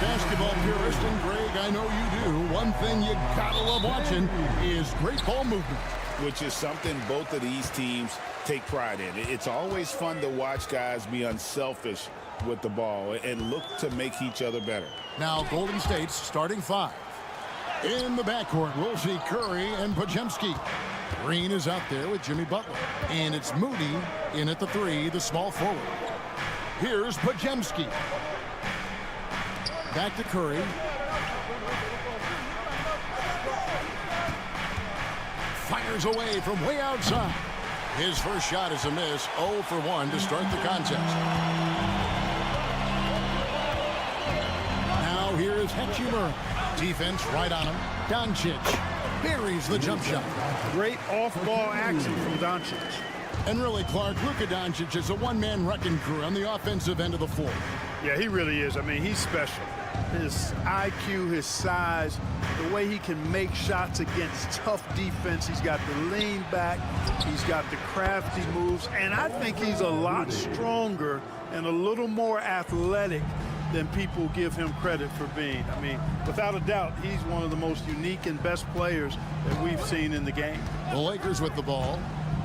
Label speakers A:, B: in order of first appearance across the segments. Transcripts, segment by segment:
A: Basketball purist, and Greg, I know you do. One thing you gotta love watching is great ball movement.
B: Which is something both of these teams take pride in. It's always fun to watch guys be unselfish with the ball and look to make each other better.
A: Now Golden State's starting five. In the backcourt, we'll see Curry and Podziemski. Green is out there with Jimmy Butler. And it's Moody in at the three, the small forward. Here's Podziemski. Back to Curry. Fires away from way outside. His first shot is a miss. 0 for 1 to start the contest. Now here is Hachimura. Defense right on him. Doncic buries the jump shot.
C: Great off-ball action from Doncic.
A: And really, Clark, Luka Doncic is a one-man wrecking crew on the offensive end of the floor.
C: Yeah, he really is. I mean, he's special. His IQ, his size, the way he can make shots against tough defense. He's got the lean back. He's got the crafty moves. And I think he's a lot stronger and a little more athletic than people give him credit for being. I mean, without a doubt, he's one of the most unique and best players that we've seen in the game.
A: The Lakers with the ball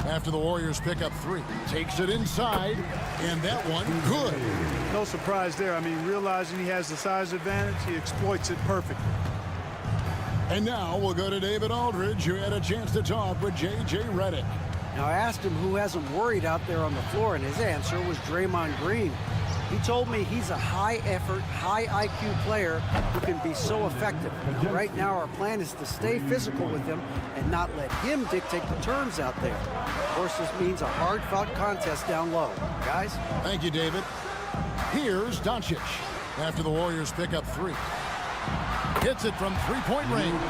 A: after the Warriors pick up three. Takes it inside, and that one good.
C: No surprise there. I mean, realizing he has the size advantage, he exploits it perfectly.
A: And now we'll go to David Aldridge, who had a chance to talk with J.J. Redick.
D: Now, I asked him who has him worried out there on the floor, and his answer was Draymond Green. He told me he's a high-effort, high-IQ player who can be so effective. Right now, our plan is to stay physical with him and not let him dictate the terms out there. Of course, this means a hard-fought contest down low. Guys?
A: Thank you, David. Here's Doncic after the Warriors pick up three. Hits it from three-point range.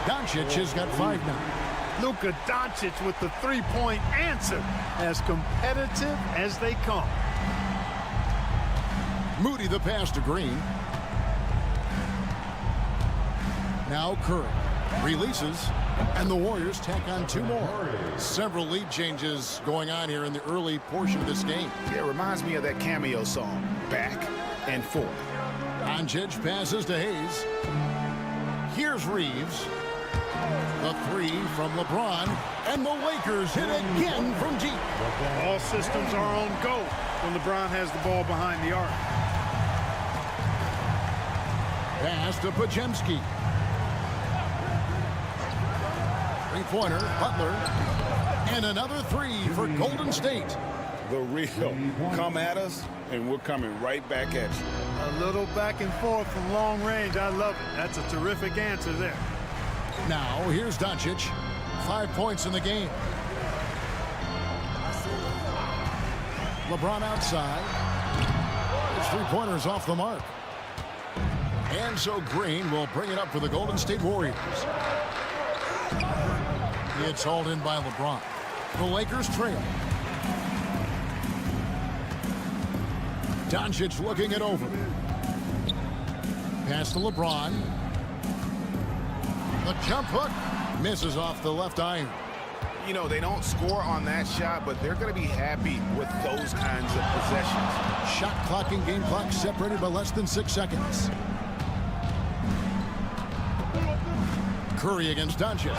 A: Doncic has got 5 now.
C: Luka Doncic with the three-point answer. As competitive as they come.
A: Moody the pass to Green. Now Curry releases, and the Warriors tack on 2 more. Several lead changes going on here in the early portion of this game.
B: Yeah, it reminds me of that cameo song, Back and Forth.
A: Doncic passes to Hayes. Here's Reeves. The three from LeBron, and the Lakers hit again from deep.
C: All systems are on go when LeBron has the ball behind the arc.
A: Pass to Podziemski. Three-pointer, Butler. And another three for Golden State.
B: The real come at us, and we're coming right back at you.
C: A little back and forth from long range. I love it. That's a terrific answer there.
A: Now, here's Doncic. 5 points in the game. LeBron outside. His three-pointer's off the mark. And so Green will bring it up for the Golden State Warriors. It's hauled in by LeBron. The Lakers trail. Doncic looking it over. Pass to LeBron. The jump hook misses off the left iron.
B: You know, they don't score on that shot, but they're going to be happy with those kinds of possessions.
A: Shot clock and game clock separated by less than 6 seconds. Curry against Doncic.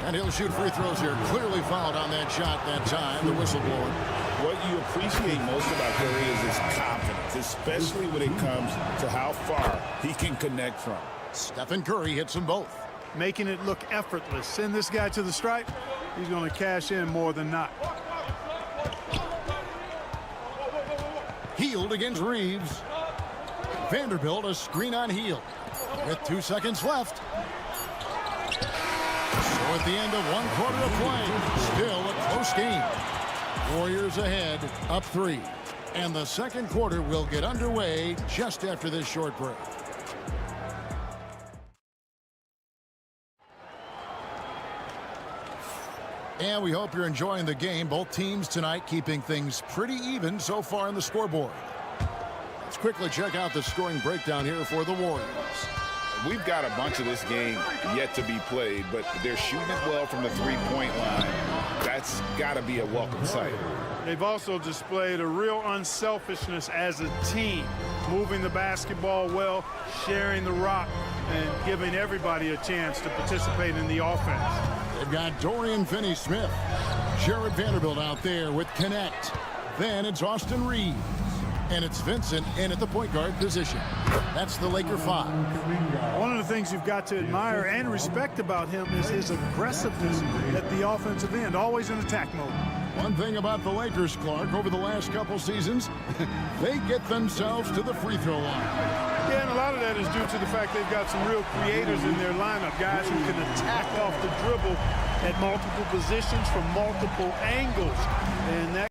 A: And he'll shoot free throws here. Clearly fouled on that shot that time, the whistleblower.
B: What you appreciate most about Curry is his confidence, especially when it comes to how far he can connect from.
A: Stephen Curry hits them both.
C: Making it look effortless. Send this guy to the stripe. He's going to cash in more than not.
A: Hield against Reeves. Vanderbilt a screen on Hield. With 2 seconds left. So at the end of 1 quarter of play, still a close game. Warriors ahead, up 3. And the second quarter will get underway just after this short break. And we hope you're enjoying the game. Both teams tonight keeping things pretty even so far on the scoreboard. Let's quickly check out the scoring breakdown here for the Warriors.
B: We've got a bunch of this game yet to be played, but they're shooting it well from the three-point line. That's got to be a welcome sight.
C: They've also displayed a real unselfishness as a team, moving the basketball well, sharing the rock, and giving everybody a chance to participate in the offense.
A: They've got Dorian Finney-Smith, Jared Vanderbilt out there with Connect. Then it's Austin Reeves. And it's Vincent in at the point guard position. That's the Laker 5.
C: One of the things you've got to admire and respect about him is his aggressiveness at the offensive end, always in attack mode.
A: One thing about the Lakers, Clark, over the last couple seasons, they get themselves to the free throw line.
C: Yeah, and a lot of that is due to the fact they've got some real creators in their lineup, guys who can attack off the dribble at multiple positions from multiple angles. And that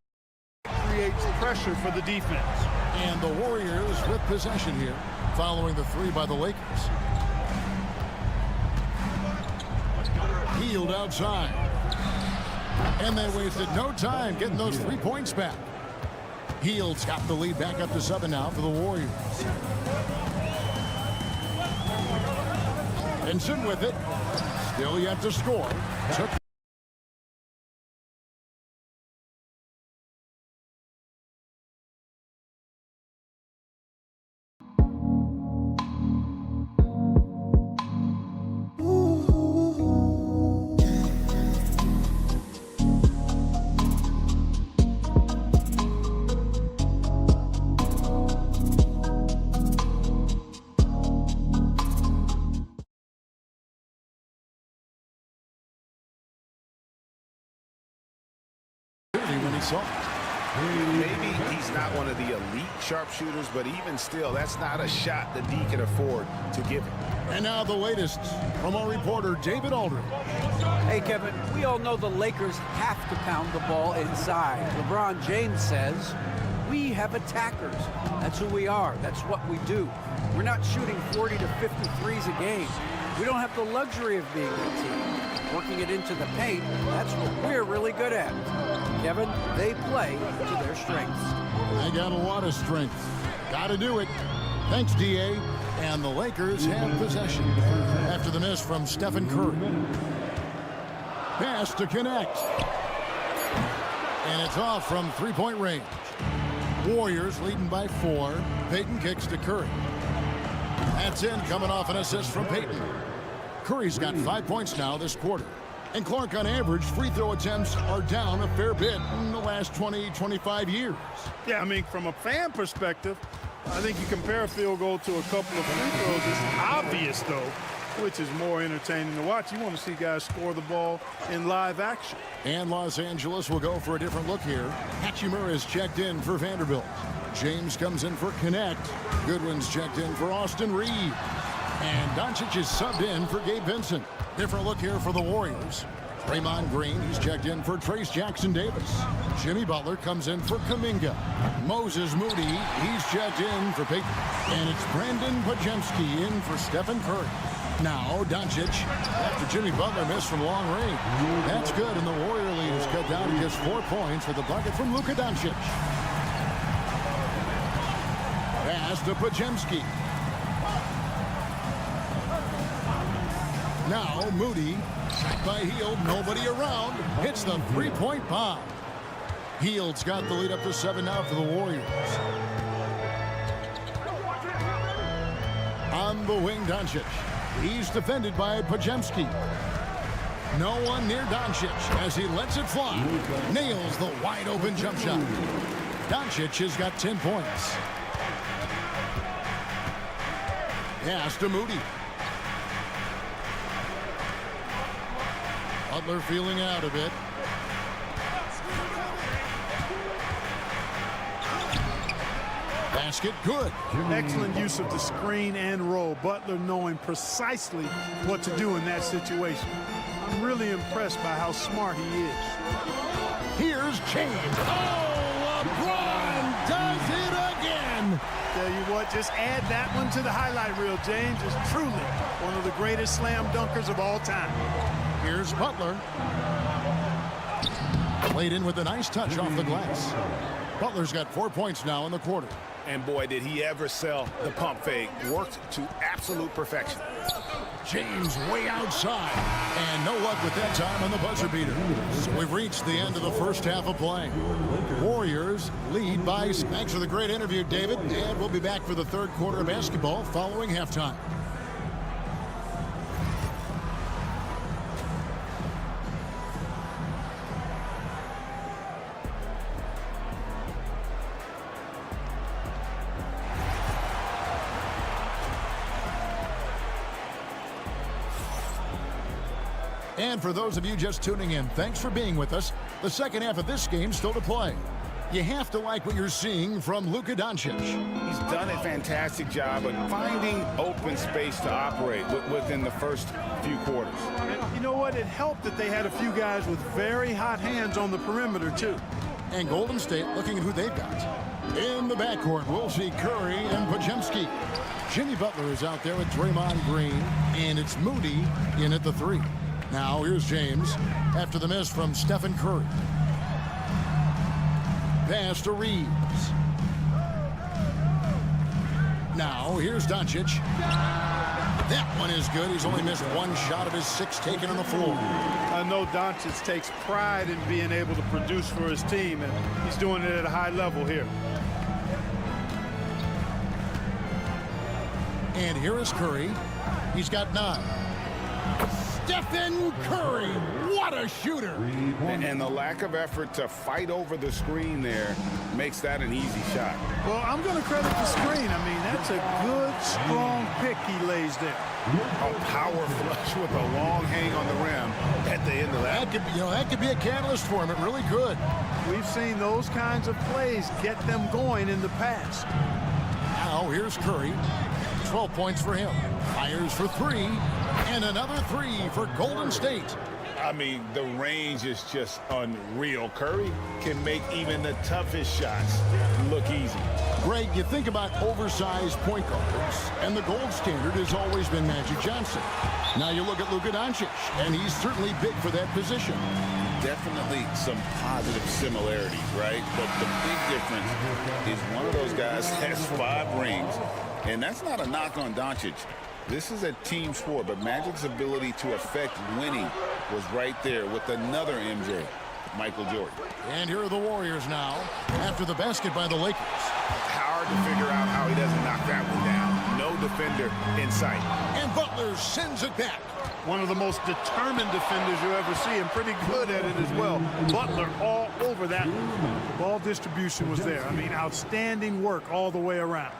C: creates pressure for the defense.
A: And the Warriors with possession here, following the three by the Lakers. Hield outside. And they wasted no time getting those 3 points back. Hield's got the lead back up to 7 now for the Warriors. Vincent with it. Still yet to score. Took when he saw it.
B: Maybe he's not one of the elite sharpshooters, but even still, that's not a shot that D can afford to give him.
A: And now the latest from our reporter, David Aldridge.
D: Hey, Kevin, we all know the Lakers have to pound the ball inside. LeBron James says, we have attackers. That's who we are. That's what we do. We're not shooting 40 to 50 threes a game. We don't have the luxury of being a team. Working it into the paint, that's what we're really good at. Kevin, they play to their strengths.
A: They got a lot of strength. Got to do it. Thanks, D.A. And the Lakers have possession after the miss from Stephen Curry. Pass to Connect. And it's off from three-point range. Warriors leading by 4. Payton kicks to Curry. That's in, coming off an assist from Payton. Curry's got 5 points now this quarter. And Clark, on average, free throw attempts are down a fair bit in the last 20-25 years.
C: Yeah, I mean, from a fan perspective, I think you compare a field goal to a couple of free throws. It's obvious, though, which is more entertaining to watch. You want to see guys score the ball in live action.
A: And Los Angeles will go for a different look here. Hachimura is checked in for Vanderbilt. James comes in for Connect. Goodwin's checked in for Austin Reeves. And Doncic is subbed in for Gabe Vincent. Different look here for the Warriors. Draymond Green, he's checked in for Trace Jackson-Davis. Jimmy Butler comes in for Kuminga. Moses Moody, he's checked in for Payton. And it's Brandon Podziemski in for Stephen Curry. Now Doncic, after Jimmy Butler missed from long range. That's good, and the Warrior lead is cut down to just 4 points with the bucket from Luka Doncic. Pass to Podziemski. Now Moody, shot by Hield, nobody around, hits the three-point bomb. Hield's got the lead up to 7 now for the Warriors. On the wing, Doncic. He's defended by Podziemski. No one near Doncic as he lets it fly. Nails the wide-open jump shot. Doncic has got 10 points. Pass to Moody. Butler feeling out a bit. Basket good.
C: Excellent use of the screen and roll. Butler knowing precisely what to do in that situation. I'm really impressed by how smart he is.
A: Here's James. Oh, LeBron does game.
C: Tell you what, just add that one to the highlight reel. James is truly one of the greatest slam dunkers of all time.
A: Here's Butler. Played in with a nice touch off the glass. Butler's got 4 points now in the quarter.
B: And boy, did he ever sell the pump fake. Worked to absolute perfection.
A: James way outside. And no luck with that time on the buzzer beater. So we've reached the end of the first half of play. Warriors lead by... Thanks for the great interview, David. And we'll be back for the third quarter of basketball following halftime. And for those of you just tuning in, thanks for being with us. The second half of this game still to play. You have to like what you're seeing from Luka Doncic.
B: He's done a fantastic job of finding open space to operate within the first few quarters.
C: And you know what? It helped that they had a few guys with very hot hands on the perimeter, too.
A: And Golden State looking at who they've got. In the backcourt, we'll see Curry and Podziemski. Jimmy Butler is out there with Draymond Green, and it's Moody in at the 3. Now here's James after the miss from Stephen Curry. Pass to Reeves. Now here's Doncic. That one is good. He's only missed one shot of his 6 taken on the floor.
C: I know Doncic takes pride in being able to produce for his team, and he's doing it at a high level here.
A: And here is Curry. He's got 9. Stephen Curry, what a shooter.
B: And the lack of effort to fight over the screen there makes that an easy shot.
C: Well, I'm going to credit the screen. I mean, that's a good, strong pick he lays there.
B: A power flush with a long hang on the rim at the end of that.
A: That could be a catalyst for him. It really could.
C: We've seen those kinds of plays get them going in the past.
A: Now here's Curry. 12 points for him. Fires for 3. And another 3 for Golden State.
B: I mean, the range is just unreal. Curry can make even the toughest shots look easy.
A: Greg, you think about oversized point guards, and the gold standard has always been Magic Johnson. Now you look at Luka Doncic, and he's certainly big for that position.
B: Definitely some positive similarities, right? But the big difference is one of those guys has 5 rings, and that's not a knock on Doncic. This is a team sport, but Magic's ability to affect winning was right there with another MJ, Michael Jordan.
A: And here are the Warriors now, after the basket by the Lakers.
B: Hard to figure out how he doesn't knock that one down. No defender in sight.
A: And Butler sends it back.
C: One of the most determined defenders you ever see, and pretty good at it as well. Butler all over that. Ball distribution was there. I mean, outstanding work all the way around.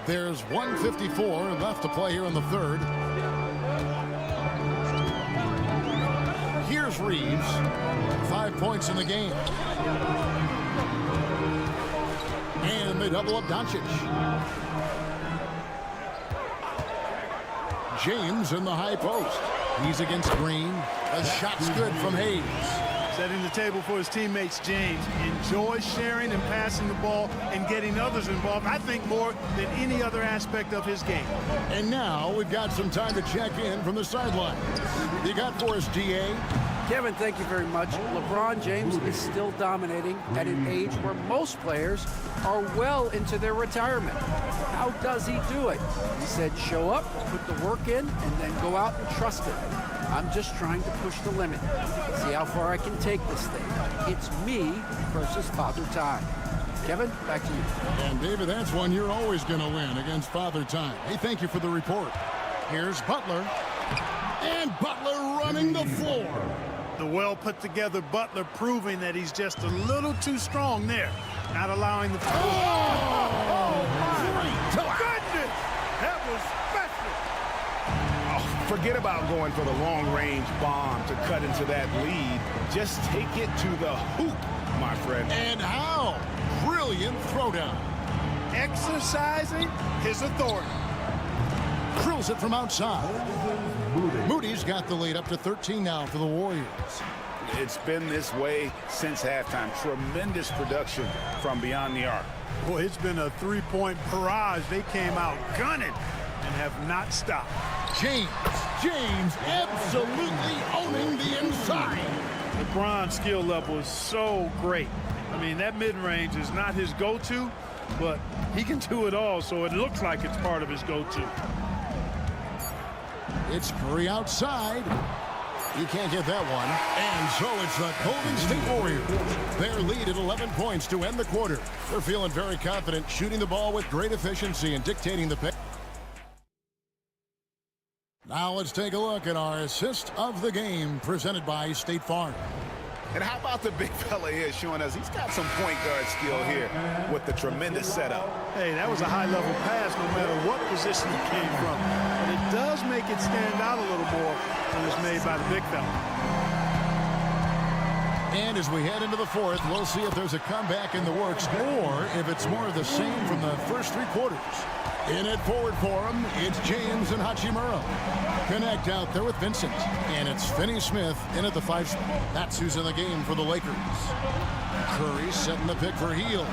A: There's 1:54 left to play here in the third. Here's Reeves. 5 points in the game. And they double up Doncic. James in the high post. He's against Green. A shot's good from Hayes.
C: Setting the table for his teammates, James enjoys sharing and passing the ball and getting others involved, I think, more than any other aspect of his game.
A: And now we've got some time to check in from the sideline. You got for us, DA?
D: Kevin, thank you very much. LeBron James is still dominating at an age where most players are well into their retirement. How does he do it? He said, show up, put the work in, and then go out and trust it. I'm just trying to push the limit, see how far I can take this thing. It's me versus Father Time. Kevin, back to you.
A: And David, that's one you're always going to win against Father Time. Hey, thank you for the report. Here's Butler. And Butler running the floor.
C: The well-put-together Butler proving that he's just a little too strong there, not allowing the...
A: Oh,
C: my goodness! That was special!
B: Oh, forget about going for the long-range bomb to cut into that lead. Just take it to the hoop, my friend.
A: And how? Brilliant throwdown.
C: Exercising his authority.
A: Drills it from outside. Moody's got the lead up to 13 now for the Warriors.
B: It's been this way since halftime. Tremendous production from beyond the arc.
C: Boy, it's been a three-point barrage. They came out gunning and have not stopped.
A: James absolutely owning the inside.
C: LeBron's skill level is so great. I mean, that mid-range is not his go-to, but he can do it all, so it looks like it's part of his go-to.
A: It's Curry outside. He can't get that one. And so it's the Golden State Warriors. Their lead at 11 points to end the quarter. They're feeling very confident, shooting the ball with great efficiency and dictating the pace. Now let's take a look at our assist of the game presented by State Farm.
B: And how about the big fella here showing us he's got some point guard skill here with the tremendous setup.
C: Hey, that was a high-level pass no matter what position he came from. But it does make it stand out a little more when it's made by the big fella.
A: And as we head into the fourth, we'll see if there's a comeback in the works or if it's more of the same from the first three quarters. In at forward for him, it's James and Hachimura. Connect out there with Vincent. And it's Finney-Smith in at the 5 spot. That's who's in the game for the Lakers. Curry setting the pick for Hield.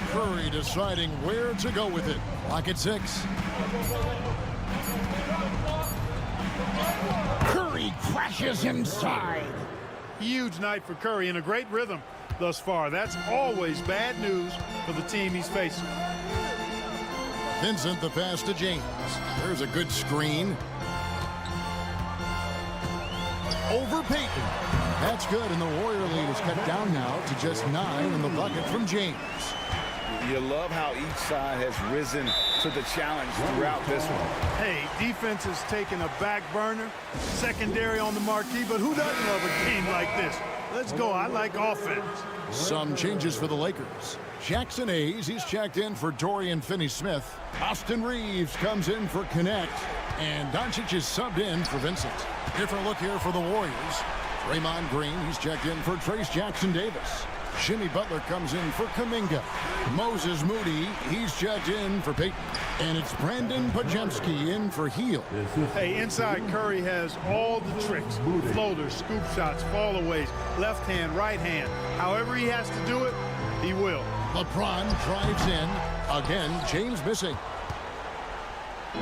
A: Curry deciding where to go with it. Lock at 6. Curry crashes inside.
C: Huge night for Curry and a great rhythm thus far. That's always bad news for the team he's facing.
A: Vincent the pass to James. There's a good screen. Over Payton. That's good, and the Warrior lead is cut down now to just 9 in the bucket from James.
B: You love how each side has risen to the challenge throughout this one.
C: Hey, defense has taken a back burner, secondary on the marquee, but who doesn't love a game like this? Let's go. I like offense.
A: Some changes for the Lakers. Jackson Hayes, he's checked in for Dorian Finney-Smith. Austin Reeves comes in for Connect. And Doncic is subbed in for Vincent. Different look here for the Warriors. Draymond Green, he's checked in for Trace Jackson-Davis. Jimmy Butler comes in for Kuminga. Moses Moody, he's checked in for Payton. And it's Brandon Podziemski in for Hield.
C: Hey, inside Curry has all the tricks. Floaters, scoop shots, fallaways, left hand, right hand. However he has to do it, he will.
A: LeBron drives in. Again, James missing.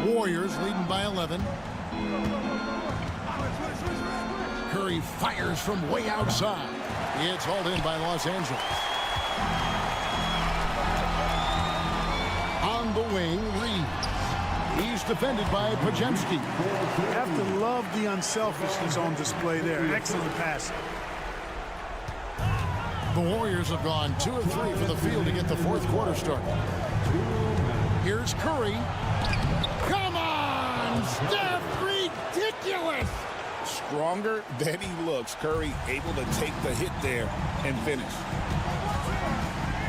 A: Warriors leading by 11. Curry fires from way outside. It's hauled in by Los Angeles. On the wing, Reeves. He's defended by Podziemski.
C: You have to love the unselfishness on display there. Excellent passing.
A: The Warriors have gone 2 of 3 for the field to get the fourth quarter started. Here's Curry. Come on, Steph, ridiculous!
B: Stronger than he looks. Curry able to take the hit there and finish.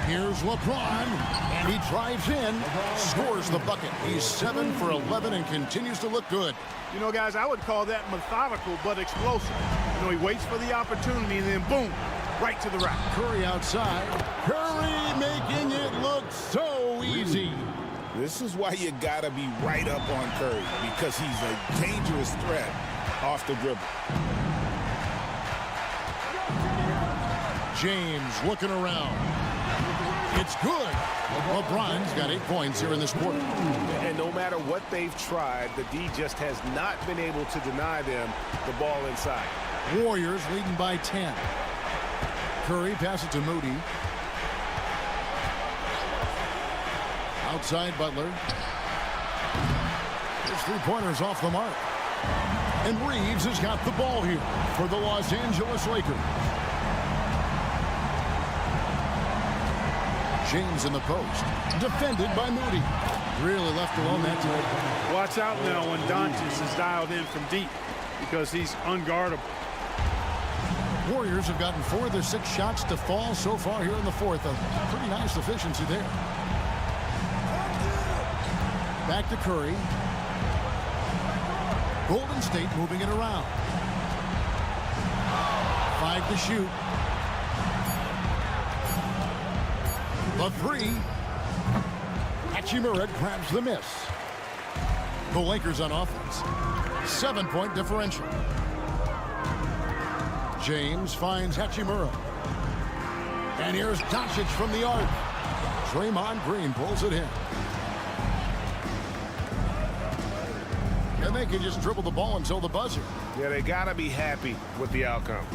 A: Here's LeBron, and he drives in, scores the bucket. He's 7 for 11 and continues to look good.
C: You know, guys, I would call that methodical but explosive. You know, he waits for the opportunity and then boom, right to the rack.
A: Curry outside. Curry making it look so easy.
B: This is why you gotta be right up on Curry, because he's a dangerous threat off the dribble.
A: James looking around. It's good. LeBron's got 8 points here in this quarter.
E: And no matter what they've tried, the D just has not been able to deny them the ball inside.
A: Warriors leading by 10. Curry passes to Moody. Outside Butler. His 3-pointers off the mark. And Reeves has got the ball here for the Los Angeles Lakers. James in the post. Defended by Moody. Really left alone that time.
C: Watch out now when Doncic is dialed in from deep because he's unguardable.
A: Warriors have gotten 4 of their 6 shots to fall so far here in the fourth. A pretty nice efficiency there. Back to Curry. Golden State moving it around. 5 to shoot. The 3. Hachimura grabs the miss. The Lakers on offense. 7-point differential. James finds Hachimura. And here's Doncic from the arc. Draymond Green pulls it in. And they can just dribble the ball until the buzzer.
E: Yeah, they got to be happy with the outcome.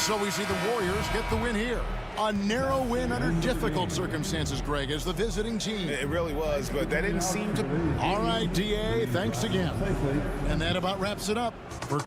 A: So we see the Warriors get the win here. A narrow win under difficult circumstances, Greg, as the visiting team.
E: It really was, but that didn't seem to...
A: All right, DA, thanks again. And that about wraps it up for...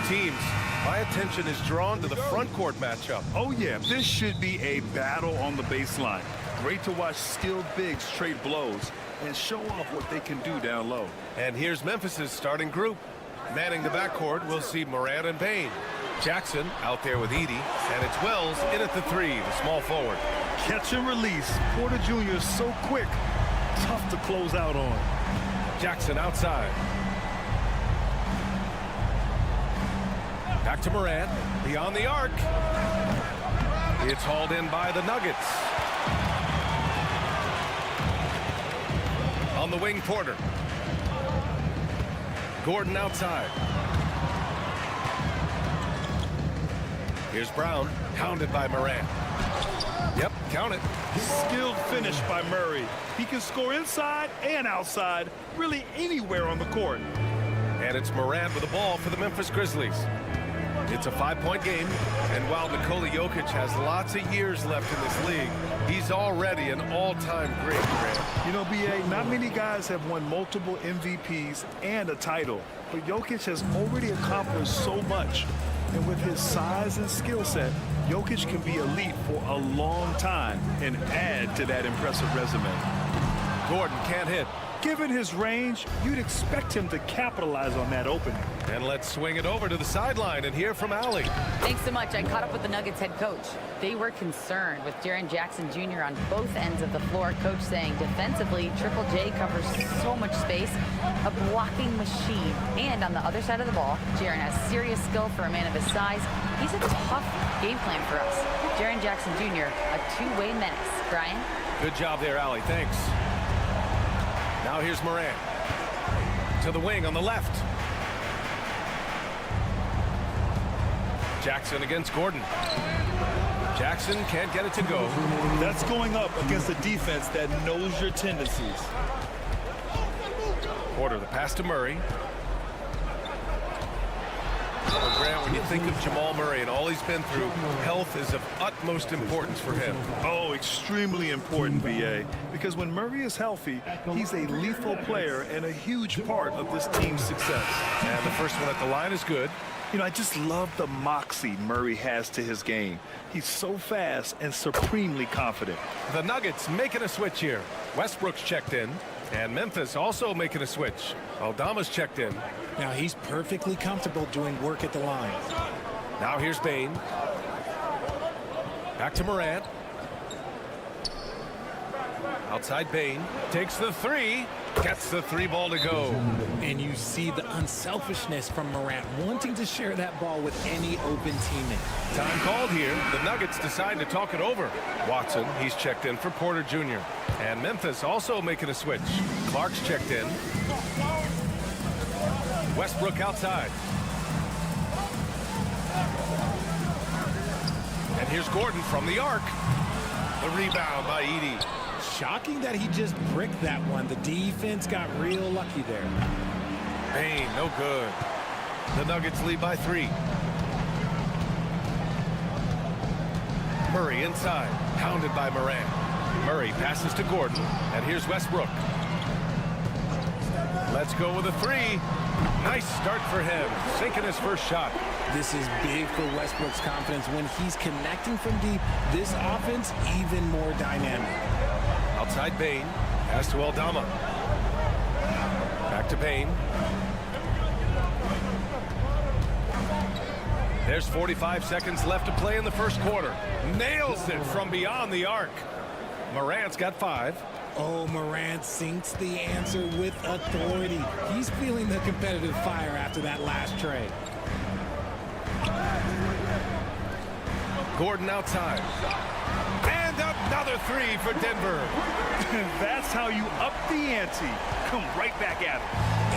F: Teams, my attention is drawn to the front court matchup.
C: Oh, yeah, this should be a battle on the baseline. Great to watch skilled bigs trade blows and show off what they can do down low.
F: And here's Memphis's starting group. Manning the backcourt, we'll see Morant and Bain. Jackson out there with Edey, and it's Wells in at the 3, the small forward.
C: Catch and release. Porter Jr. is so quick. Tough to close out on.
F: Jackson outside. Back to Morant, beyond the arc. It's hauled in by the Nuggets. On the wing, Porter. Gordon outside. Here's Brown, hounded by Morant. Yep, count it.
C: Skilled finish by Murray. He can score inside and outside, really anywhere on the court.
F: And it's Morant with the ball for the Memphis Grizzlies. It's a 5-point game, and while Nikola Jokic has lots of years left in this league, he's already an all-time great, Grant.
C: You know, B.A., not many guys have won multiple MVPs and a title, but Jokic has already accomplished so much. And with his size and skill set, Jokic can be elite for a long time and add to that impressive resume.
F: Gordon can't hit.
C: Given his range, you'd expect him to capitalize on that opening.
F: And let's swing it over to the sideline and hear from Allie.
G: Thanks so much. I caught up with the Nuggets head coach. They were concerned with Jaren Jackson Jr. on both ends of the floor. Coach saying defensively, Triple J covers so much space, a blocking machine. And on the other side of the ball, Jaren has serious skill for a man of his size. He's a tough game plan for us. Jaren Jackson Jr., a two-way menace. Brian?
F: Good job there, Allie. Thanks. Now here's Morant. To the wing on the left. Jackson against Gordon. Jackson can't get it to go.
C: That's going up against a defense that knows your tendencies.
F: Porter, the pass to Murray. Well, Grant, when you think of Jamal Murray and all he's been through, health is of utmost importance for him.
C: Oh, extremely important, B.A., because when Murray is healthy, he's a lethal player and a huge part of this team's success.
F: And the first one at the line is good.
C: You know, I just love the moxie Murray has to his game. He's so fast and supremely confident.
F: The Nuggets making a switch here. Westbrook's checked in, and Memphis also making a switch. Aldama's checked in.
H: Now he's perfectly comfortable doing work at the line.
F: Now here's Bain. Back to Morant. Outside Bain. Takes the 3. Gets the 3 ball to go.
H: And you see the unselfishness from Morant, wanting to share that ball with any open teammate.
F: Time called here. The Nuggets decide to talk it over. Watson, he's checked in for Porter Jr. And Memphis also making a switch. Clark's checked in. Westbrook outside. And here's Gordon from the arc. The rebound by Edey.
H: Shocking that he just bricked that one. The defense got real lucky there.
F: Bain, no good. The Nuggets lead by 3. Murray inside, hounded by Morant. Murray passes to Gordon, and here's Westbrook. Let's go with a 3. Nice start for him, sinking his first shot.
H: This is big for Westbrook's confidence. When he's connecting from deep, this offense even more dynamic.
F: Outside Bain. Pass to Aldama. Back to Bain. There's 45 seconds left to play in the first quarter. Nails it from beyond the arc. Morant's got 5.
H: Oh, Morant sinks the answer with authority. He's feeling the competitive fire after that last trade.
F: Gordon outside. And another 3 for Denver.
C: That's how you up the ante. Come right back at it.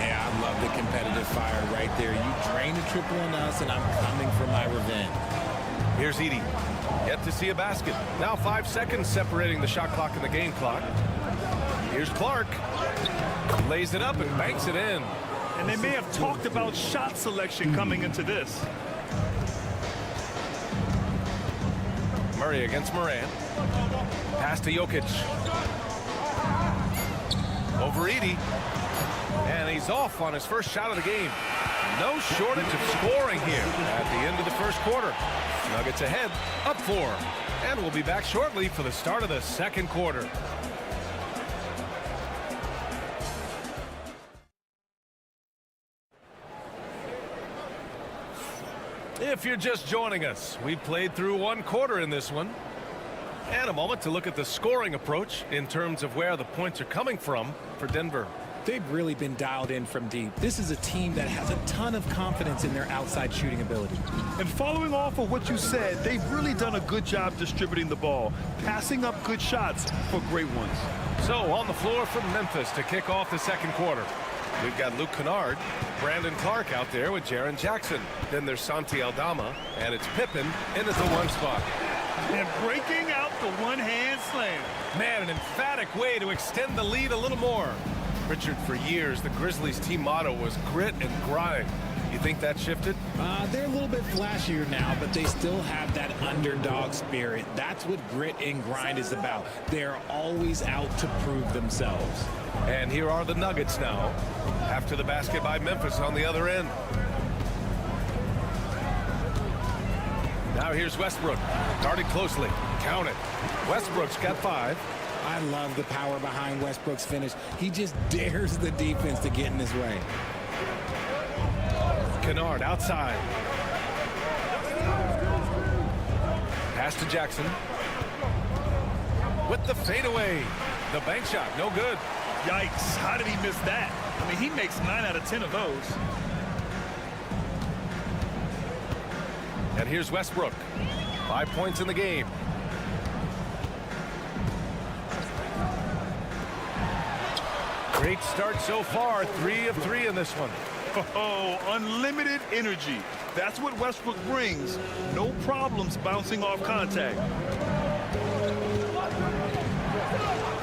H: Yeah, I love the competitive fire right there. You drain a triple on us, and I'm coming for my revenge.
F: Here's Edey. Yet to see a basket. Now 5 seconds separating the shot clock and the game clock. Here's Clark. Lays it up and banks it in.
C: And they may have talked about shot selection coming into this.
F: Murray against Morant. Pass to Jokic. Over Edey. And he's off on his first shot of the game. No shortage of scoring here at the end of the first quarter. Nuggets ahead, up 4. And we'll be back shortly for the start of the second quarter. If you're just joining us, we've played through 1 quarter in this one. And a moment to look at the scoring approach in terms of where the points are coming from for Denver.
H: They've really been dialed in from deep. This is a team that has a ton of confidence in their outside shooting ability.
C: And following off of what you said, they've really done a good job distributing the ball, passing up good shots for great ones.
F: So on the floor from Memphis to kick off the second quarter. We've got Luke Kennard, Brandon Clark out there with Jaren Jackson. Then there's Santi Aldama, and it's Pippen in at the 1 spot.
C: And breaking out the one-hand slam.
F: Man, an emphatic way to extend the lead a little more. Richard, for years, the Grizzlies team motto was grit and grind. You think that shifted?
H: They're a little bit flashier now, but they still have that underdog spirit. That's what grit and grind is about. They're always out to prove themselves.
F: And here are the Nuggets now, after the basket by Memphis on the other end. Now here's Westbrook, guarded closely. Count it. Westbrook's got 5.
H: I love the power behind Westbrook's finish. He just dares the defense to get in his way.
F: Kennard outside. Pass to Jackson. With the fadeaway. The bank shot, no good.
C: Yikes, how did he miss that? I mean, he makes 9 out of 10 of those.
F: And here's Westbrook. 5 points in the game. Great start so far. 3 of 3 in this one.
C: Oh, unlimited energy. That's what Westbrook brings. No problems bouncing off contact.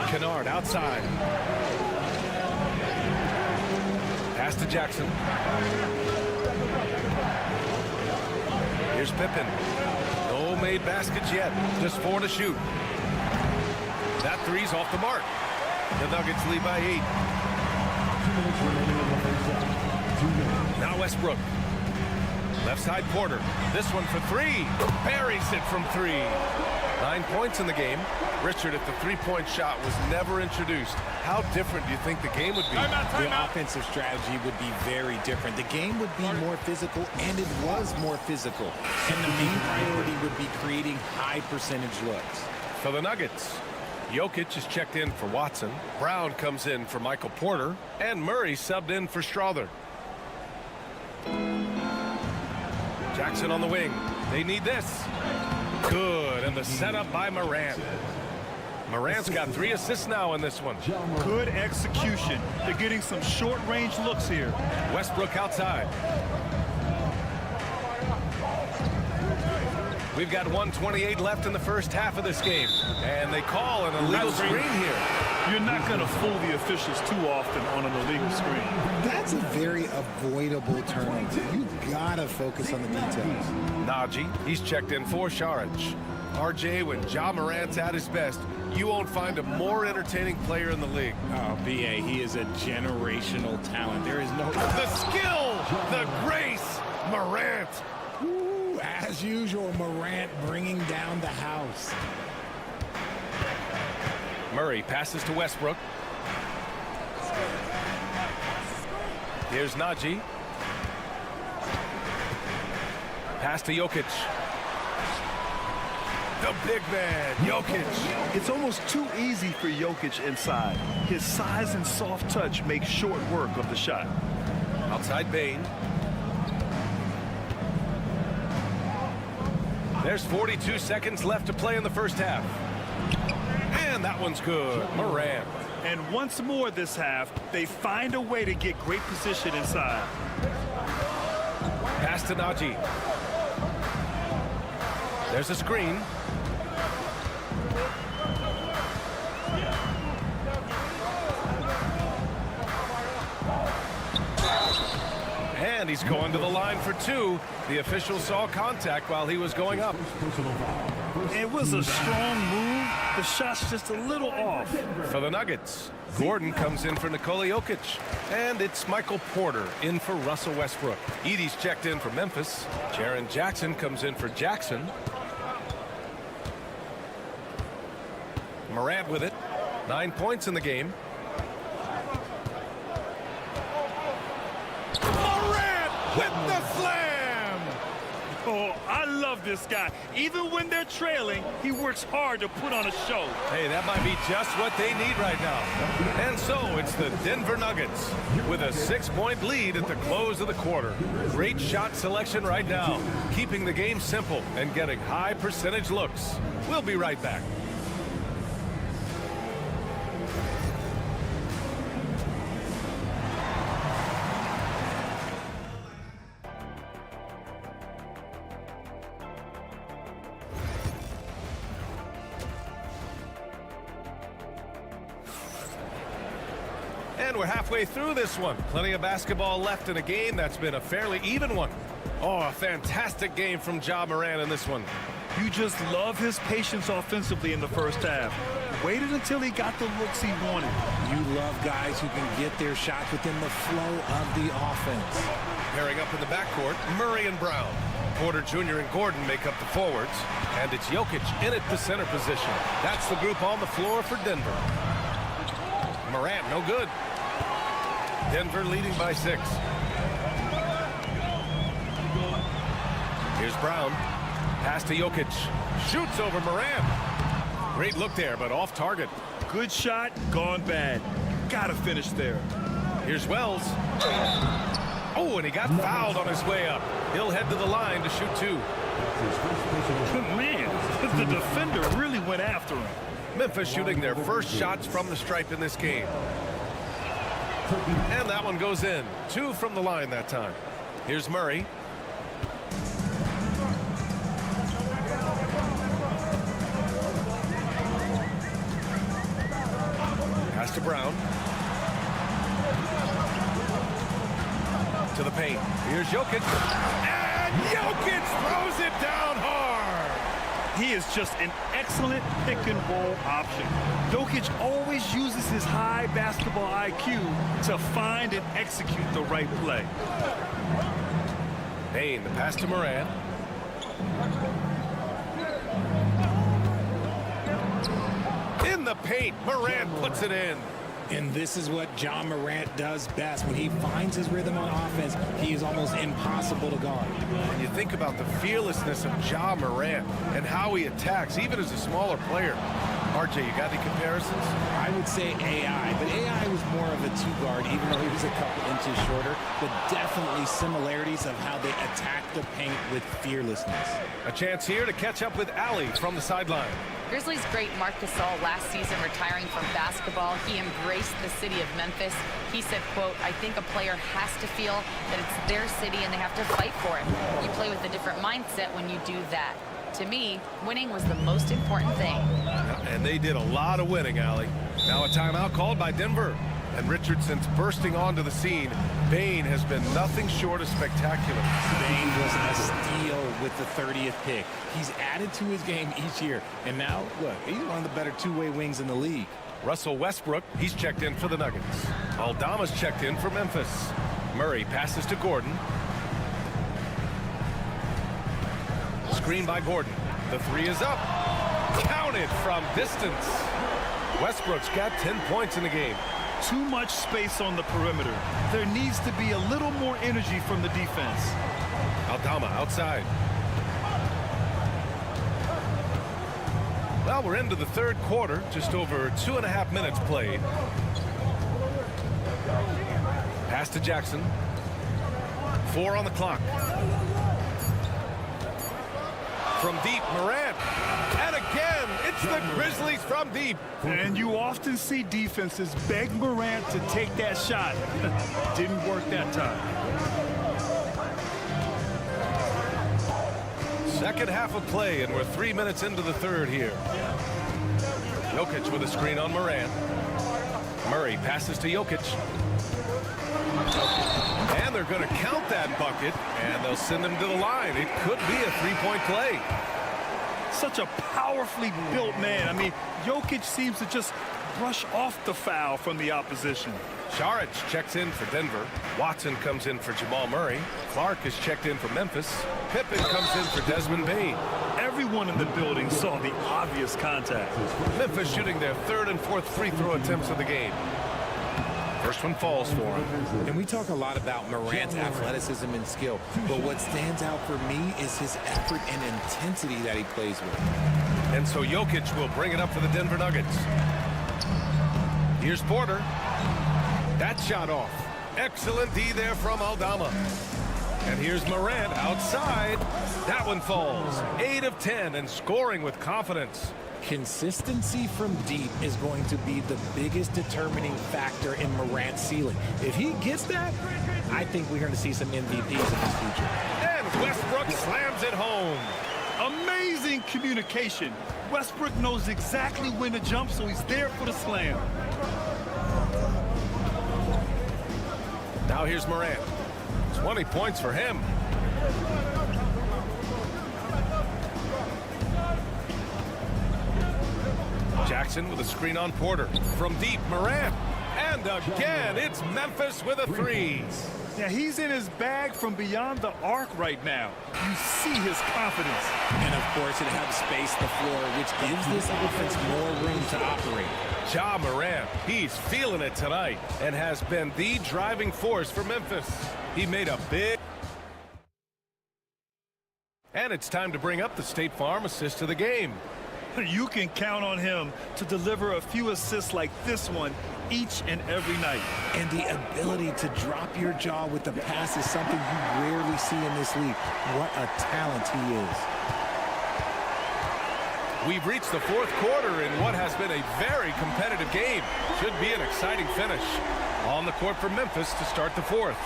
F: Kennard outside. Pass to Jackson. Here's Pippen. No made baskets yet. Just 4 to shoot. That 3's off the mark. The Nuggets lead by 8. Now Westbrook. Left side Porter. This one for 3. Buries it from 3. 9 points in the game. Richard, if the three-point shot was never introduced, how different do you think the game would be?
H: The offensive strategy would be very different. The game would be more physical, and it was more physical. And the main priority would be creating high percentage looks.
F: For the Nuggets, Jokic is checked in for Watson. Brown comes in for Michael Porter. And Murray subbed in for Strother. Jackson on the wing. They need this. Good, and the setup by Morant. Morant's got 3 assists now in this one.
C: Good execution. They're getting some short-range looks here.
F: Westbrook outside. We've got 1:28 left in the first half of this game. And they call an illegal screen here.
C: You're not going to fool the officials too often on an illegal screen.
H: That's a very avoidable turnover. You gotta focus on the details.
F: Najee, he's checked in for Saric. RJ, when Ja Morant's at his best, you won't find a more entertaining player in the league.
H: Oh, BA, he is a generational talent. There is no...
F: The skill, the grace, Morant.
H: As usual, Morant bringing down the house.
F: Murray passes to Westbrook. Here's Najee. Pass to Jokic. The big man, Jokic.
C: It's almost too easy for Jokic inside. His size and soft touch make short work of the shot.
F: Outside Bane. There's 42 seconds left to play in the first half. And that one's good. Morant.
C: And once more this half, they find a way to get great position inside.
F: Pass to Najee. There's a screen. And he's going to the line for two. The official saw contact while he was going up.
C: It was a strong move. The shot's just a little off.
F: For the Nuggets, Gordon comes in for Nikola Jokic. And it's Michael Porter in for Russell Westbrook. Edey's checked in for Memphis. Jaren Jackson comes in for Jackson. Morant with it. 9 points in the game. With the slam!
C: Oh, I love this guy. Even when they're trailing, he works hard to put on a show.
F: Hey, that might be just what they need right now. And so it's the Denver Nuggets with a 6-point lead at the close of the quarter. Great shot selection right now, keeping the game simple and getting high percentage looks. We'll be right back. And we're halfway through this one. Plenty of basketball left in a game that's been a fairly even one. Oh, a fantastic game from Ja Morant in this one.
C: You just love his patience offensively in the first half. Waited until he got the looks he wanted.
H: You love guys who can get their shots within the flow of the offense.
F: Pairing up in the backcourt, Murray and Brown. Porter Jr. and Gordon make up the forwards. And it's Jokic in at the center position. That's the group on the floor for Denver. Morant, no good. Denver leading by 6. Here's Brown. Pass to Jokic. Shoots over Morant. Great look there, but off target.
C: Good shot, gone bad. Gotta finish there.
F: Here's Wells. Oh, and he got fouled on his way up. He'll head to the line to shoot 2.
C: Man, the defender really went after him.
F: Memphis shooting their first shots from the stripe in this game. And that one goes in. 2 from the line that time. Here's Murray. Pass to Brown. To the paint. Here's Jokic. And Jokic throws it down hard.
C: He is just an excellent pick-and-roll option. Jokic always uses his high basketball IQ to find and execute the right play.
F: Bane, the pass to Morant. In the paint, Morant puts it in.
H: And this is what Ja Morant does best. When he finds his rhythm on offense, he is almost impossible to guard.
F: When you think about the fearlessness of Ja Morant and how he attacks, even as a smaller player. RJ, you got any comparisons?
H: I would say AI, but AI was more of a 2-guard, even though he was a couple inches shorter. But definitely similarities of how they attack the paint with fearlessness.
F: A chance here to catch up with Allie from the sideline.
G: Grizzlies great Marc Gasol last season retiring from basketball. He embraced the city of Memphis. He said, quote, I think a player has to feel that it's their city and they have to fight for it. You play with a different mindset when you do that. To me, winning was the most important thing.
F: And they did a lot of winning, Allie. Now a timeout called by Denver. And Richardson's bursting onto the scene. Bane has been nothing short of spectacular.
H: Bane was a steal with the 30th pick. He's added to his game each year. And now, look, he's one of the better two-way wings in the league.
F: Russell Westbrook, he's checked in for the Nuggets. Aldama's checked in for Memphis. Murray passes to Gordon. screen by Gordon. The three is up. Counted from distance. Westbrook's got 10 points in the game.
C: Too much space on the perimeter. There needs to be a little more energy from the defense.
F: Aldama outside. Well, we're into the third quarter. Just over 2.5 minutes played. Pass to Jackson. 4 on the clock. From deep, Morant. And again, it's the Grizzlies from deep.
C: And you often see defenses beg Morant to take that shot. Didn't work that time.
F: Second half of play, and we're 3 minutes into the third here. Jokic with a screen on Morant. Murray passes to Jokic. And they're going to count that bucket, and they'll send him to the line. It could be a three-point play.
C: Such a powerfully built man. I mean, Jokic seems to just brush off the foul from the opposition.
F: Saric checks in for Denver. Watson comes in for Jamal Murray. Clark is checked in for Memphis. Pippen comes in for Desmond Bane.
C: Everyone in the building saw the obvious contact.
F: Memphis shooting their third and fourth free throw attempts of the game. First one falls for him.
H: And we talk a lot about Morant's athleticism and skill, but what stands out for me is his effort and intensity that he plays with.
F: And so Jokic will bring it up for the Denver Nuggets. Here's Porter. That shot off. Excellent D there from Aldama. And here's Morant outside. That one falls. 8 of 10 and scoring with confidence.
H: Consistency from deep is going to be the biggest determining factor in Morant's ceiling. If he gets that, I think we're going to see some MVPs in his future.
F: And Westbrook slams it home.
C: Amazing communication. Westbrook knows exactly when to jump, so he's there for the slam.
F: Now here's Morant. 20 points for him. Jackson with a screen on Porter. From deep, Morant. And again, it's Memphis with a three.
C: Yeah, he's in his bag from beyond the arc right now. You see his confidence.
H: And of course, it helps space the floor, which gives this offense more room to operate.
F: Ja Morant, he's feeling it tonight and has been the driving force for Memphis. He made a big... And it's time to bring up the State Farm assist of the game.
C: You can count on him to deliver a few assists like this one each and every night.
H: And the ability to drop your jaw with the pass is something you rarely see in this league. What a talent he is.
F: We've reached the fourth quarter in what has been a very competitive game. Should be an exciting finish. On the court for Memphis to start the fourth.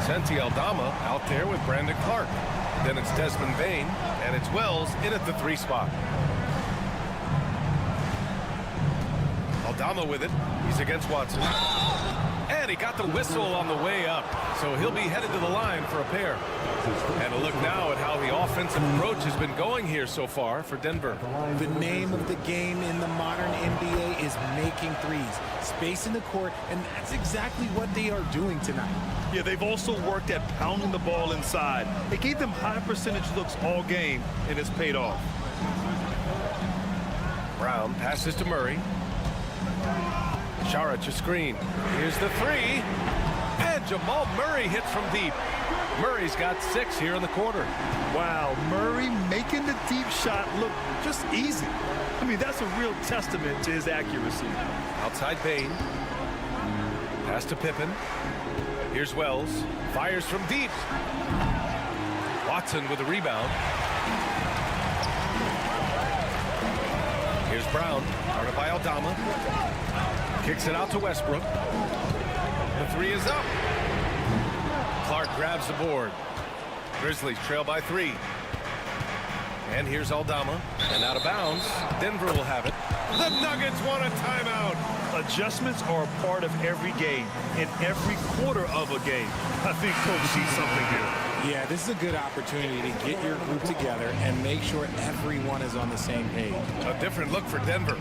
F: Santi Aldama out there with Brandon Clark. Then it's Desmond Bane, and it's Wells in at the three spot. Aldama with it. He's against Watson. And he got the whistle on the way up. So he'll be headed to the line for a pair. And a look now at how the offensive approach has been going here so far for Denver.
H: The name of the game in the modern NBA is making threes. Space in the court, and that's exactly what they are doing tonight.
C: Yeah, they've also worked at pounding the ball inside. It gave them high percentage looks all game, and it's paid off.
F: Brown passes to Murray. Saric a screen. Here's the three. And Jamal Murray hits from deep. Murray's got 6 here in the quarter.
C: Wow, Murray making the deep shot look just easy. I mean, that's a real testament to his accuracy.
F: Outside Bane. Pass to Pippen. Here's Wells. Fires from deep. Watson with a rebound. Here's Brown. Guarded by Aldama. Kicks it out to Westbrook. The three is up. Clark grabs the board. Grizzlies trail by 3. And here's Aldama. And out of bounds. Denver will have it. The Nuggets want a timeout.
C: Adjustments are a part of every game, in every quarter of a game. I think Coach sees something here.
H: Yeah, this is a good opportunity to get your group together and make sure everyone is on the same page.
F: A different look for Denver.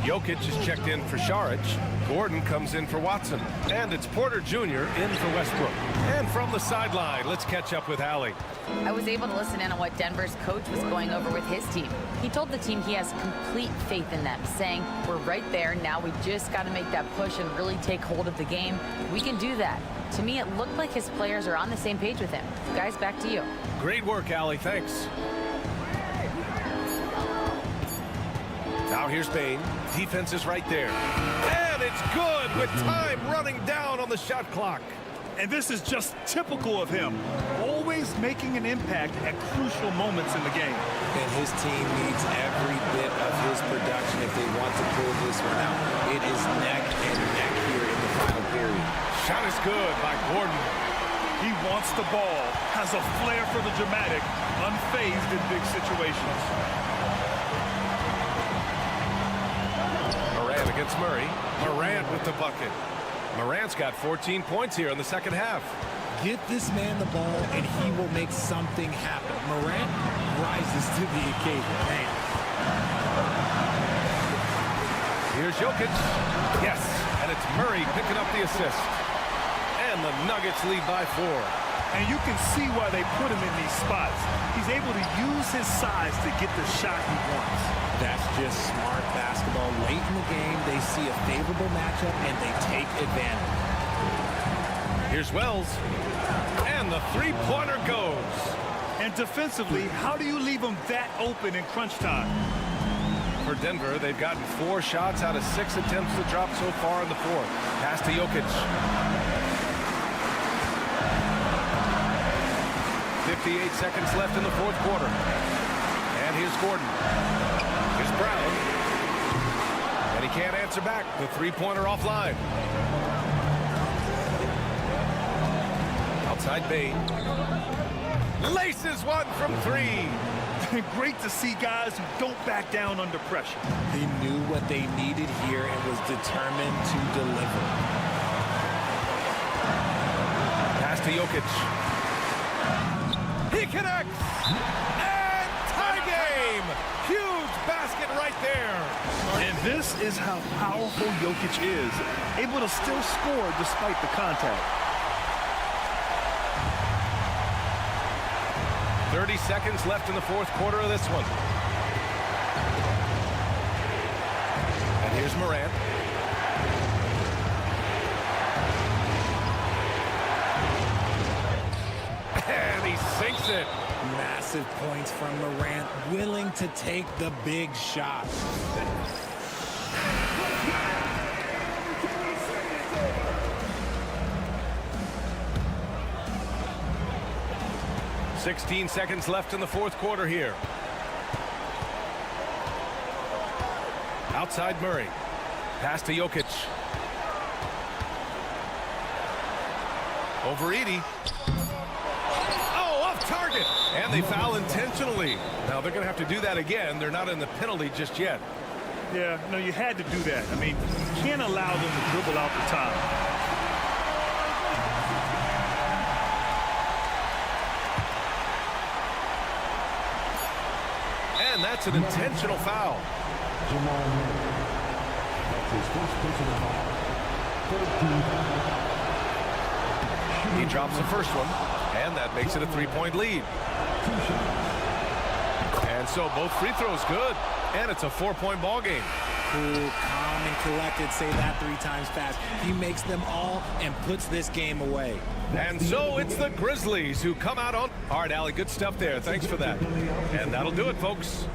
F: Jokic is checked in for Saric. Gordon comes in for Watson. And it's Porter Jr. in for Westbrook. And from the sideline, let's catch up with Allie.
G: I was able to listen in on what Denver's coach was going over with his team. He told the team he has complete faith in them, saying, we're right there, now we just got to make that push and really take hold of the game. We can do that. To me, it looked like his players are on the same page with him. Guys, back to you.
F: Great work, Allie. Thanks. Now here's Bain. Defense is right there. And it's good with time running down on the shot clock.
C: And this is just typical of him, always making an impact at crucial moments in the game.
H: And his team needs every bit of his production if they want to pull this one out. It is neck and neck here in the final period.
F: Shot is good by Gordon.
C: He wants the ball, has a flair for the dramatic, unfazed in big situations.
F: Morant against Murray. Morant with the bucket. Morant's got 14 points here in the second half.
H: Get this man the ball, and he will make something happen. Morant rises to the occasion. Man.
F: Here's Jokic. Yes, and it's Murray picking up the assist. And the Nuggets lead by 4.
C: And you can see why they put him in these spots. He's able to use his size to get the shot he wants.
H: That's just smart basketball. Late in the game, they see a favorable matchup, and they take advantage.
F: Here's Wells. And the three-pointer goes.
C: And defensively, how do you leave him that open in crunch time?
F: For Denver, they've gotten 4 shots out of 6 attempts to drop so far in the fourth. Pass to Jokic. 58 seconds left in the fourth quarter. And here's Gordon. Here's Brown. And he can't answer back. The three-pointer offline. Outside Bain. Laces one from 3.
C: Great to see guys who don't back down under pressure.
H: He knew what they needed here and was determined to deliver.
F: Pass to Jokic. He connects! And tie game! Huge basket right there!
C: And this is how powerful Jokic is, able to still score despite the contact.
F: 30 seconds left in the fourth quarter of this one. And here's Morant. And he sinks it.
H: Massive points from Morant, willing to take the big shot.
F: "16 seconds left in the fourth quarter here. Outside Murray. Pass to Jokic. Over Edey. Oh, off target. And they foul intentionally. Now they're going to have to do that again. They're not in the penalty just yet.
C: Yeah, no, you had to do that. I mean, you can't allow them to dribble out the time.
F: And that's an intentional foul. He drops the first one, and that makes it a three-point lead. And so both free throws good, and it's a 4-point ball game.
H: Cool, calm, and collected. Say that 3 times fast. He makes them all and puts this game away.
F: And so it's the Grizzlies who come out on. All right, Allie, good stuff there. Thanks for that. And that'll do it, folks.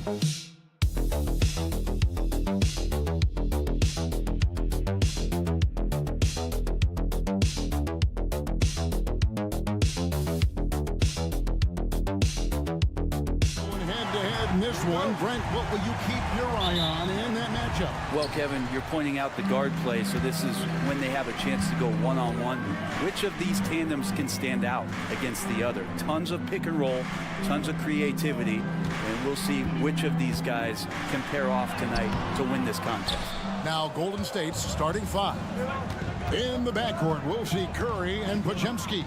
A: In this one, Brent, what will you keep your eye on in that matchup?
I: Well, Kevin, you're pointing out the guard play, so this is when they have a chance to go one-on-one. Which of these tandems can stand out against the other? Tons of pick and roll, tons of creativity, and we'll see which of these guys can pair off tonight to win this contest.
A: Now Golden State's starting 5. In the backcourt, we'll see Curry and Podziemski.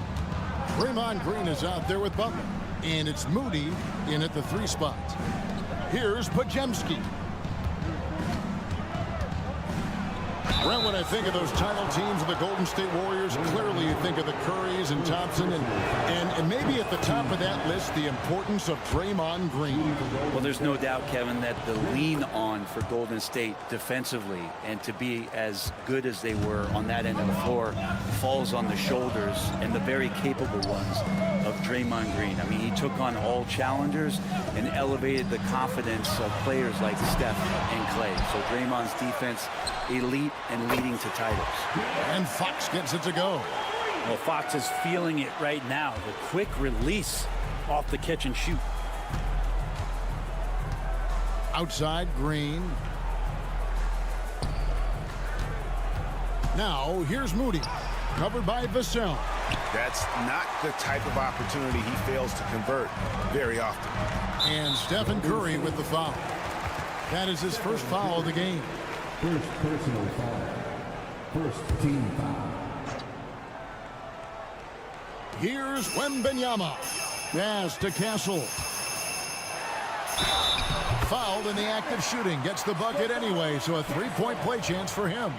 A: Draymond Green is out there with Butler. And it's Moody in at the 3 spot. Here's Podziemski. Brent, when I think of those title teams of the Golden State Warriors, clearly you think of the Currys and Thompson, and maybe at the top of that list, the importance of Draymond Green.
I: Well, there's no doubt, Kevin, that the lean on for Golden State defensively and to be as good as they were on that end of the floor falls on the shoulders and the very capable ones of Draymond Green. I mean, he took on all challengers and elevated the confidence of players like Steph and Clay. So Draymond's defense, elite and leading to titles.
A: And Fox gets it to go.
J: Well, Fox is feeling it right now. The quick release off the catch and shoot.
A: Outside, Green. Now, here's Moody. Covered by Vassell.
E: That's not the type of opportunity he fails to convert very often.
A: And Stephen Curry with the foul. That is his first foul of the game.
K: First personal foul. First team foul.
A: Here's Wembanyama. Pass to Castle. Fouled in the act of shooting. Gets the bucket anyway, so a 3-point play chance for him.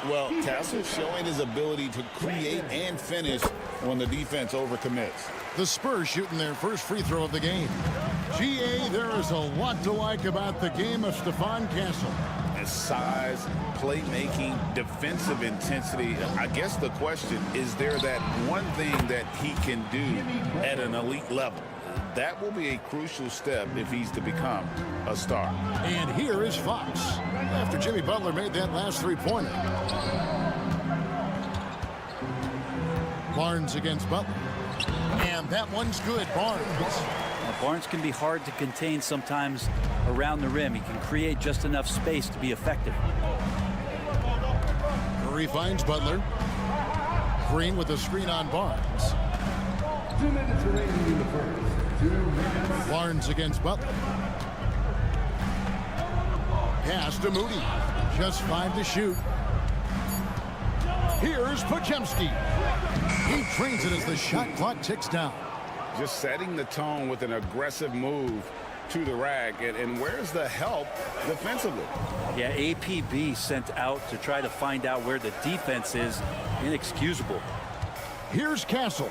B: Well, Castle showing his ability to create and finish when the defense overcommits.
A: The Spurs shooting their first free throw of the game. GA, there is a lot to like about the game of Stephon Castle.
B: His size, playmaking, defensive intensity. I guess the question, is there that one thing that he can do at an elite level? That will be a crucial step if he's to become a star.
A: And here is Fox after Jimmy Butler made that last 3-pointer. Barnes against Butler. And that one's good, Barnes.
I: Now, Barnes can be hard to contain sometimes around the rim. He can create just enough space to be effective.
A: Curry finds Butler. Green with a screen on Barnes.
K: 2 minutes remaining in the first.
A: Barnes against Butler. Pass to Moody. Just 5 to shoot. Here's Podziemski. He trains it as the shot clock ticks down.
B: Just setting the tone with an aggressive move to the rack. And where's the help defensively?
I: Yeah, APB sent out to try to find out where the defense is. Inexcusable.
A: Here's Castle.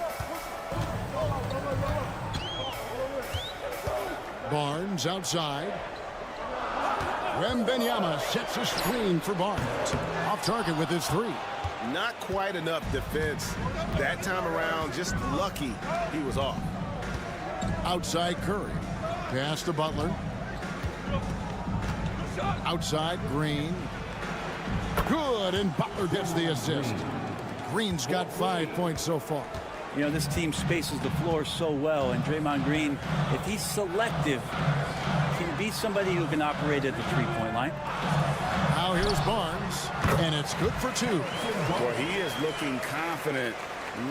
A: Barnes outside. Wembanyama sets a screen for Barnes. Off target with his 3.
E: Not quite enough defense. That time around, just lucky he was off.
A: Outside Curry. Pass to Butler. Outside Green. Good, and Butler gets the assist. Green's got 5 points so far.
I: You know, this team spaces the floor so well, and Draymond Green, if he's selective, can be somebody who can operate at the 3-point line.
A: Now here's Barnes, and it's good for 2.
B: Well, he is looking confident.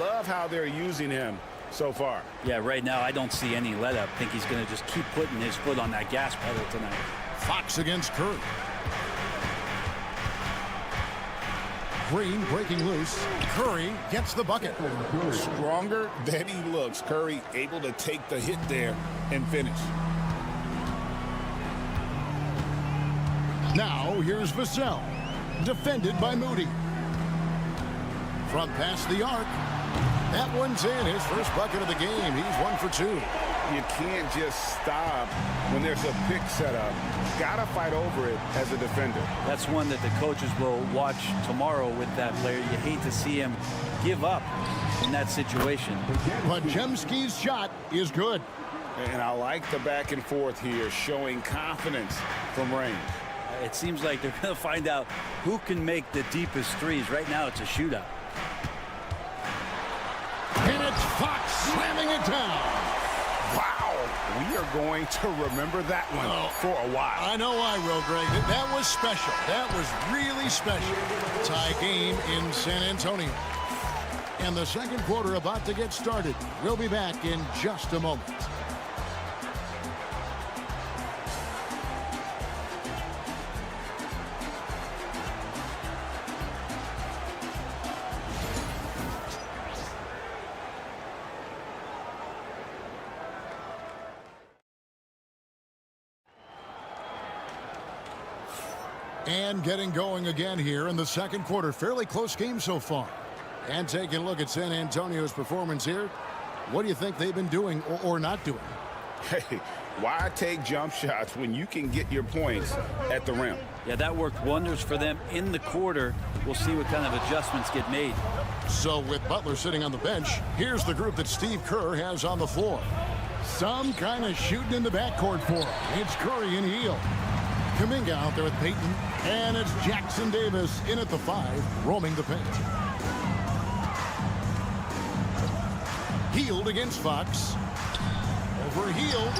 B: Love how they're using him so far.
I: Yeah, right now I don't see any let up. I think he's going to just keep putting his foot on that gas pedal tonight.
A: Fox against Curry. Green breaking loose. Curry gets the bucket.
B: Stronger than he looks. Curry able to take the hit there and finish.
A: Now here's Vassell. Defended by Moody. From past the arc. That one's in. His first bucket of the game. He's 1 for 2.
B: You can't just stop when there's a pick set up. Gotta fight over it as a defender.
I: That's one that the coaches will watch tomorrow with that player. You hate to see him give up in that situation.
A: Podziemski's shot is good.
B: And I like the back and forth here, showing confidence from range.
I: It seems like they're going to find out who can make the deepest threes. Right now, it's a shootout.
A: And it's Fox slamming it down.
E: Wow. We are going to remember that one for a while.
A: I know I will, Greg. That was special. That was really special. Tie game in San Antonio. And the second quarter about to get started. We'll be back in just a moment. And getting going again here in the second quarter. Fairly close game so far. And taking a look at San Antonio's performance here. What do you think they've been doing or not doing?
B: Hey, why take jump shots when you can get your points at the rim?
I: Yeah, that worked wonders for them in the quarter. We'll see what kind of adjustments get made.
A: So with Butler sitting on the bench, here's the group that Steve Kerr has on the floor. Some kind of shooting in the backcourt for him. It's Curry and Hield. Kuminga out there with Payton. And it's Jackson Davis in at the 5, roaming the paint. Hield against Fox. Over Hield.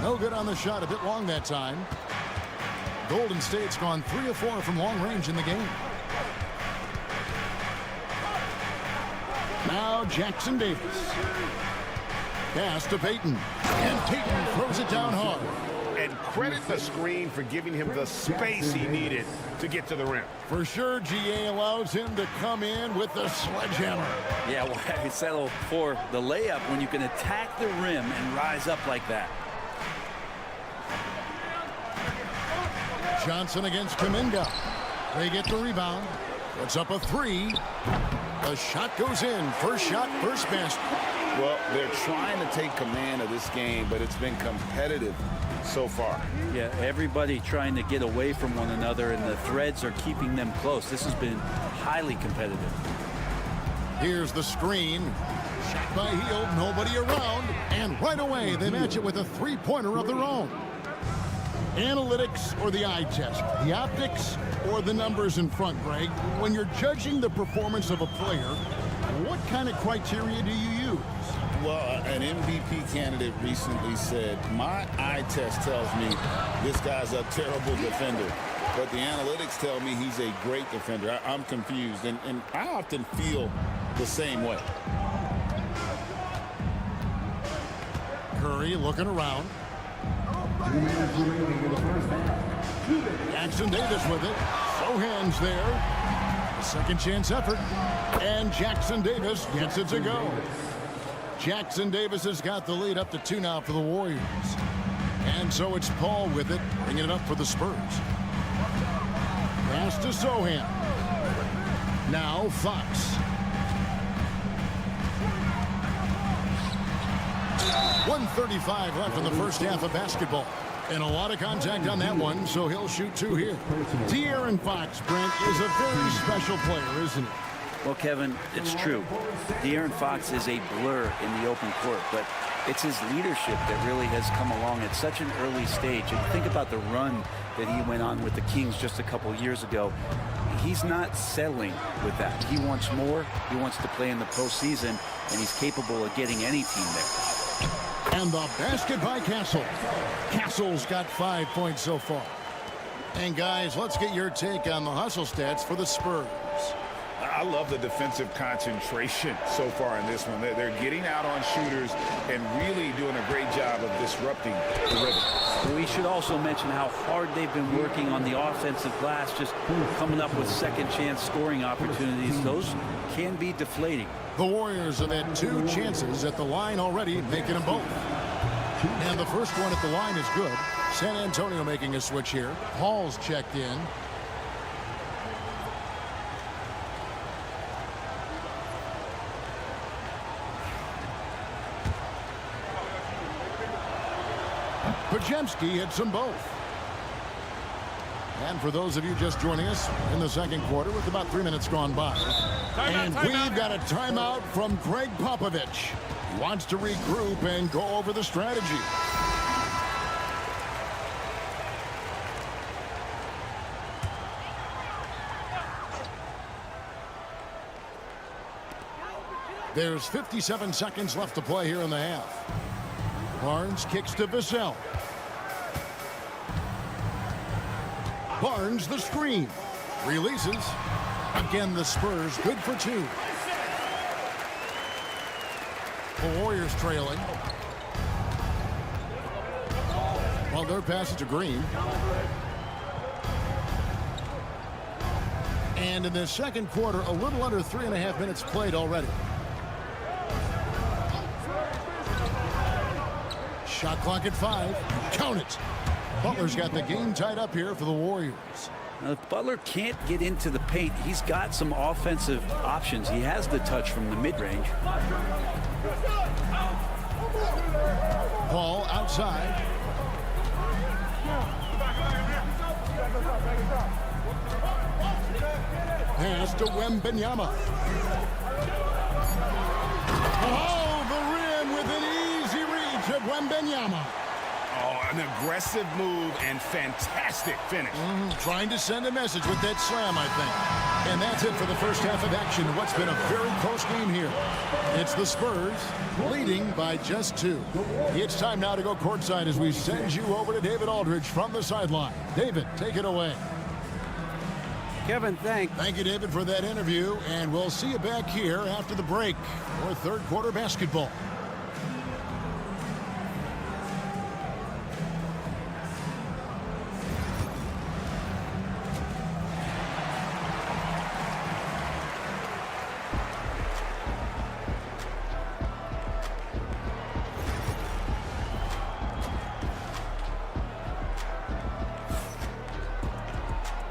A: No good on the shot. A bit long that time. Golden State's gone 3 of 4 from long range in the game. Now Jackson Davis. Pass to Payton. And Payton throws it down hard.
E: And credit the screen for giving him the space he needed to get to the rim.
A: For sure, GA allows him to come in with the sledgehammer.
I: Yeah, well, I settle for the layup when you can attack the rim and rise up like that.
A: Johnson against Kuminga. They get the rebound. It's up a 3. The shot goes in. First shot, first basket.
B: Well, they're trying to take command of this game, but it's been competitive so far.
I: Yeah, everybody trying to get away from one another, and the threads are keeping them close. This has been highly competitive.
A: Here's the screen. Shot by Hield, nobody around. And right away, they match it with a three-pointer of their own. Analytics or the eye test? The optics or the numbers in front, Greg? When you're judging the performance of a player, what kind of criteria do you use?
B: Well, an MVP candidate recently said, my eye test tells me this guy's a terrible defender, but the analytics tell me he's a great defender. I'm confused, and I often feel the same way.
A: Curry looking around. Jackson Davis with it. Sohan's there. Second chance effort. And Jackson Davis gets it to go. Jackson Davis has got the lead up to 2 now for the Warriors. And so it's Paul with it, bringing it up for the Spurs. Pass to Sohan. Now Fox. 1:35 left in the first half of basketball. And a lot of contact on that one, so he'll shoot 2 here. De'Aaron Fox, Brent, is a very special player, isn't he?
I: Well, Kevin, it's true. De'Aaron Fox is a blur in the open court, but it's his leadership that really has come along at such an early stage. And think about the run that he went on with the Kings just a couple years ago. He's not settling with that. He wants more. He wants to play in the postseason, and he's capable of getting any team there.
A: And the basket by Castle. Castle's got 5 points so far. And guys, let's get your take on the hustle stats for the Spurs.
B: I love the defensive concentration so far in this one. They're getting out on shooters and really doing a great job of disrupting the rhythm.
I: We should also mention how hard they've been working on the offensive glass, just coming up with second chance scoring opportunities. Those can be deflating.
A: The Warriors have had 2 chances at the line already, making them both. And the first one at the line is good. San Antonio making a switch here. Paul's checked in. Podziemski hits them both. And for those of you just joining us in the second quarter with about 3 minutes gone by. And we've got a timeout from Greg Popovich. Wants to regroup and go over the strategy. There's 57 seconds left to play here in the half. Barnes kicks to Vassell. Barnes the screen. Releases. Again, the Spurs good for 2. The Warriors trailing. Well, their pass to Green. And in the second quarter, a little under 3.5 minutes played already. Shot clock at 5. Count it. Butler's got the game tied up here for the Warriors.
J: Now, if Butler can't get into the paint, he's got some offensive options. He has the touch from the mid-range.
A: Ball outside. Pass to Wembanyama. Oh, the rim with an easy reach of Wembanyama.
E: Oh, an aggressive move and fantastic finish.
A: Trying to send a message with that slam, I think. And that's it for the first half of action. What's been a very close game here. It's the Spurs leading by just 2. It's time now to go courtside as we send you over to David Aldridge from the sideline. David, take it away.
D: Kevin,
A: Thank you, David, for that interview. And we'll see you back here after the break for third quarter basketball.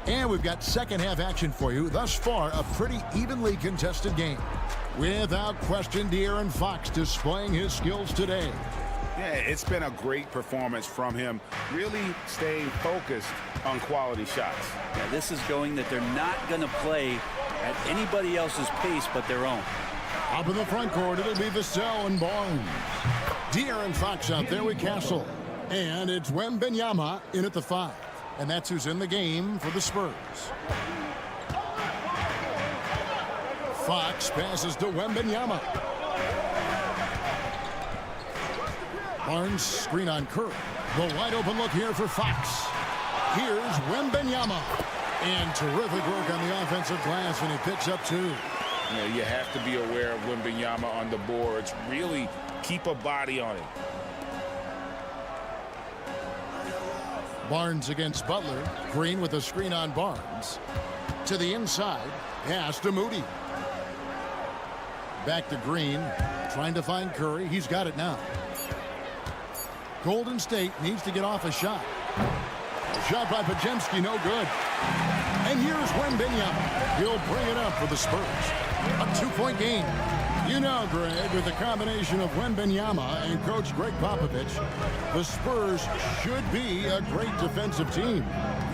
A: And we've got second half action for you. Thus far, a pretty evenly contested game. Without question, De'Aaron Fox displaying his skills today.
E: Yeah, it's been a great performance from him, really staying focused on quality shots.
J: Yeah, this is going that they're not going to play at anybody else's pace but their own.
A: Up in the front court, it'll be Vassell and Barnes. De'Aaron Fox out there with Castle. And it's Wembanyama in at the 5. And that's who's in the game for the Spurs. Fox passes to Wembanyama. Barnes screen on Curry. The wide open look here for Fox. Here's Wembanyama. And terrific work on the offensive glass, and he picks up 2.
B: You know, you have to be aware of Wembanyama on the boards. Really keep a body on it.
A: Barnes against Butler. Green with a screen on Barnes. To the inside. Pass to Moody. Back to Green. Trying to find Curry. He's got it now. Golden State needs to get off a shot. A shot by Podziemski, no good. And here's Wembanyama. He'll bring it up for the Spurs. A 2-point game. You know, Greg, with the combination of Wembanyama and Coach Greg Popovich, the Spurs should be a great defensive team.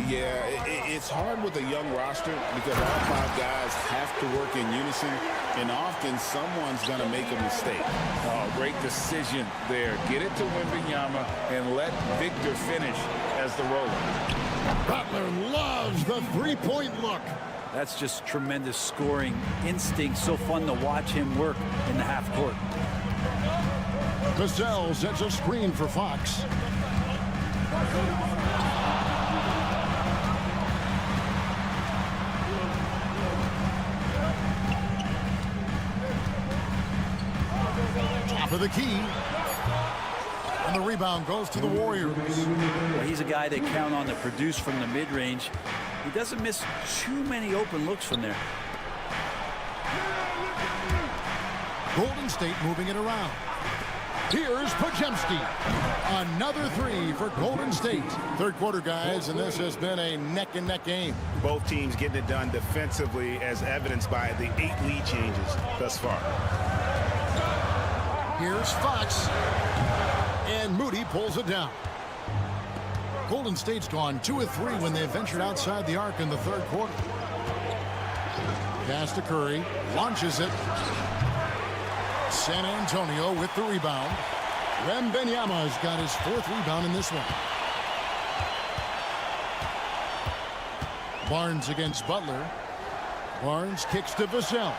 B: Yeah, it's hard with a young roster because all 5 guys have to work in unison, and often someone's going to make a mistake. Oh, great decision there. Get it to Wembanyama and let Victor finish as the roller.
A: Butler loves the 3-point look.
J: That's just tremendous scoring instinct. So fun to watch him work in the half court.
A: Vassell sets a screen for Fox. Top of the key. And the rebound goes to the Warriors.
J: Well, he's a guy they count on to produce from the mid-range. He doesn't miss too many open looks from there.
A: Golden State moving it around. Here's Podziemski. Another 3 for Golden State. Third quarter, guys, and this has been a neck-and-neck game.
E: Both teams getting it done defensively, as evidenced by the 8 lead changes thus far.
A: Here's Fox. And Moody pulls it down. Golden State's gone 2 of 3 when they ventured outside the arc in the third quarter. Pass to Curry. Launches it. San Antonio with the rebound. Wembanyama's got his 4th rebound in this one. Barnes against Butler. Barnes kicks to Vassell.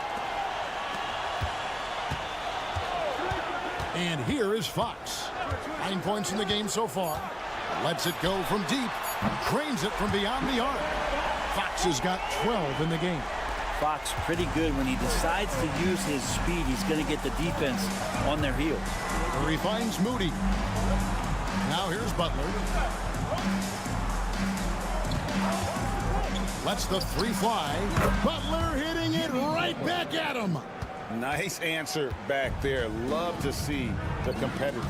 A: And here is Fox. 9 points in the game so far. Lets it go from deep. Drains it from beyond the arc. Fox has got 12 in the game.
J: Fox pretty good when he decides to use his speed. He's going to get the defense on their heels.
A: Curry finds Moody. Now here's Butler. Lets the 3 fly. Butler hitting it right back at him.
B: Nice answer back there. Love to see the competitiveness.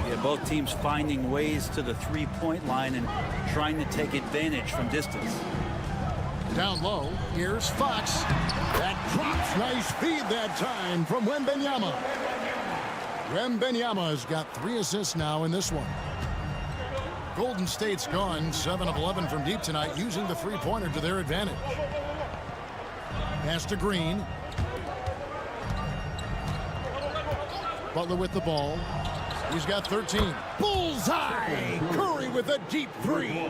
J: Yeah, both teams finding ways to the 3-point line and trying to take advantage from distance.
A: Down low, here's Fox. That drops. Nice feed that time from Wembanyama. Wembanyama's got 3 assists now in this one. Golden State's gone 7 of 11 from deep tonight, using the 3-pointer to their advantage. Pass to Green. Butler with the ball. He's got 13. Bullseye! Curry with a deep 3.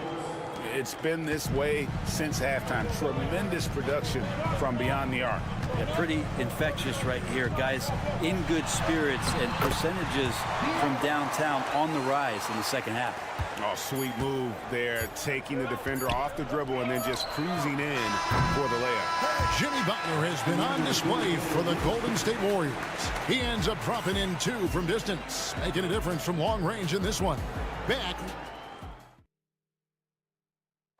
B: It's been this way since halftime. Tremendous production from beyond the arc.
J: Yeah, pretty infectious right here. Guys in good spirits and percentages from downtown on the rise in the second half.
E: Oh, sweet move there, taking the defender off the dribble and then just cruising in for the layup.
A: Jimmy Butler has been on display for the Golden State Warriors. He ends up dropping in 2 from distance, making a difference from long range in this one. Back.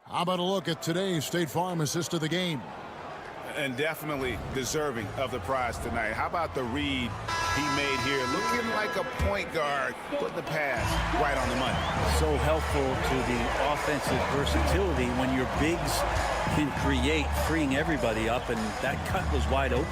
A: How about a look at today's State Farm assist of the game?
B: And definitely deserving of the prize tonight. How about the read he made here? Looking like a point guard, putting the pass right on the money.
J: So helpful to the offensive versatility when your bigs can create, freeing everybody up, and that cut was wide open.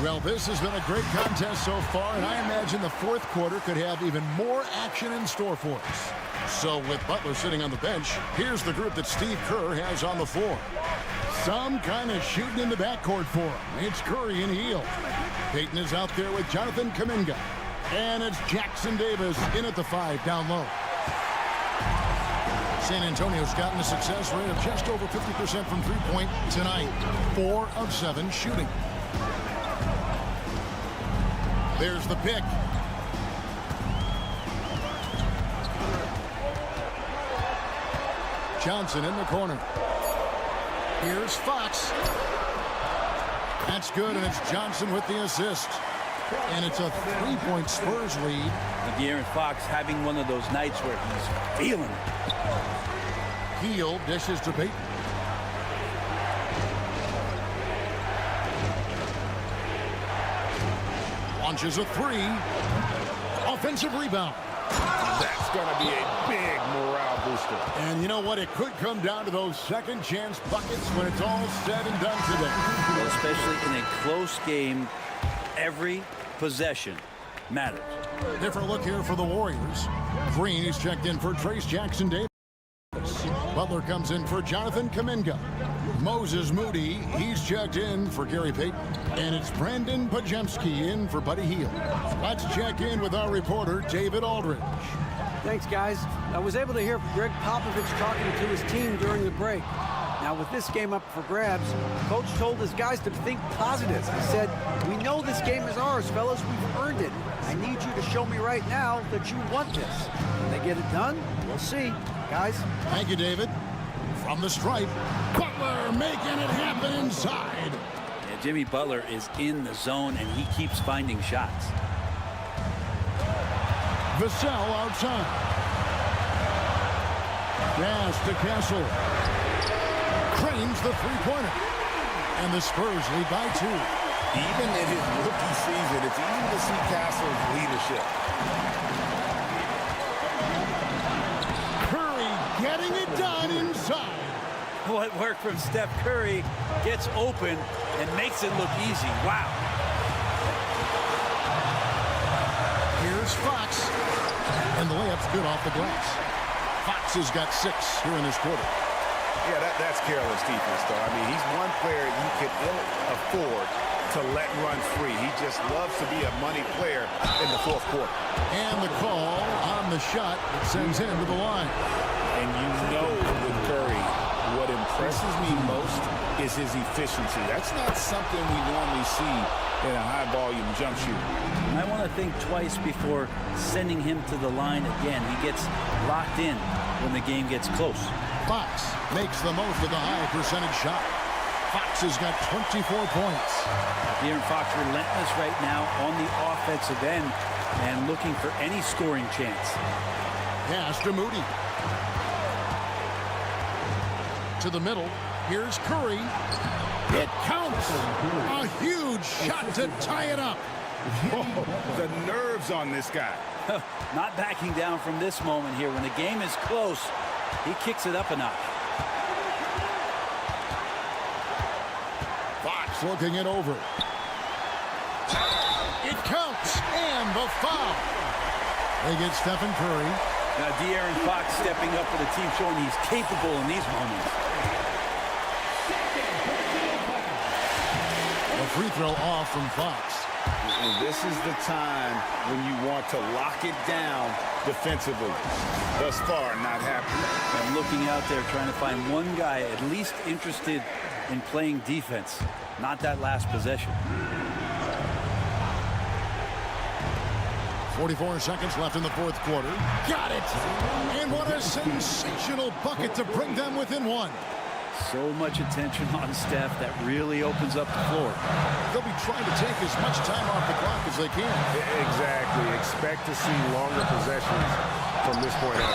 A: Well, this has been a great contest so far, and I imagine the 4th quarter could have even more action in store for us. So with Butler sitting on the bench, here's the group that Steve Kerr has on the floor. Some kind of shooting in the backcourt for him. It's Curry and Hield. Payton is out there with Jonathan Kuminga. And it's Jackson Davis in at the 5 down low. San Antonio's gotten a success rate of just over 50% from 3-point tonight. 4 of 7 shooting. There's the pick. Johnson in the corner. Here's Fox. That's good, and it's Johnson with the assist. And it's a 3-point Spurs lead.
J: De'Aaron Fox having one of those nights where he's feeling it.
A: Hield dishes to Payton. Launches a 3. Offensive rebound.
E: That's going to be a big morale booster.
A: And you know what? It could come down to those second chance buckets when it's all said and done today.
J: Especially in a close game, every possession matters.
A: Different look here for the Warriors. Green is checked in for Trace Jackson Davis. Butler comes in for Jonathan Kuminga. Moses Moody, he's checked in for Gary Payton. And it's Brandon Pajemski in for Buddy Hield. Let's check in with our reporter, David Aldridge.
D: Thanks, guys. I was able to hear Greg Popovich talking to his team during the break. Now, with this game up for grabs, Coach told his guys to think positive. He said, "We know this game is ours, fellas. We've earned it. I need you to show me right now that you want this. When they get it done, we'll see. Guys."
A: Thank you, David. From the stripe, Butler making it happen inside.
J: Yeah, Jimmy Butler is in the zone, and he keeps finding shots.
A: Vassell outside. Pass to Castle. Cranes the 3-pointer. And the Spurs lead by 2.
B: Even in his rookie season, it's easy to see Castle's leadership.
A: Curry getting it done inside.
J: What work from Steph Curry gets open and makes it look easy. Wow.
A: Here's Fox. And the layup's good off the glass. Fox has got 6 here in this quarter.
E: Yeah, that's careless defense, though. I mean, he's one player you can ill afford to let run free. He just loves to be a money player in the fourth quarter.
A: And the call on the shot that sends him to the line.
E: And you know with Curry, what impresses me most is his efficiency. That's not something we normally see in a high-volume jump shooter.
J: I want to think twice before sending him to the line again. He gets locked in when the game gets close.
A: Fox makes the most of the high percentage shot. Fox has got 24 points.
J: De'Aaron Fox relentless right now on the offensive end and looking for any scoring chance.
A: Pass to Moody. To the middle. Here's Curry. It counts. A huge shot to tie it up.
E: Whoa, the nerves on this guy.
J: Not backing down from this moment here. When the game is close, he kicks it up a notch.
A: Fox looking it over. It counts. And the foul. They get Stephen Curry.
J: Now De'Aaron Fox stepping up for the team, showing he's capable in these moments.
A: A free throw off from Fox.
B: And this is the time when you want to lock it down defensively. Thus far, not happening.
J: And looking out there, trying to find one guy at least interested in playing defense. Not that last possession.
A: 44 seconds left in the fourth quarter. Got it! And what a sensational bucket to bring them within one.
J: So much attention on Steph that really opens up the floor.
A: They'll be trying to take as much time off the clock as they can.
E: Exactly. Expect to see longer possessions from this point on.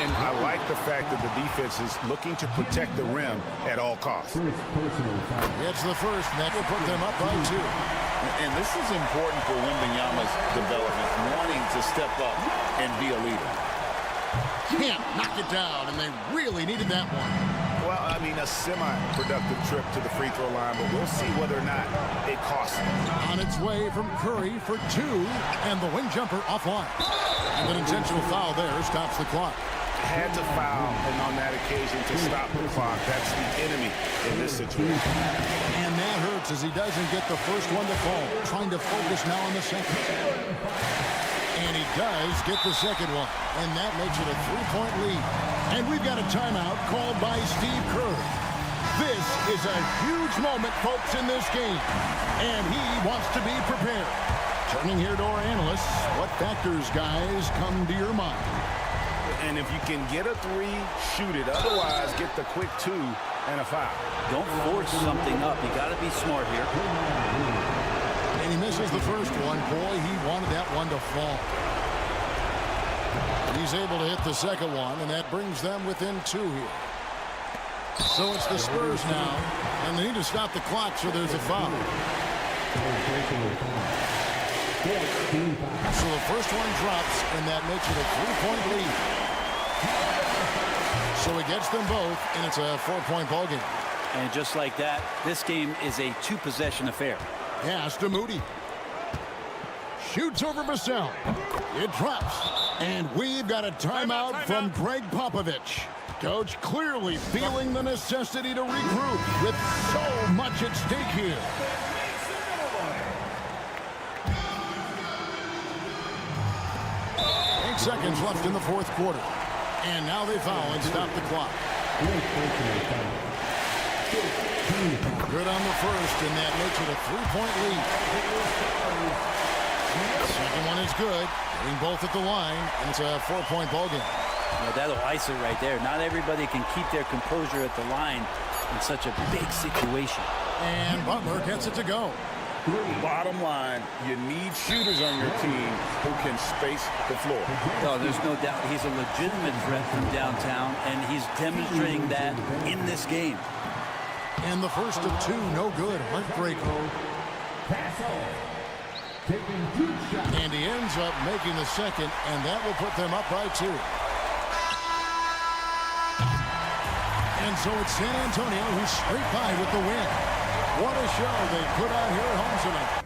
E: And I like the fact that the defense is looking to protect the rim at all costs.
A: It's the first, and that will put them up by 2.
B: And this is important for Wembanyama's development, wanting to step up and be a leader.
A: Can't knock it down, and they really needed that one.
E: Well, I mean, a semi-productive trip to the free throw line, but we'll see whether or not it costs him.
A: On its way from Curry for 2, and the wing jumper offline. And an intentional foul there stops the clock.
E: Had to foul, and on that occasion to stop the clock. That's the enemy in this situation.
A: And that hurts as he doesn't get the first one to fall. Trying to focus now on the second. And he does get the second one. And that makes it a 3-point lead. And we've got a timeout called by Steve Kerr. This is a huge moment, folks, in this game. And he wants to be prepared. Turning here to our analysts, what factors, guys, come to your mind?
E: And if you can get a 3, shoot it. Otherwise, get the quick 2 and a foul.
J: Don't force something up. You got to be smart here.
A: And he misses the first one. Boy, he wanted that one to fall. He's able to hit the second one, and that brings them within 2 here. So it's the Spurs now, and they need to stop the clock, so there's a foul. So the first one drops, and that makes it a 3-point lead. So he gets them both, and it's a 4-point ballgame.
J: And just like that, this game is a 2-possession affair.
A: Pass to Moody. Shoots over Vassell. It drops. And we've got a timeout from Greg Popovich. Coach clearly feeling the necessity to regroup with so much at stake here. Seconds left in the fourth quarter. And now they foul and stop the clock. Good on the first, and that makes it a 3-point lead. Second one is good. Getting both at the line, and it's a 4-point ballgame.
J: Now that'll ice it right there. Not everybody can keep their composure at the line in such a big situation.
A: And Butler gets it to go.
B: Bottom line, you need shooters on your team who can space the floor.
J: No, there's no doubt he's a legitimate threat from downtown, and he's demonstrating that in this game.
A: And the first of 2, no good. Heartbreaker. And he ends up making the second, and that will put them up by 2. And so it's San Antonio who's straight by with the win. What a show they put on here at home tonight.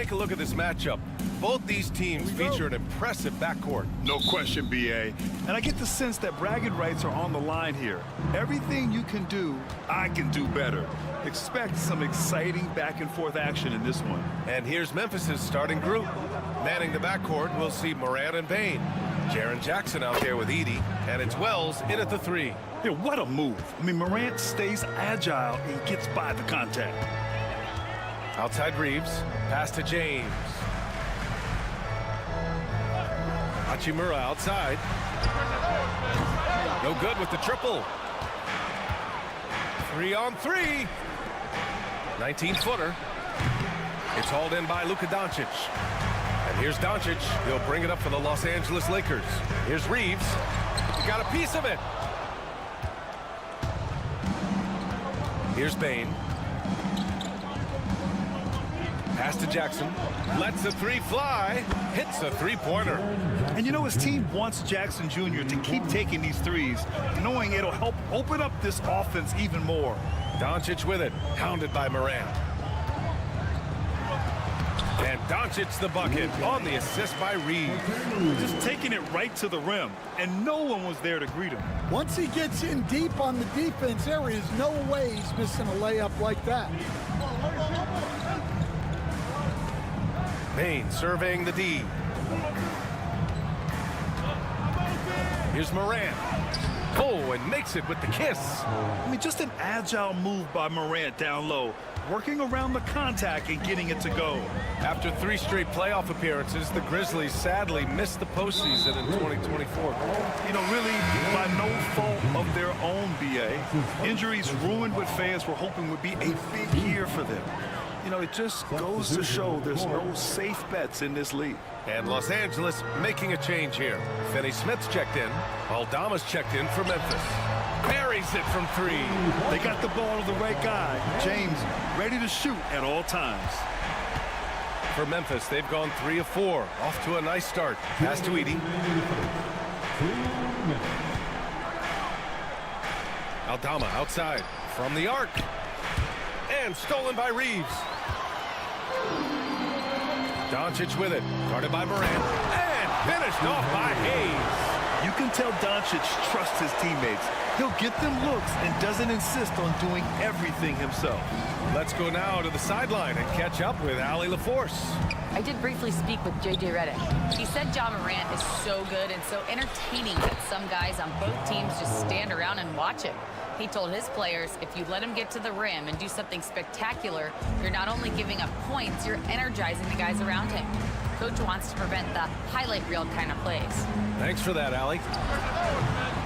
F: take a look at this matchup. Both these teams feature an impressive backcourt.
C: No question, B.A. And I get the sense that bragging rights are on the line here. Everything you can do, I can do better. Expect some exciting back-and-forth action in this one.
F: And here's Memphis's starting group. Manning the backcourt, we'll see Morant and Bane. Jaren Jackson out there with Edey, and it's Wells in at the three.
C: Yeah, what a move. I mean, Morant stays agile and gets by the contact.
F: Outside Reeves, pass to James. Hachimura outside. No good with the triple. 3-on-3. 19-footer. It's hauled in by Luka Doncic. And here's Doncic. He'll bring it up for the Los Angeles Lakers. Here's Reeves. He got a piece of it. Here's Bane. Pass to Jackson. Lets the three fly. Hits a three-pointer.
C: And you know, his team wants Jackson Jr. to keep taking these threes, knowing it'll help open up this offense even more.
F: Doncic with it. Hounded by Morant. And Doncic the bucket on the assist by Reeves.
C: Just taking it right to the rim, and no one was there to greet him.
L: Once he gets in deep on the defense, there is no way he's missing a layup like that.
F: Bane surveying the D. Here's Morant. Oh, and makes it with the kiss.
C: I mean, just an agile move by Morant down low, working around the contact and getting it to go.
F: After 3 straight playoff appearances, the Grizzlies sadly missed the postseason in 2024.
C: You know, really by no fault of their own, BA. Injuries ruined what fans were hoping would be a big year for them. You know, it just goes to show there's no safe bets in this league.
F: And Los Angeles making a change here. Finney-Smith's checked in. Aldama's checked in for Memphis. Buries it from 3.
C: They got the ball to the right guy. James ready to shoot at all times.
F: For Memphis, they've gone 3 of 4. Off to a nice start. Pass to Edey. Aldama outside from the arc. And stolen by Reeves. Doncic with it. Guarded by Morant. And finished off by Hayes.
C: You can tell Doncic trusts his teammates. He'll get them looks and doesn't insist on doing everything himself.
F: Let's go now to the sideline and catch up with Allie LaForce.
G: I did briefly speak with J.J. Redick. He said John Morant is so good and so entertaining that some guys on both teams just stand around and watch him. He told his players, if you let him get to the rim and do something spectacular, you're not only giving up points, you're energizing the guys around him. Coach wants to prevent the highlight reel kind of plays.
F: Thanks for that, Allie.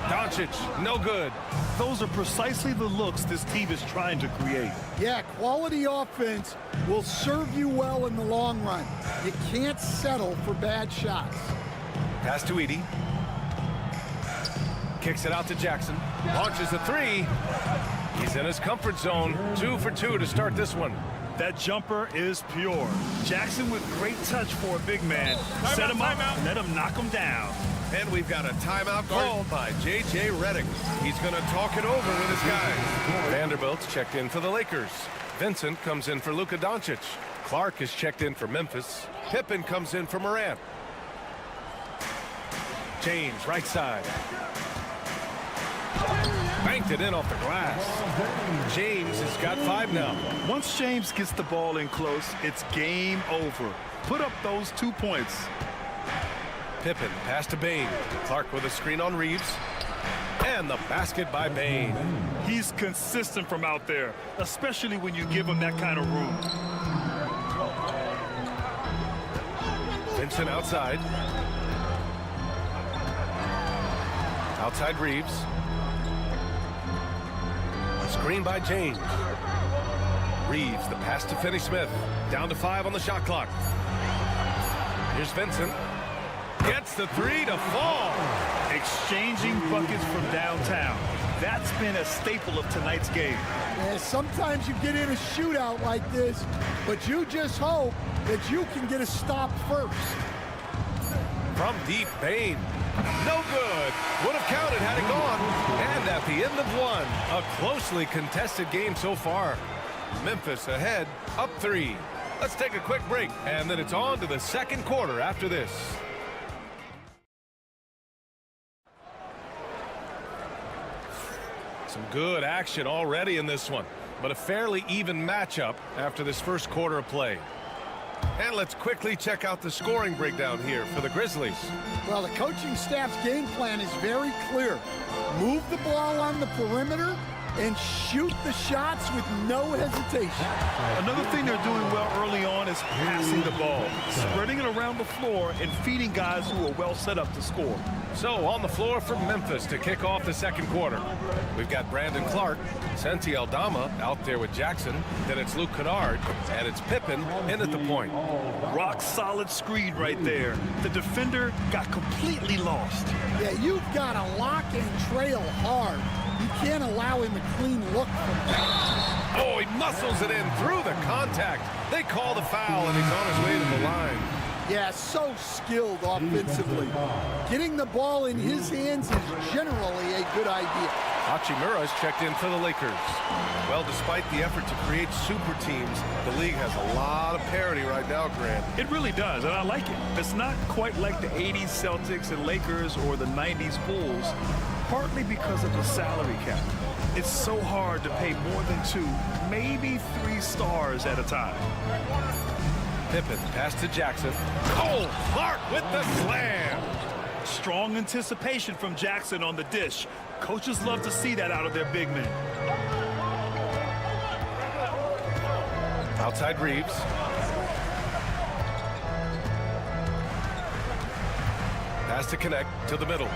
F: Doncic, no good.
C: Those are precisely the looks this team is trying to create.
L: Yeah, quality offense will serve you well in the long run. You can't settle for bad shots.
F: Pass to Edey. Kicks it out to Jackson. Launches a 3. He's in his comfort zone. 2 for 2 to start this one.
C: That jumper is pure. Jackson with great touch for a big man. Set him up, let him knock him down.
F: And we've got a timeout called by J.J. Redick. He's going to talk it over with his guys. Vanderbilt's checked in for the Lakers. Vincent comes in for Luka Doncic. Clark is checked in for Memphis. Pippen comes in for Morant. James, right side. Banked it in off the glass. James has got 5 now.
C: Once James gets the ball in close, it's game over. Put up those 2 points.
F: Pippen, pass to Bane. Clark with a screen on Reeves. And the basket by Bane.
C: He's consistent from out there, especially when you give him that kind of room.
F: Vincent outside. Outside Reeves. Screen by James. Reeves, the pass to Finney-Smith. Down to 5 on the shot clock. Here's Vincent. Gets the 3 to fall.
C: Exchanging buckets from downtown. That's been a staple of tonight's game.
L: Yeah, sometimes you get in a shootout like this, but you just hope that you can get a stop first.
F: From deep, Bane. No good. Would have counted had it gone. And at the end of 1, a closely contested game so far. Memphis ahead, up 3. Let's take a quick break, and then it's on to the second quarter after this. Some good action already in this one, but a fairly even matchup after this first quarter of play. And let's quickly check out the scoring breakdown here for the Grizzlies.
L: Well, the coaching staff's game plan is very clear. Move the ball on the perimeter and shoot the shots with no hesitation.
C: Another thing they're doing well early on is passing the ball, spreading it around the floor and feeding guys who are well set up to score.
F: So on the floor for Memphis to kick off the second quarter. We've got Brandon Clark, Santi Aldama out there with Jackson. Then it's Luke Kennard, and it's Pippen in at the point.
C: Rock solid screen right there. The defender got completely lost.
L: Yeah, you've got to lock and trail hard. You can't allow him a clean look from that.
F: Oh, he muscles it in through the contact. They call the foul, and he's on his way to the line.
L: Yeah, so skilled offensively. Getting the ball in his hands is generally a good idea.
F: Hachimura is checked in for the Lakers. Well, despite the effort to create super teams, the league has a lot of parity right now, Grant.
C: It really does, and I like it. It's not quite like the 80s Celtics and Lakers or the 90s Bulls, partly because of the salary cap. It's so hard to pay more than 2, maybe 3 stars at a time.
F: Pippen pass to Jackson. Oh, Clark with the slam.
C: Strong anticipation from Jackson on the dish. Coaches love to see that out of their big men.
F: Outside Reeves. Pass to connect to the middle.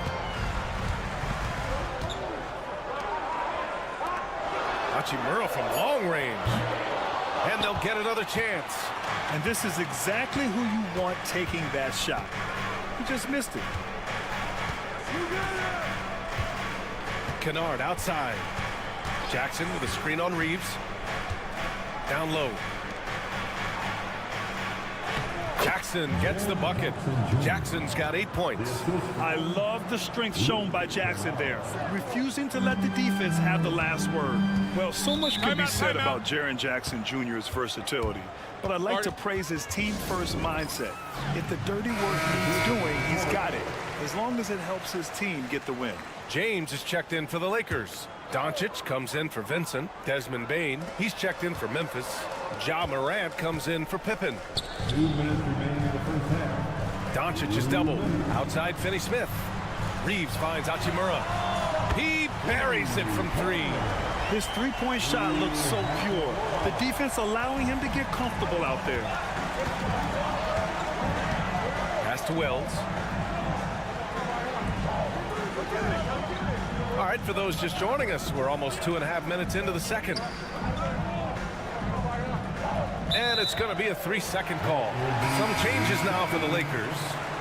F: Hachimura from long range. And they'll get another chance.
C: And this is exactly who you want taking that shot. He just missed it.
F: Kennard outside. Jackson with a screen on Reeves. Down low. Jackson gets the bucket. Jackson's got 8 points.
C: I love the strength shown by Jackson there, refusing to let the defense have the last word. Well, so much can be said about Jaren Jackson Jr.'s versatility, but I'd like to praise his team-first mindset. If the dirty work he's doing, he's got it, as long as it helps his team get the win.
F: James is checked in for the Lakers. Doncic comes in for Vincent. Desmond Bane, he's checked in for Memphis. Ja Morant comes in for Pippen.
K: 2 minutes remaining in the first half.
F: Doncic is doubled. Outside Finney Smith. Reeves finds Hachimura. He buries it from 3.
C: His three-point shot looks so pure. The defense allowing him to get comfortable out there.
F: Pass to Wells. All right, for those just joining us, we're almost 2.5 minutes into the second. And it's going to be a 3-second call. Some changes now for the Lakers.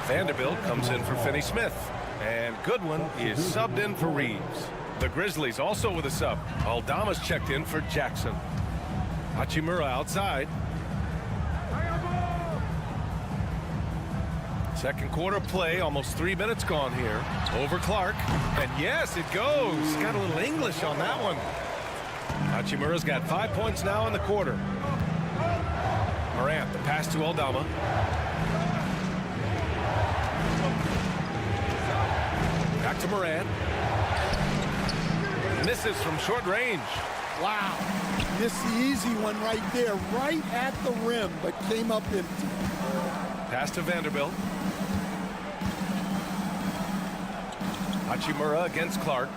F: Vanderbilt comes in for Finney Smith. And Goodwin is subbed in for Reeves. The Grizzlies also with a sub. Aldama's checked in for Jackson. Hachimura outside. Second quarter play, almost 3 minutes gone here. Over Clark. And yes, it goes. Got a little English on that one. Hachimura's got 5 points now in the quarter. Morant, the pass to Aldama. Back to Morant. Misses from short range.
L: Wow. Missed the easy one right there, right at the rim, but came up empty.
F: Pass to Vanderbilt. Hachimura against Clark.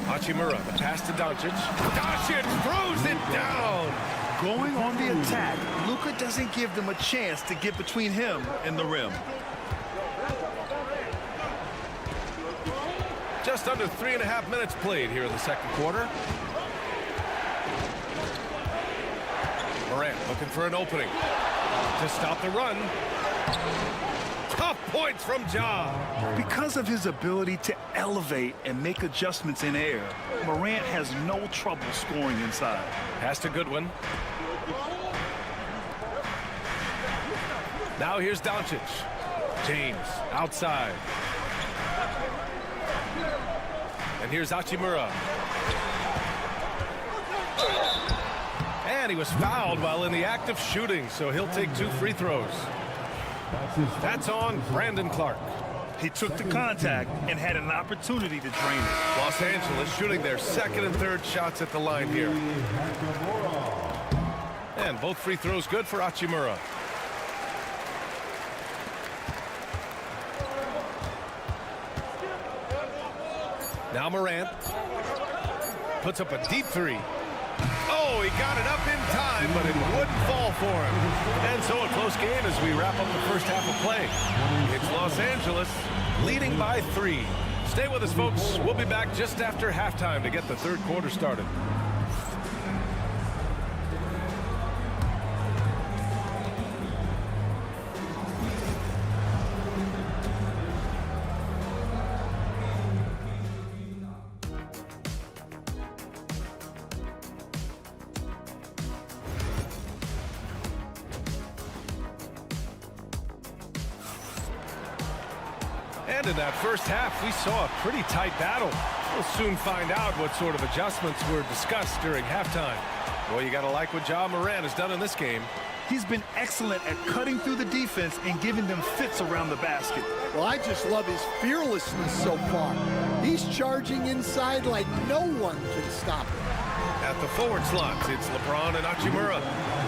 F: Hachimura, the pass to Doncic. Doncic throws it down.
C: Going on the attack, Luka doesn't give them a chance to get between him and the rim.
F: Just under 3.5 minutes played here in the second quarter. Morant looking for an opening to stop the run. Tough points from Ja.
C: Because of his ability to elevate and make adjustments in air, Morant has no trouble scoring inside.
F: Pass to Goodwin. Now here's Doncic. James outside. And here's Hachimura. And he was fouled while in the act of shooting, so he'll take 2 free throws. That's on Brandon Clark.
C: He took the contact and had an opportunity to drain it.
F: Los Angeles shooting their second and third shots at the line here. And both free throws good for Hachimura. Now Morant. puts up a deep three. Oh, he got it up in time, but it wouldn't fall for him. And so a close game as we wrap up the first half of play. It's Los Angeles leading by 3. Stay with us, folks. We'll be back just after halftime to get the third quarter started. And in that first half, we saw a pretty tight battle. We'll soon find out what sort of adjustments were discussed during halftime. Boy, you got to like what Ja Morant has done in this game.
C: He's been excellent at cutting through the defense and giving them fits around the basket.
L: Well, I just love his fearlessness so far. He's charging inside like no one can stop him.
F: At the forward slots, it's LeBron and Hachimura.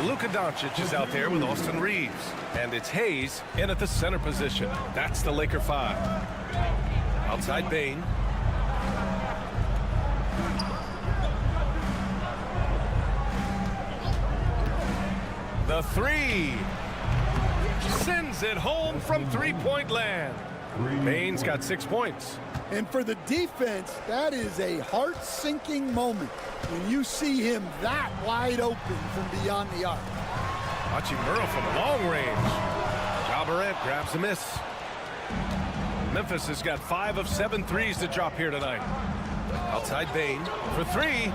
F: Luka Doncic is out there with Austin Reeves. And it's Hayes in at the center position. That's the Laker 5. Outside Bane. The 3. Sends it home from three-point land. Bane's got 6 points.
L: And for the defense, that is a heart-sinking moment when you see him that wide open from beyond the arc.
F: Hachimura from long range. Ja Morant grabs a miss. Memphis has got 5 of 7 threes to drop here tonight. Outside Bane for 3.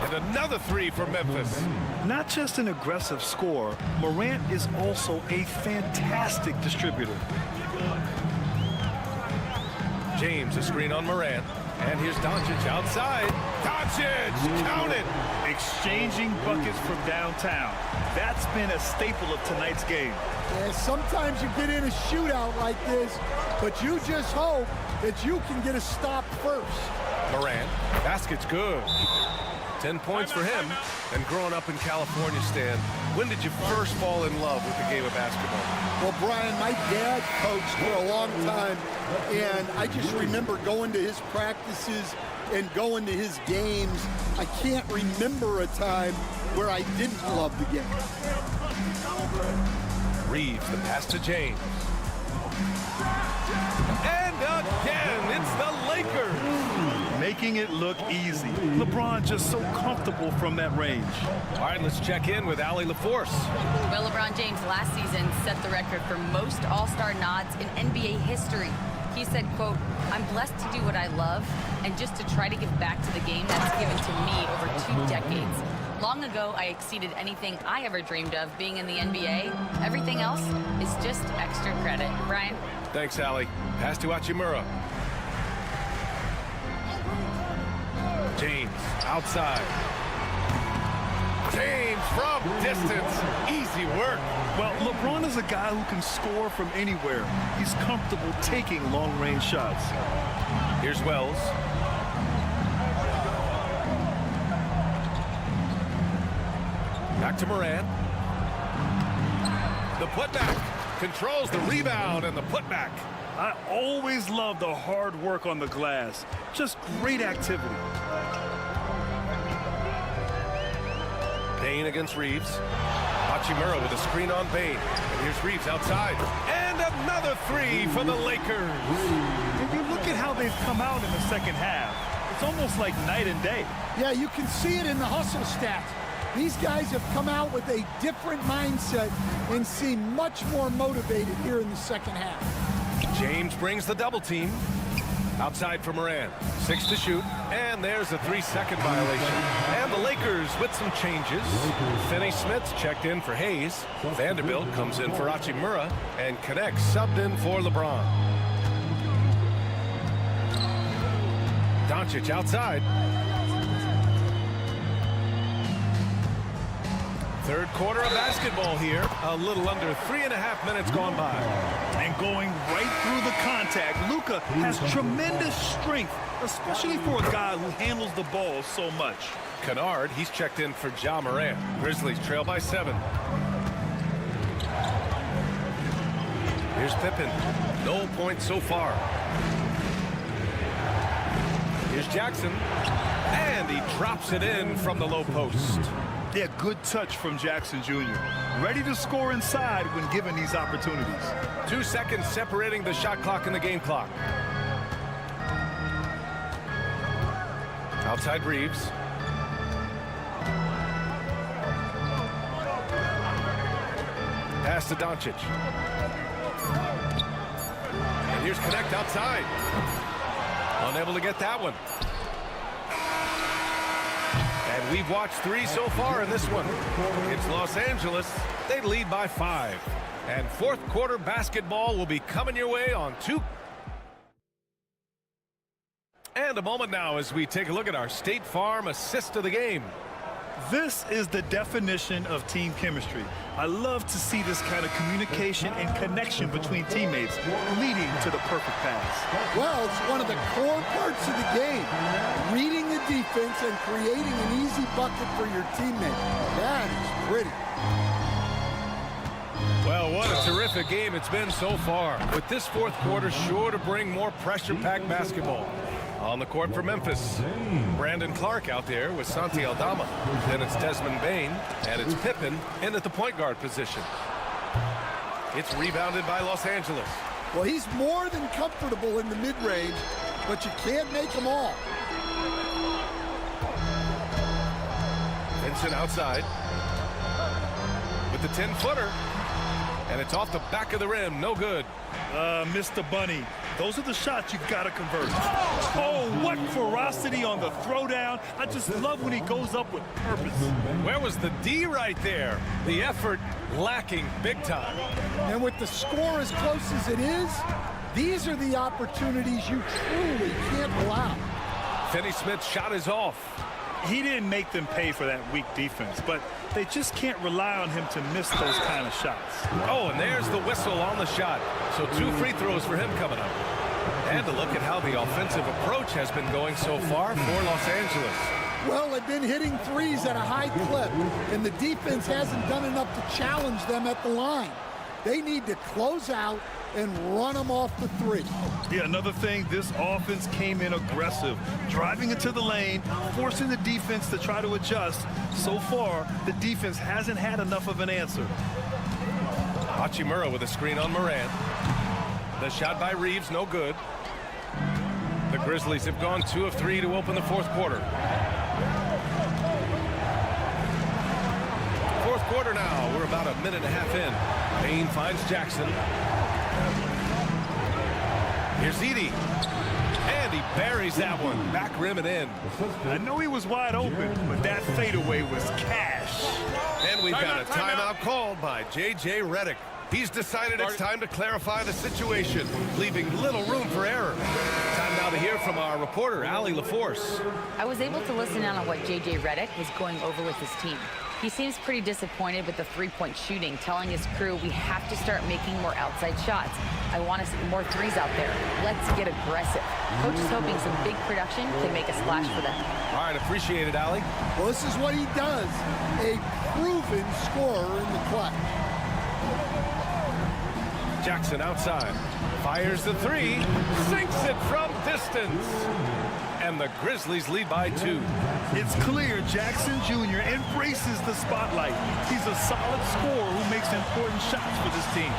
F: And another 3 for Memphis.
C: Not just an aggressive scorer, Morant is also a fantastic distributor.
F: James, a screen on Morant. And here's Doncic outside. Doncic, count it.
C: Exchanging buckets from downtown. That's been a staple of tonight's game.
L: Yeah, sometimes you get in a shootout like this, but you just hope that you can get a stop first.
F: Morant, basket's good. 10 points for him. And growing up in California, Stan, when did you first fall in love with the game of basketball?
L: Well, Brian, my dad coached for a long time, and I just remember going to his practices and going to his games. I can't remember a time where I didn't love the game.
F: Reeves, the pass to James. And again, it's the Lakers.
C: Making it look easy. LeBron just so comfortable from that range.
F: All right, let's check in with Allie LaForce.
G: Well, LeBron James last season set the record for most All-Star nods in NBA history. He said, quote, "I'm blessed to do what I love and just to try to give back to the game that's given to me over 2 decades. Long ago, I exceeded anything I ever dreamed of being in the NBA. Everything else is just extra credit." Brian?
F: Thanks, Allie. Pass to Hachimura. James outside. James from distance. Easy work.
C: Well, LeBron is a guy who can score from anywhere. He's comfortable taking long-range shots.
F: Here's Wells. Back to Morant. The putback. Controls the rebound and the putback.
C: I always love the hard work on the glass. Just great activity.
F: Bane against Reeves. Hachimura with a screen on Bane. And here's Reeves outside. And another 3 for the Lakers.
C: If you look at how they've come out in the second half, it's almost like night and day.
L: Yeah, you can see it in the hustle stats. These guys have come out with a different mindset and seem much more motivated here in the second half.
F: James brings the double team. Outside for Morant. 6 to shoot. And there's a 3-second violation. And the Lakers with some changes. Finney-Smith checked in for Hayes. Vanderbilt comes in for Hachimura. And connects subbed in for LeBron. Doncic outside. Third quarter of basketball here. A little under 3.5 minutes gone by.
C: And going right through the contact, Luka has tremendous strength, especially for a guy who handles the ball so much.
F: Kennard, he's checked in for Ja Morant. Grizzlies trail by 7. Here's Pippen. No points so far. Here's Jackson. And he drops it in from the low post.
C: Yeah, good touch from Jackson Jr. Ready to score inside when given these opportunities.
F: 2 seconds separating the shot clock and the game clock. Outside Reeves. Pass to Doncic. And here's Connect outside. Unable to get that one. And we've watched 3 so far in this one. It's Los Angeles. They lead by 5. And fourth quarter basketball will be coming your way on 2. And a moment now as we take a look at our State Farm assist of the game.
C: This is the definition of team chemistry. I love to see this kind of communication and connection between teammates leading to the perfect pass.
L: Well, it's one of the core parts of the game. Reading the defense and creating an easy bucket for your teammate. That is pretty.
F: Well, what a terrific game it's been so far. With this fourth quarter sure to bring more pressure-packed basketball. On the court for Memphis, Brandon Clark out there with Santi Aldama. Then it's Desmond Bain, and it's Pippen in at the point guard position. It's rebounded by Los Angeles.
L: Well, he's more than comfortable in the mid-range, but you can't make them all.
F: Vincent outside with the 10-footer. And it's off the back of the rim. No good.
C: Mr. Bunny, those are the shots you've got to convert. Oh, what ferocity on the throwdown. I just love when he goes up with purpose.
F: Where was the D right there? The effort lacking big time.
L: And with the score as close as it is, these are the opportunities you truly can't allow.
F: Finney-Smith's shot is off.
C: He didn't make them pay for that weak defense, but they just can't rely on him to miss those kind of shots.
F: Oh, and there's the whistle on the shot. So 2 free throws for him coming up. And to look at how the offensive approach has been going so far for Los Angeles.
L: Well, they've been hitting threes at a high clip, and the defense hasn't done enough to challenge them at the line. They need to close out and run them off the 3.
C: Yeah, another thing, this offense came in aggressive, driving into the lane, forcing the defense to try to adjust. So far, the defense hasn't had enough of an answer.
F: Hachimura with a screen on Moran. The shot by Reeves, no good. The Grizzlies have gone 2 of 3 to open the fourth quarter. Fourth quarter now. We're about a minute and a half in. Bain finds Jackson. Here's Edey. And he buries that one. Back rim and in.
C: I know he was wide open, but that fadeaway was cash.
F: And we've got a timeout called by J.J. Redick. He's decided it's time to clarify the situation, leaving little room for error. Time now to hear from our reporter, Allie LaForce.
G: I was able to listen in on what J.J. Redick was going over with his team. He seems pretty disappointed with the three-point shooting, telling his crew we have to start making more outside shots. I want to see more threes out there. Let's get aggressive. Coach is hoping some big production can make a splash for them.
F: All right, appreciate it, Allie.
L: Well, this is what he does. A proven scorer in the clutch.
F: Jackson outside. Fires the 3. Sinks it from distance. And the Grizzlies lead by 2.
C: It's clear Jackson Jr. embraces the spotlight. He's a solid scorer who makes important shots for this team.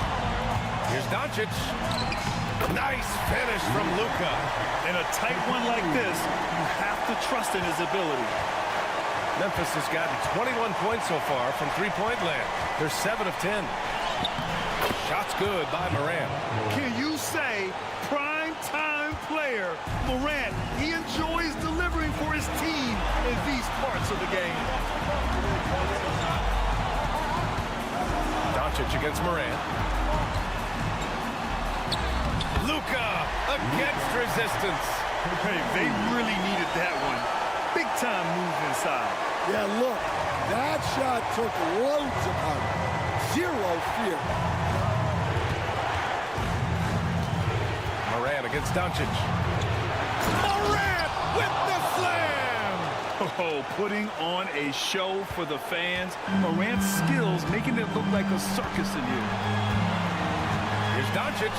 F: Here's Doncic. Nice finish from Luka.
C: In a tight one like this, you have to trust in his ability.
F: Memphis has gotten 21 points so far from three-point land. They're 7 of 10. Shots good by Moran.
C: Can you say prime-time player Moran? He enjoys delivering for his team in these parts of the game.
F: Doncic against Moran. Luka against resistance.
C: Hey, they really needed that one. Big time move inside.
L: Yeah, look, that shot took loads of heart. Zero fear.
F: Moran against Doncic. Moran with the slam!
C: Oh, putting on a show for the fans. Morant's skills making it look like a circus in here.
F: Here's Doncic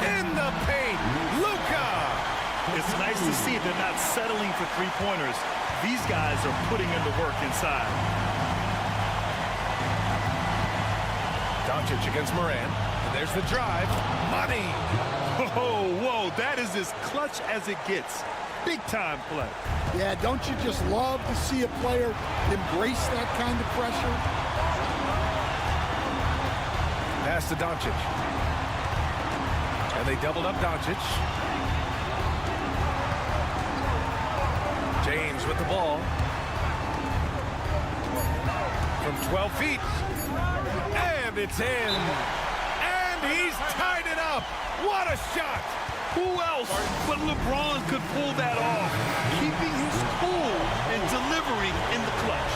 F: in the paint. Luka!
C: It's
M: it's nice to see they're not settling for three-pointers. These guys are putting in the work inside.
F: Doncic against Moran. And there's the drive. Money.
M: Whoa, that is as clutch as it gets. Big-time play.
L: Yeah, don't you just love to see a player embrace that kind of pressure?
F: Pass to Doncic. And they doubled up Doncic. James with the ball. From 12 feet. And it's in. And he's tied it up. What a shot.
M: Who else but LeBron could pull that off? Keeping his cool and delivering in the clutch.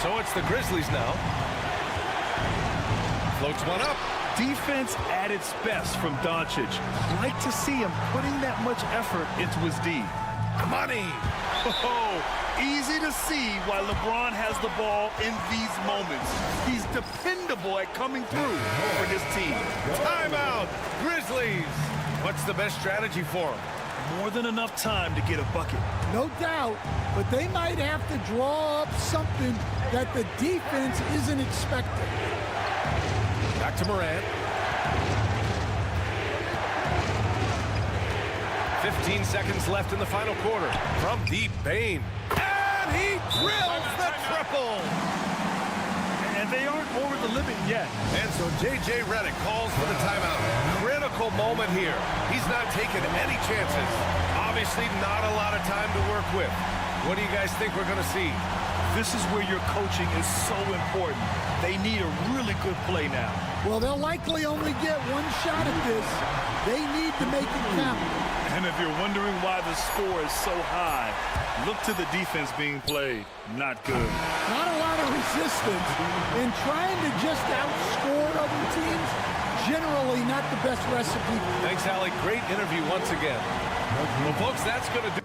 F: So it's the Grizzlies now. Floats one up.
M: Defense at its best from Doncic. Like to see him putting that much effort into his D.
F: Money.
M: Easy to see why LeBron has the ball in these moments. He's dependable at coming through for his team.
F: Timeout. Grizzlies. What's the best strategy for him?
M: More than enough time to get a bucket.
L: No doubt, but they might have to draw up something that the defense isn't expecting.
F: Back to Morant. 15 seconds left in the final quarter. From deep, Bane. And he drills the triple.
M: And they aren't over the limit yet.
F: And so J.J. Redick calls for the timeout. Critical moment here. He's not taking any chances. Obviously not a lot of time to work with. What do you guys think we're going to see?
M: This is where your coaching is so important. They need a really good play now.
L: Well, they'll likely only get one shot at this. They need to make it count.
M: And if you're wondering why the score is so high, look to the defense being played. Not good.
L: Not a lot of resistance. And trying to just outscore other teams, generally not the best recipe.
F: Thanks, Alec. Great interview once again. Well, folks, that's going to do.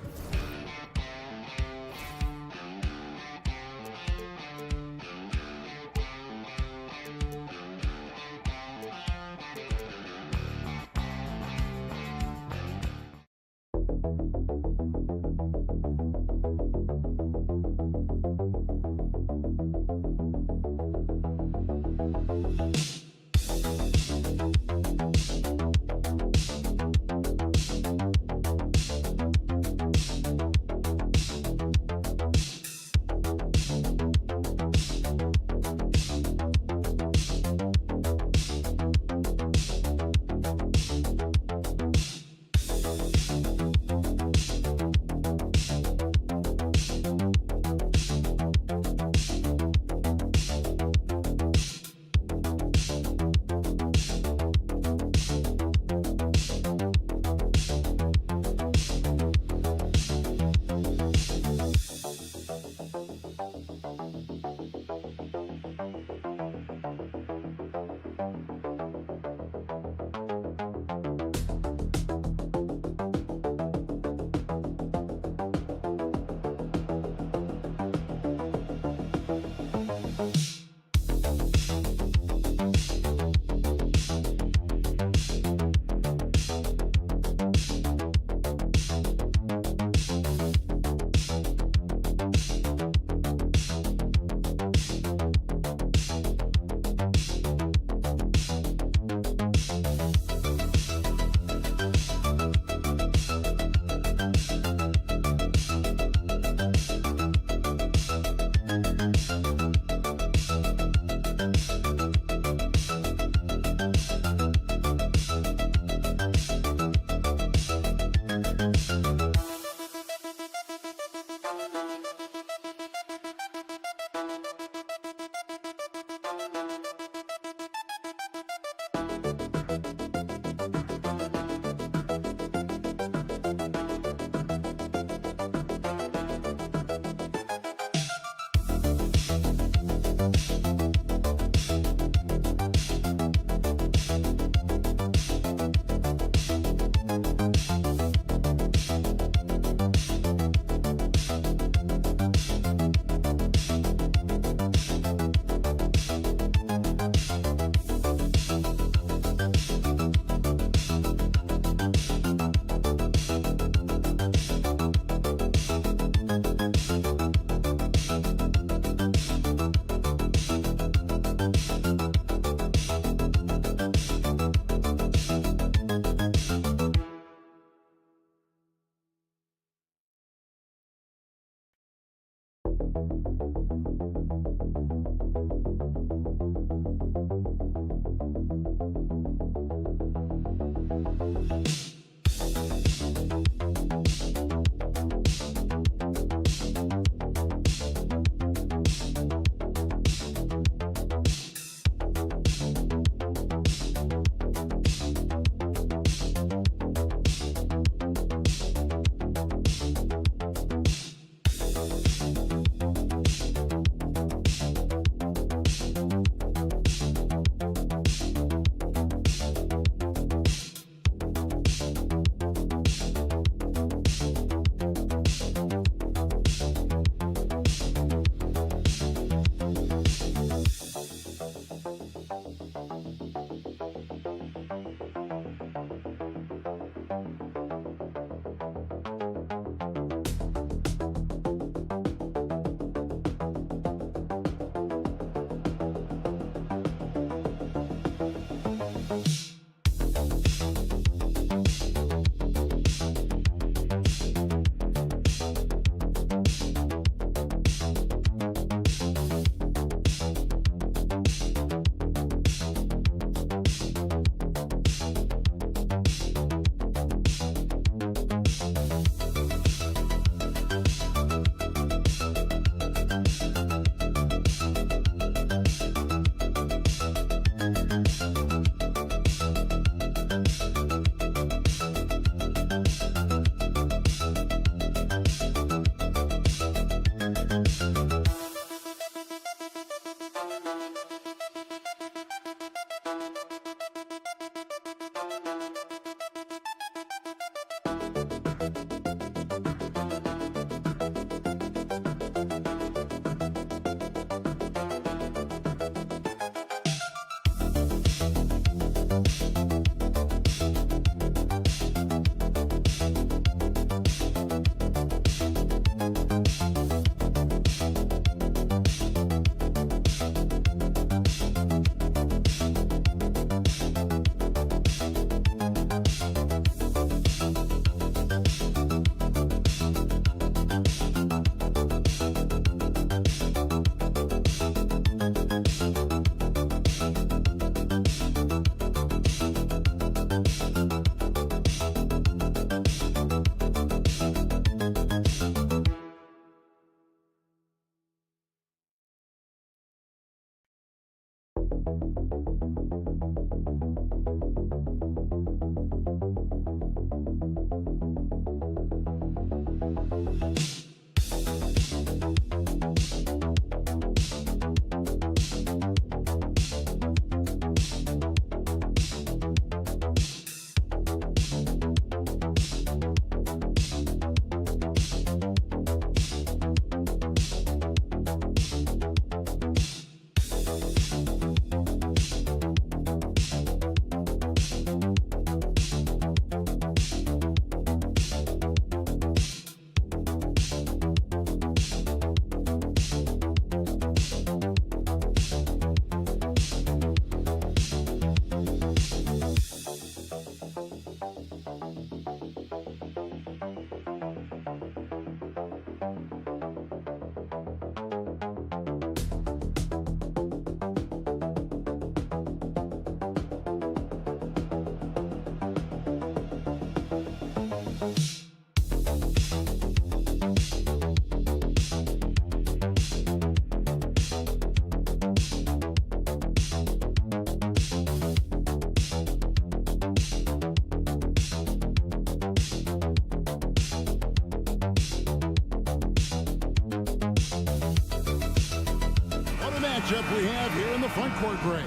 A: matchup we have here in the front court, Greg.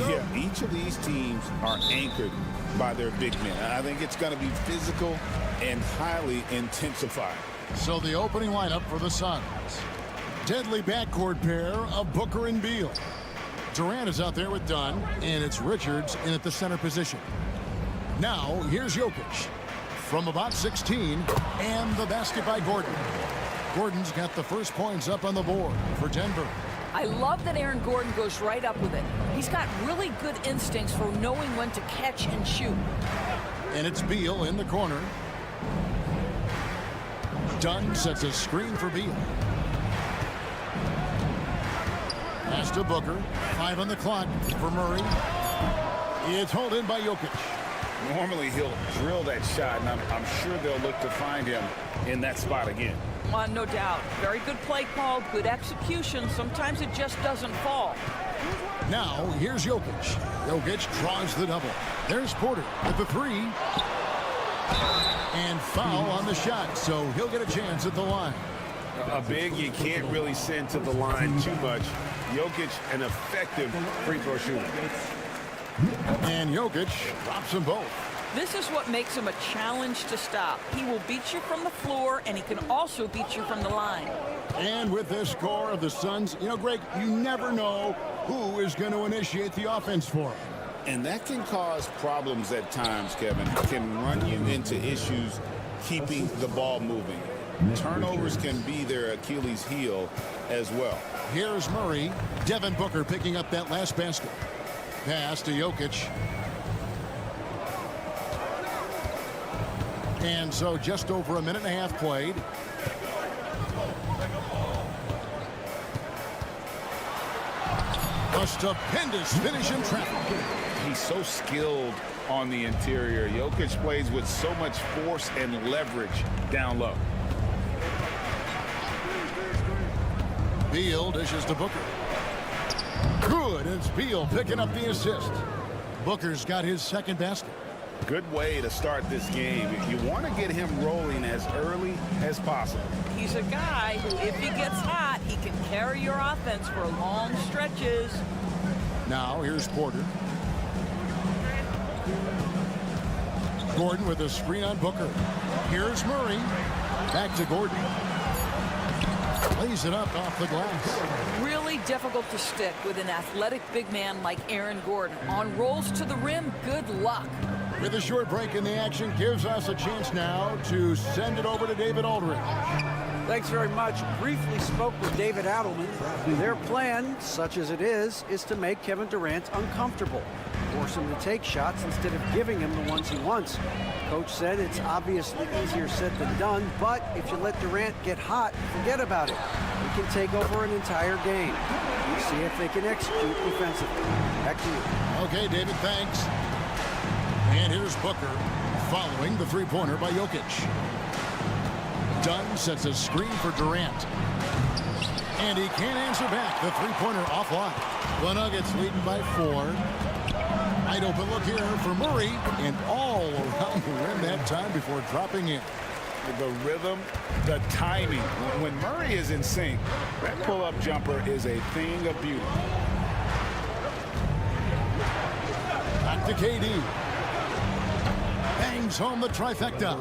E: Yeah, each of these teams are anchored by their big men. I think it's going to be physical and highly intensified.
A: So the opening lineup for the Suns. Deadly backcourt pair of Booker and Beal. Durant is out there with Dunn, and it's Richards in at the center position. Now, here's Jokic from about 16, and the basket by Gordon. Gordon's got the first points up on the board for Denver.
N: I love that Aaron Gordon goes right up with it. He's got really good instincts for knowing when to catch and shoot.
A: And it's Beal in the corner. Dunn sets a screen for Beal. Pass to Booker. 5 on the clock for Murray. It's hauled in by Jokic.
E: Normally he'll drill that shot, and I'm sure they'll look to find him in that spot again.
N: No doubt. Very good play call, good execution. Sometimes it just doesn't fall.
A: Now, here's Jokic. Jokic draws the double. There's Porter with the 3. And foul on the shot, so he'll get a chance at the line.
E: A big you can't really send to the line too much. Jokic, an effective free throw shooter.
A: And Jokic drops them both.
N: This is what makes him a challenge to stop. He will beat you from the floor, and he can also beat you from the line.
A: And with this score of the Suns, you know, Greg, you never know who is going to initiate the offense for him.
E: And that can cause problems at times, Kevin. It can run you into issues keeping the ball moving. Turnovers can be their Achilles heel as well.
A: Here's Murray. Devin Booker picking up that last basket. Pass to Jokic. And so just over a minute and a half played. A stupendous finish in traffic.
E: He's so skilled on the interior. Jokic plays with so much force and leverage down low.
A: Beal dishes to Booker. Good, it's Beal picking up the assist. Booker's got his second basket.
E: Good way to start this game. You want to get him rolling as early as possible.
N: He's a guy who, if he gets hot, he can carry your offense for long stretches.
A: Now, here's Porter. Gordon with a screen on Booker. Here's Murray. Back to Gordon. Lays it up off the glass.
N: Really difficult to stick with an athletic big man like Aaron Gordon. On rolls to the rim, good luck.
A: With a short break in the action, gives us a chance now to send it over to David Aldridge.
D: Thanks very much. Briefly spoke with David Adelman. Their plan, such as it is to make Kevin Durant uncomfortable. Force him to take shots instead of giving him the ones he wants. Coach said it's obviously easier said than done, but if you let Durant get hot, forget about it. He can take over an entire game. We'll see if they can execute defensively. Back to you.
A: Okay, David, thanks. And here's Booker following the three-pointer by Jokic. Dunn sets a screen for Durant. And he can't answer back. The three-pointer offline. The Nuggets leading by 4. Wide open look here for Murray. And all around the rim that time before dropping in.
E: The rhythm, the timing. When Murray is in sync, that pull-up jumper is a thing of beauty.
A: Back to KD. Bangs home the trifecta.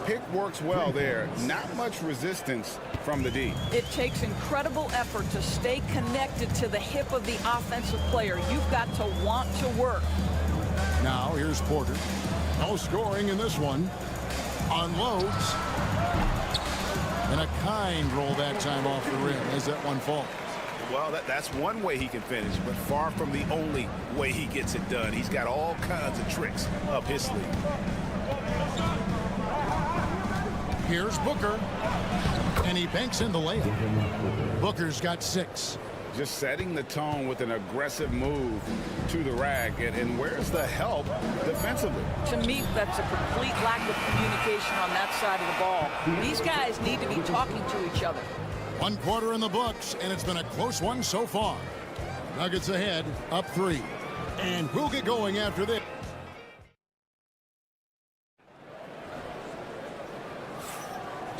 E: Pick works well there. Not much resistance from the D.
N: It takes incredible effort to stay connected to the hip of the offensive player. You've got to want to work.
A: Now here's Porter. No scoring in this one. Unloads. And a kind roll that time off the rim as that one falls.
E: Well, that's one way he can finish, but far from the only way he gets it done. He's got all kinds of tricks up his sleeve.
A: Here's Booker. And he banks in the layup. Booker's got 6.
E: Just setting the tone with an aggressive move to the rack. And where's the help defensively?
N: To me, that's a complete lack of communication on that side of the ball. These guys need to be talking to each other.
A: 1 quarter in the books, and it's been a close one so far. Nuggets ahead, up 3. And we'll get going after this.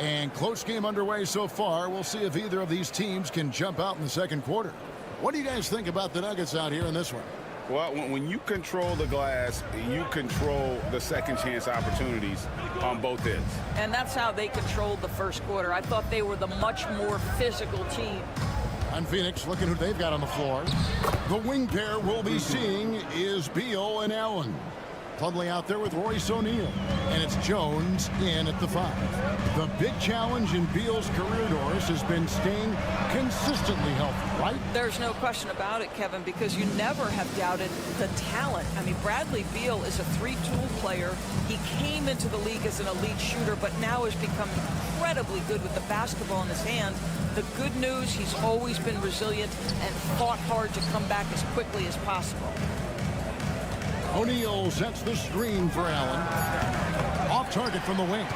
A: And close game underway so far. We'll see if either of these teams can jump out in the second quarter. What do you guys think about the Nuggets out here in this one?
E: Well, when you control the glass, you control the second chance opportunities on both ends.
N: And that's how they controlled the first quarter. I thought they were the much more physical team.
A: On Phoenix, looking who they've got on the floor. The wing pair we'll be seeing is Beal and Allen. Plumlee out there with Royce O'Neal. And it's Jones in at the 5. The big challenge in Beal's career, Doris, has been staying consistently healthy, right?
N: There's no question about it, Kevin, because you never have doubted the talent. I mean, Bradley Beal is a 3-tool player. He came into the league as an elite shooter, but now has become incredibly good with the basketball in his hands. The good news, he's always been resilient and fought hard to come back as quickly as possible.
A: O'Neal sets the screen for Allen. Off target from the wing.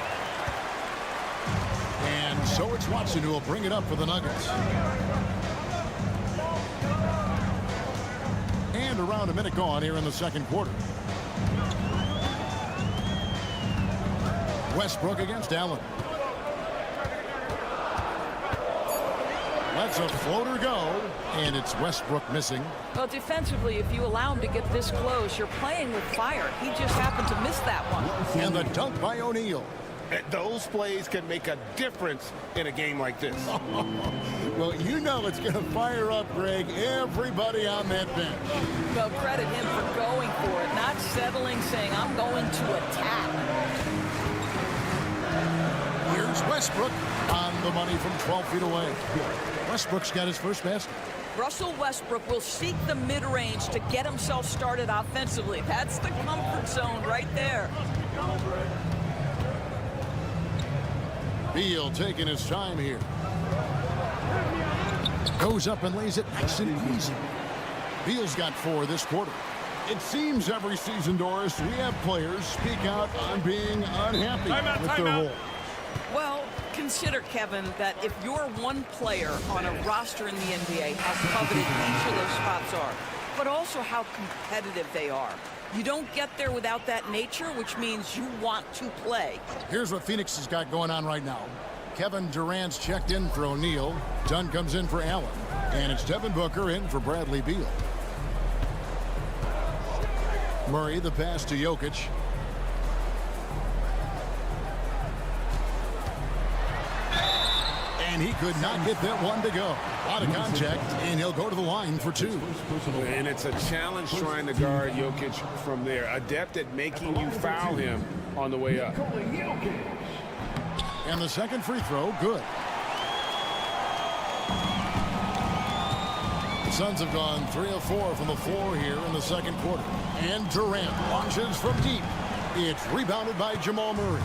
A: And so it's Watson who will bring it up for the Nuggets. And around a minute gone here in the second quarter. Westbrook against Allen. Lets a floater go, and it's Westbrook missing.
N: Well, defensively, if you allow him to get this close, you're playing with fire. He just happened to miss that one.
A: And the dunk by O'Neal.
E: Those plays can make a difference in a game like this.
A: Well, you know it's going to fire up, Greg, everybody on that bench.
N: Well, credit him for going for it, not settling, saying, I'm going to attack.
A: Here's Westbrook on the money from 12 feet away. Westbrook's got his first basket.
N: Russell Westbrook will seek the mid-range to get himself started offensively. That's the comfort zone right there.
A: Beal taking his time here. Goes up and lays it nice and easy. Beal's got 4 this quarter. It seems every season, Doris, we have players speak out on being unhappy with their role.
N: Well, consider, Kevin, that if you're one player on a roster in the NBA, how coveted each of those spots are, but also how competitive they are. You don't get there without that nature, which means you want to play.
A: Here's what Phoenix has got going on right now. Kevin Durant's checked in for O'Neal. Dunn comes in for Allen. And it's Devin Booker in for Bradley Beal. Murray, the pass to Jokic. And he could not get that one to go. Out of contact, and he'll go to the line for 2.
E: And it's a challenge trying to guard Jokic from there. Adept at making you foul him on the way up.
A: And the second free throw, good. The Suns have gone 3 of 4 from the floor here in the second quarter. And Durant launches from deep. It's rebounded by Jamal Murray.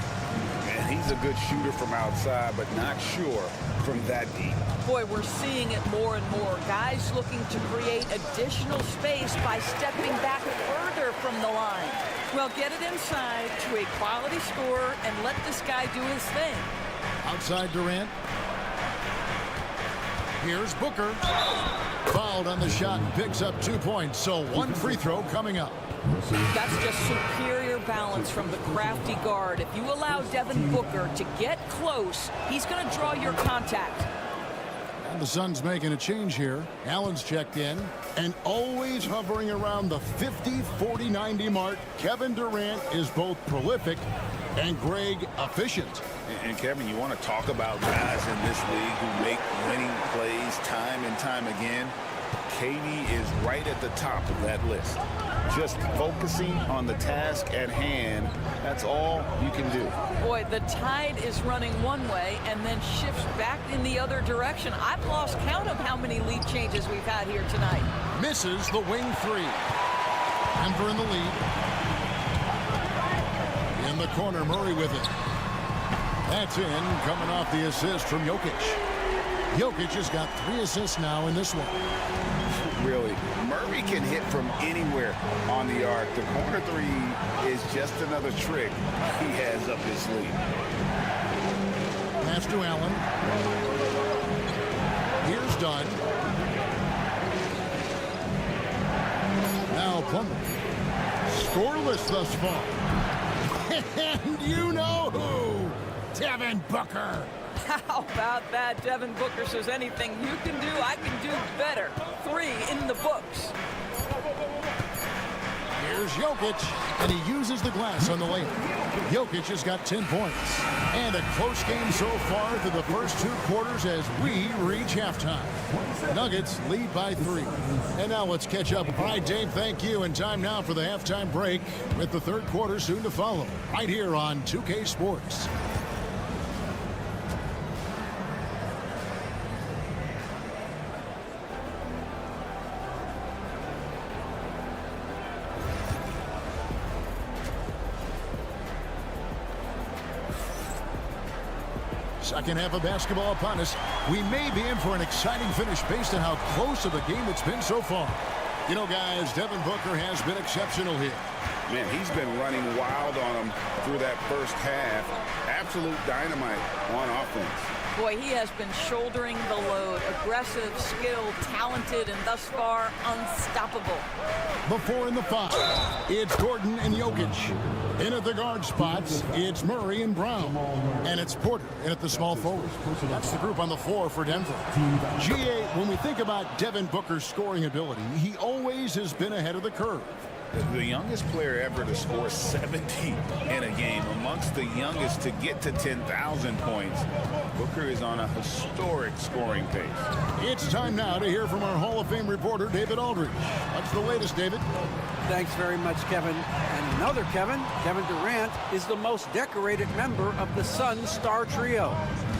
E: And he's a good shooter from outside, but not sure from that deep.
N: Boy, we're seeing it more and more. Guys looking to create additional space by stepping back further from the line. Well, get it inside to a quality scorer and let this guy do his thing.
A: Outside Durant. Here's Booker. Fouled on the shot and picks up 2 points. So 1 free throw coming up.
N: That's just superior balance from the crafty guard. If you allow Devin Booker to get close, he's going to draw your contact.
A: And the Suns making a change here. Allen's checked in. And always hovering around the 50, 40, 90 mark. Kevin Durant is both prolific and Greg efficient.
E: And Kevin, you want to talk about guys in this league who make winning plays time and time again. KD is right at the top of that list. Just focusing on the task at hand, that's all you can do.
N: Boy, the tide is running one way and then shifts back in the other direction. I've lost count of how many lead changes we've had here tonight.
A: Misses the wing 3. Denver in the lead. In the corner, Murray with it. That's in, coming off the assist from Jokic. Jokic has got 3 assists now in this one.
E: Really, Murray can hit from anywhere on the arc. The corner 3 is just another trick he has up his sleeve.
A: Pass to Allen. Here's Dunn. Now Plumlee. Scoreless thus far. And you know who? Devin Booker.
N: How about that? Devin Booker says anything you can do, I can do better. 3 in the books.
A: Here's Jokic, and he uses the glass on the layup. Jokic has got 10 points. And a close game so far through the first 2 quarters as we reach halftime. Nuggets lead by 3. And now let's catch up. All right, Dave, thank you. And time now for the halftime break with the third quarter soon to follow. Right here on 2K Sports. Second half of basketball upon us. We may be in for an exciting finish based on how close of a game it's been so far. You know, guys, Devin Booker has been exceptional here.
B: Man, he's been running wild on them through that first half. Absolute dynamite on offense.
N: Boy, he has been shouldering the load. Aggressive, skilled, talented, and thus far unstoppable.
A: Before in the 5, it's Gordon and Jokic. In at the guard spots, it's Murray and Brown. And it's Porter in at the small forward. That's the group on the floor for Denver. GA, when we think about Devin Booker's scoring ability, he always has been ahead of the curve.
B: The youngest player ever to score 70 in a game, amongst the youngest to get to 10,000 points. Booker is on a historic scoring pace.
A: It's time now to hear from our Hall of Fame reporter, David Aldridge. What's the latest, David?
D: Thanks very much, Kevin. And another Kevin, Kevin Durant, is the most decorated member of the Suns star trio.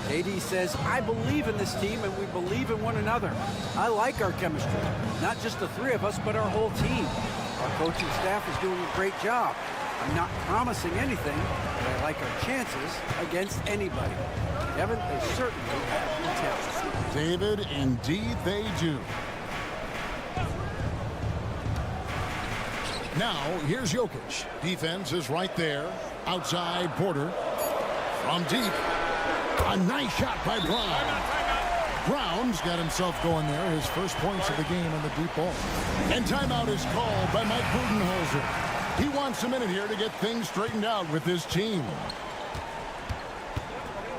D: AD says, I believe in this team and we believe in one another. I like our chemistry. Not just the 3 of us, but our whole team. Our coaching staff is doing a great job. I'm not promising anything, but I like our chances against anybody. Kevin, they certainly have potential.
A: David, indeed they do. Now, here's Jokic. Defense is right there. Outside, Porter. From deep. A nice shot by Brown. Brown's got himself going there. His first points of the game on the deep ball. And timeout is called by Mike Budenholzer. He wants a minute here to get things straightened out with his team.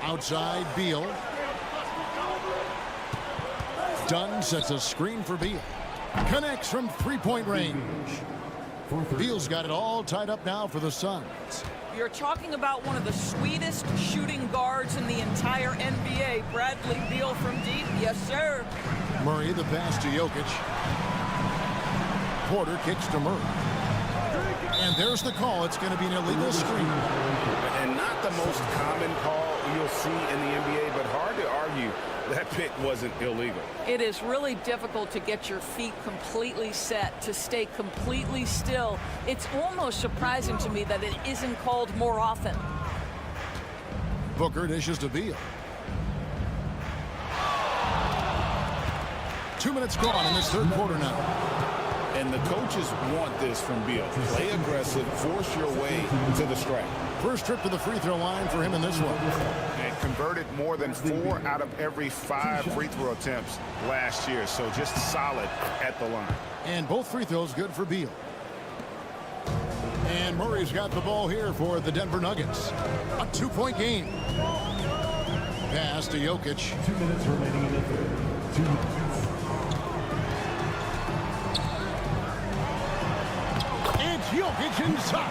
A: Outside, Beal. Dunn sets a screen for Beal. Connects from three-point range. Beal's got it all tied up now for the Suns.
N: You're talking about one of the sweetest shooting guards in the entire NBA. Bradley Beal from deep. Yes, sir.
A: Murray, the pass to Jokic. Porter kicks to Murray. And there's the call. It's going to be an illegal screen.
B: And not the most common call you'll see in the NBA, but hard to argue that pick wasn't illegal.
N: It is really difficult to get your feet completely set, to stay completely still. It's almost surprising to me that it isn't called more often.
A: Booker dishes to Beal. 2 minutes gone in this third quarter now.
B: And the coaches want this from Beal. Play aggressive, force your way to the stripe.
A: First trip to the free throw line for him in this one.
E: And converted more than 4 out of every 5 free throw attempts last year. So just solid at the line.
A: And both free throws good for Beal. And Murray's got the ball here for the Denver Nuggets. A 2-point game. Pass to Jokic.
K: 2 minutes remaining in the third. 2 minutes.
A: Jokic inside.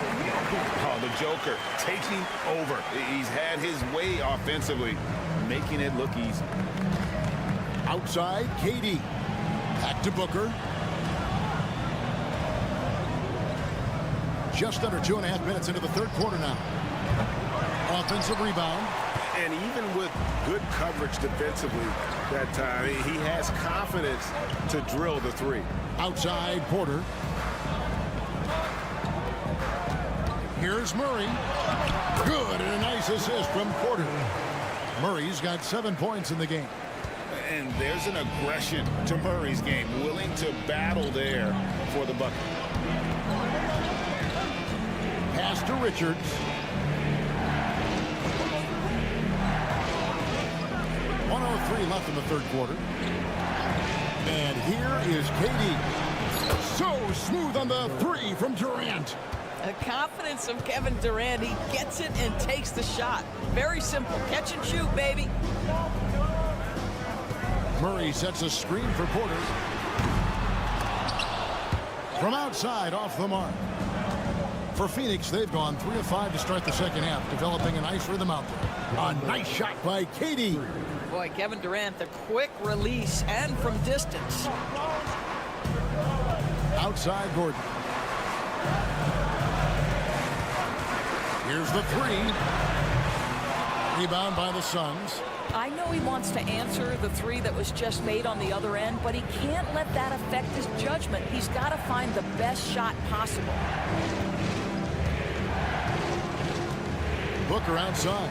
B: Oh, the Joker taking over. He's had his way offensively, making it look easy.
A: Outside, KD. Back to Booker. Just under 2.5 minutes into the third quarter now. Offensive rebound.
E: And even with good coverage defensively that time, he has confidence to drill the 3.
A: Outside, Porter. Here's Murray. Good, and a nice assist from Porter. Murray's got 7 points in the game.
B: And there's an aggression to Murray's game, willing to battle there for the bucket.
A: Pass to Richards. .103 left in the third quarter. And here is KD. So smooth on the 3 from Durant.
N: The confidence of Kevin Durant. He gets it and takes the shot. Very simple. Catch and shoot, baby.
A: Murray sets a screen for Porter. From outside, off the mark. For Phoenix, they've gone 3 of 5 to start the second half, developing a nice rhythm out there. A nice shot by KD.
N: Boy, Kevin Durant, the quick release and from distance.
A: Outside Gordon. Here's the 3. Rebound by the Suns.
N: I know he wants to answer the 3 that was just made on the other end, but he can't let that affect his judgment. He's got to find the best shot possible.
A: Booker outside.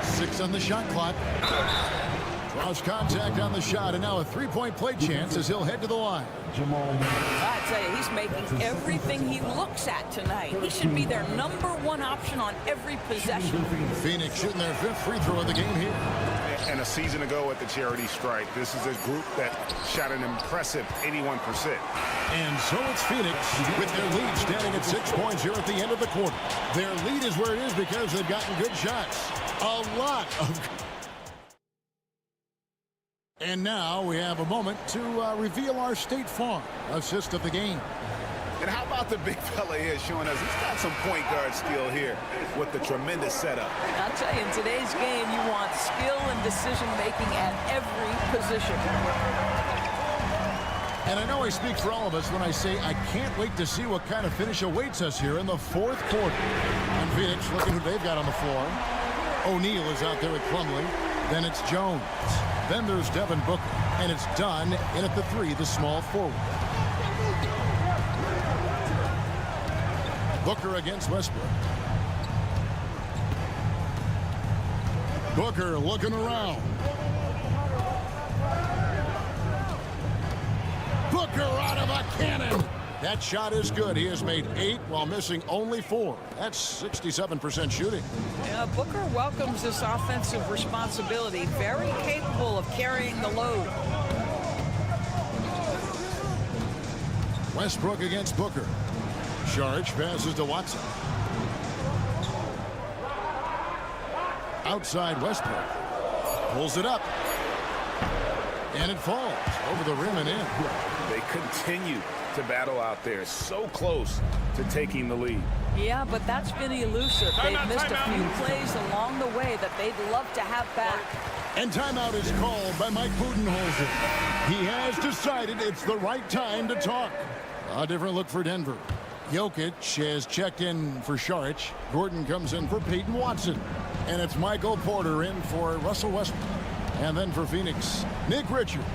A: 6 on the shot clock. Draws contact on the shot, and now a 3-point play chance as he'll head to the line.
N: I tell you, he's making everything he looks at tonight. He should be their #1 option on every possession.
A: Phoenix shooting their 5th free throw of the game here.
E: And a season ago at the charity stripe, this is a group that shot an impressive 81%.
A: And so it's Phoenix with their lead standing at 6 points here at the end of the quarter. Their lead is where it is because they've gotten good shots. A lot of... And now we have a moment to reveal our State Farm assist of the game.
E: And how about the big fella here showing us he's got some point guard skill here with the tremendous setup.
N: I'll tell you, in today's game, you want skill and decision-making at every position.
A: And I know I speak for all of us when I say I can't wait to see what kind of finish awaits us here in the 4th quarter. And Phoenix, look at who they've got on the floor. O'Neal is out there with Plumlee. Then it's Jones. Then there's Devin Booker. And it's Dunn in at the 3, the small forward. Booker against Westbrook. Booker looking around. Booker out of a cannon. That shot is good. He has made 8 while missing only 4. That's 67% shooting.
N: Yeah, Booker welcomes this offensive responsibility. Very capable of carrying the load.
A: Westbrook against Booker. Saric passes to Watson. Outside Westbrook. Pulls it up. And it falls over the rim and in.
E: They continue to battle out there, so close to taking the lead.
N: Yeah, but that's been elusive. They've missed a few plays along the way that they'd love to have back.
A: And timeout is called by Mike Budenholzer. He has decided it's the right time to talk. A different look for Denver. Jokic has checked in for Saric. Gordon comes in for Peyton Watson. And it's Michael Porter in for Russell Westbrook. And then for Phoenix, Nick Richards.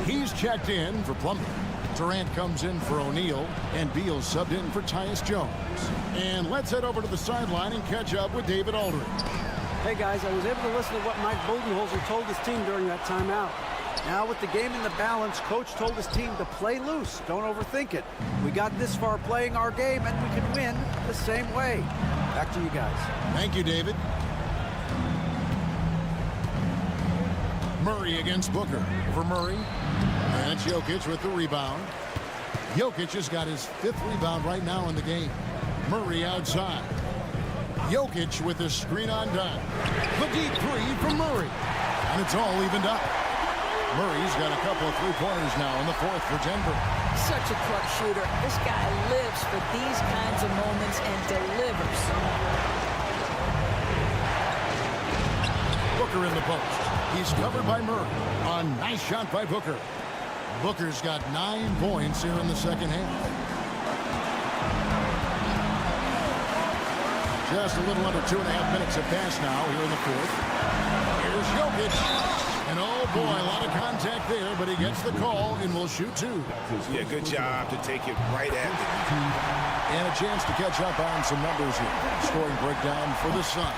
A: He's checked in for Plumlee. Durant comes in for O'Neal, and Beal subbed in for Tyus Jones. And let's head over to the sideline and catch up with David Aldridge.
D: Hey guys, I was able to listen to what Mike Budenholzer told his team during that timeout. Now with the game in the balance, coach told his team to play loose. Don't overthink it. We got this far playing our game, and we can win the same way. Back to you guys.
A: Thank you, David. Murray against Booker. For Murray. And it's Jokic with the rebound. Jokic has got his 5th rebound right now in the game. Murray outside. Jokic with the screen on Dunn. The deep 3 from Murray. And it's all evened up. Murray's got a couple of 3-pointers now in the 4th for Denver.
N: Such a clutch shooter. This guy lives for these kinds of moments and delivers.
A: Booker in the post. He's covered by Murray. A nice shot by Booker. Booker's got 9 points here in the second half. Just a little under 2.5 minutes have passed now here in the 4th. Here's Jokic. And oh boy, a lot of contact there, but he gets the call and will shoot 2.
E: Yeah, good job to take it right at it.
A: And a chance to catch up on some numbers here. Scoring breakdown for the Suns.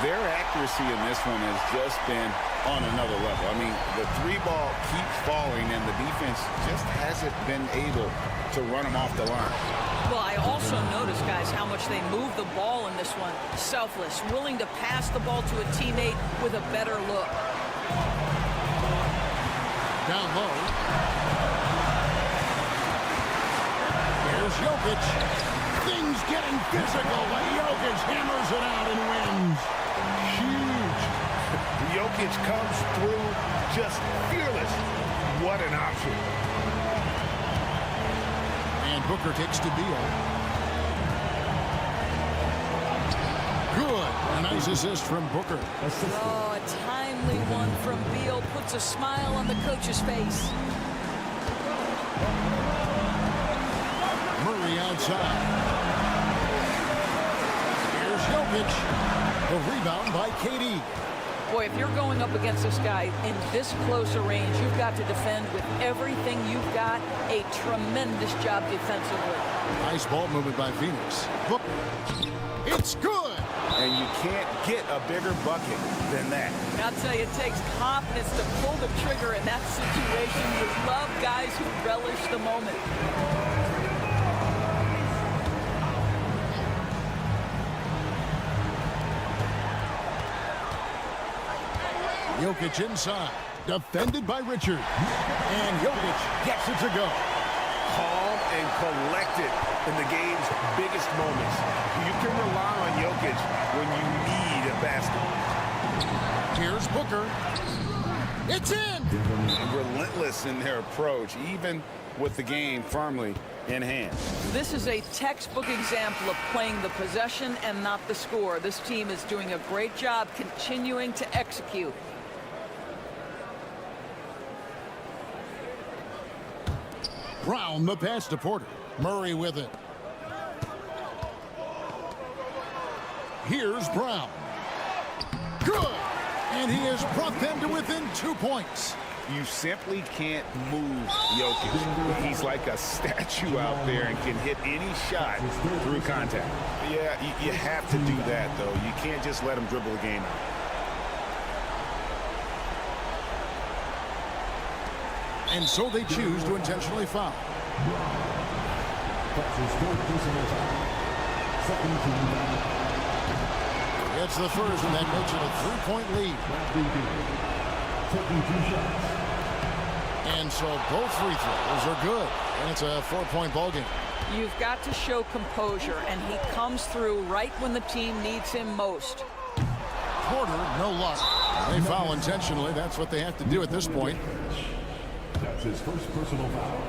B: Their accuracy in this one has just been on another level. I mean, the 3-ball keeps falling, and the defense just hasn't been able to run them off the line.
N: Well, I also noticed, guys, how much they move the ball in this one. Selfless, willing to pass the ball to a teammate with a better look.
A: Down low. Jokic. Things getting physical, but Jokic hammers it out and wins. Huge.
E: Jokic comes through just fearless. What an option.
A: And Booker takes to Beal. Good. A nice assist from Booker.
N: Oh, a timely one from Beal puts a smile on the coach's face.
A: Murray outside. Here's Jokic. The rebound by KD.
N: Boy, if you're going up against this guy in this close a range, you've got to defend with everything you've got. A tremendous job defensively.
A: Nice ball movement by Phoenix. Booker. It's good.
E: And you can't get a bigger bucket than that.
N: I'll tell you, it takes confidence to pull the trigger in that situation. You love guys who relish the moment.
A: Jokic inside. Defended by Richard. And Jokic gets it to go.
E: Calm and collected in the game's biggest moments. You can rely on Jokic when you need a basket.
A: Here's Booker. It's in!
E: Relentless in their approach, even with the game firmly in hand.
N: This is a textbook example of playing the possession and not the score. This team is doing a great job continuing to execute.
A: Brown, the pass to Porter. Murray with it. Here's Brown. Good! And he has brought them to within 2 points.
E: You simply can't move Jokic. He's like a statue out there and can hit any shot through contact. Yeah, you have to do that, though. You can't just let him dribble the game out.
A: And so they choose to intentionally foul. It's the first, and that makes it a 3-point lead. And so both free throws are good. And it's a 4-point ball game.
N: You've got to show composure, and he comes through right when the team needs him most.
A: Porter, no luck. They foul intentionally. That's what they have to do at this point.
K: That's his first personal foul.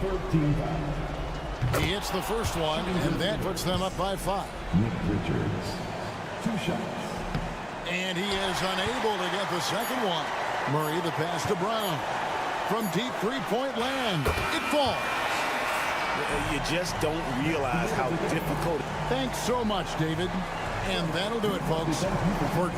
K: Third team foul.
A: He hits the first one, and that puts them up by 5.
K: Nick Richards. 2 shots.
A: And he is unable to get the second one. Murray, the pass to Brown. From deep three-point land. It falls.
E: You just don't realize how difficult.
A: Thanks so much, David. And that'll do it, folks. For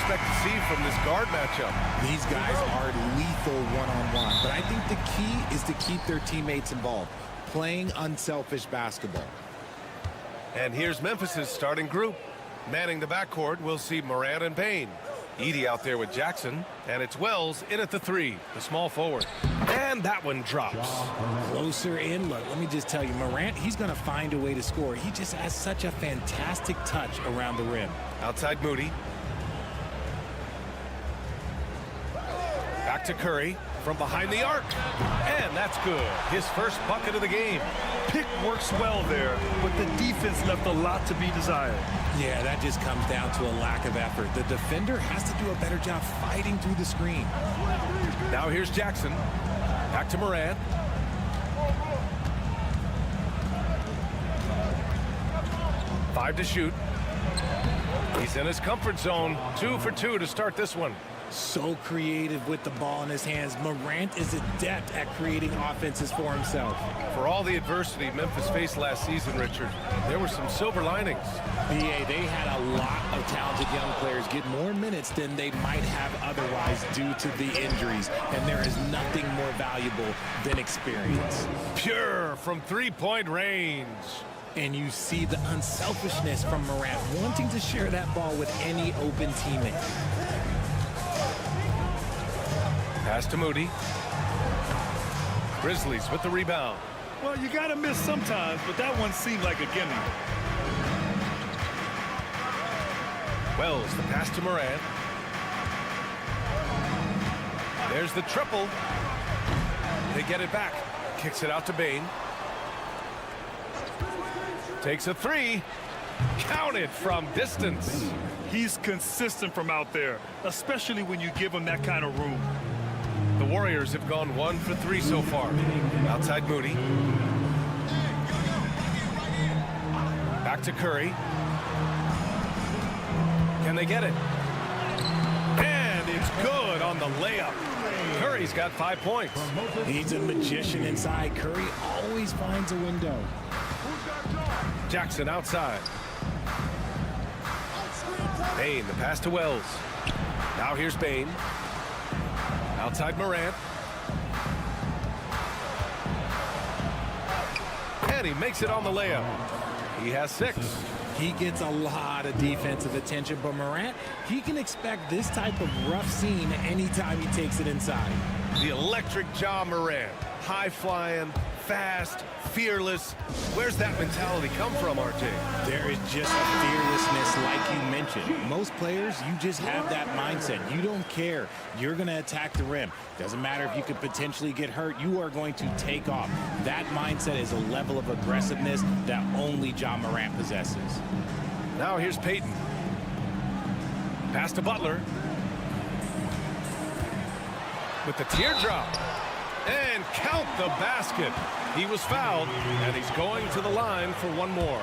F: expect to see from this guard matchup?
H: These guys are lethal one-on-one, but I think the key is to keep their teammates involved, playing unselfish basketball.
F: And here's Memphis's starting group. Manning the backcourt, we'll see Morant and Payne. Edey out there with Jackson, and it's Wells in at the three, the small forward. And that one drops.
H: Closer in, look, let me just tell you, Morant, he's going to find a way to score. He just has such a fantastic touch around the rim.
F: Outside Moody. Back to Curry from behind the arc. And that's good. His first bucket of the game.
M: Pick works well there, but the defense left a lot to be desired.
H: Yeah, that just comes down to a lack of effort. The defender has to do a better job fighting through the screen.
F: Now here's Jackson. Back to Morant. Five to shoot. He's in his comfort zone. 2 for 2 to start this one.
H: So creative with the ball in his hands. Morant is adept at creating offenses for himself.
F: For all the adversity Memphis faced last season, Richard, there were some silver linings.
H: BA, they had a lot of talented young players get more minutes than they might have otherwise due to the injuries, and there is nothing more valuable than experience.
F: Pure from three-point range.
H: And you see the unselfishness from Morant, wanting to share that ball with any open teammate.
F: Pass to Moody. Grizzlies with the rebound.
M: Well, you got to miss sometimes, but that one seemed like a gimme.
F: Wells, the pass to Morant. There's the triple. They get it back. Kicks it out to Bane. Takes a three. Counted from distance.
M: He's consistent from out there, especially when you give him that kind of room.
F: The Warriors have gone 1 for 3 so far. Outside Moody. Back to Curry. Can they get it? And it's good on the layup. Curry's got 5 points.
H: He's a magician inside. Curry always finds a window.
F: Jackson outside. Bane, the pass to Wells. Now here's Bane. Outside Morant. And he makes it on the layup. He has 6.
H: He gets a lot of defensive attention, but Morant, he can expect this type of rough scene anytime he takes it inside.
F: The electric Ja Morant. High-flying, fast, fearless. Where's that mentality come from, RJ?
H: There is just a fearlessness like you mentioned. Most players, you just have that mindset. You don't care. You're going to attack the rim. Doesn't matter if you could potentially get hurt. You are going to take off. That mindset is a level of aggressiveness that only Ja Morant possesses.
F: Now here's Payton. Pass to Butler. With the teardrop. And count the basket. He was fouled, and he's going to the line for one more.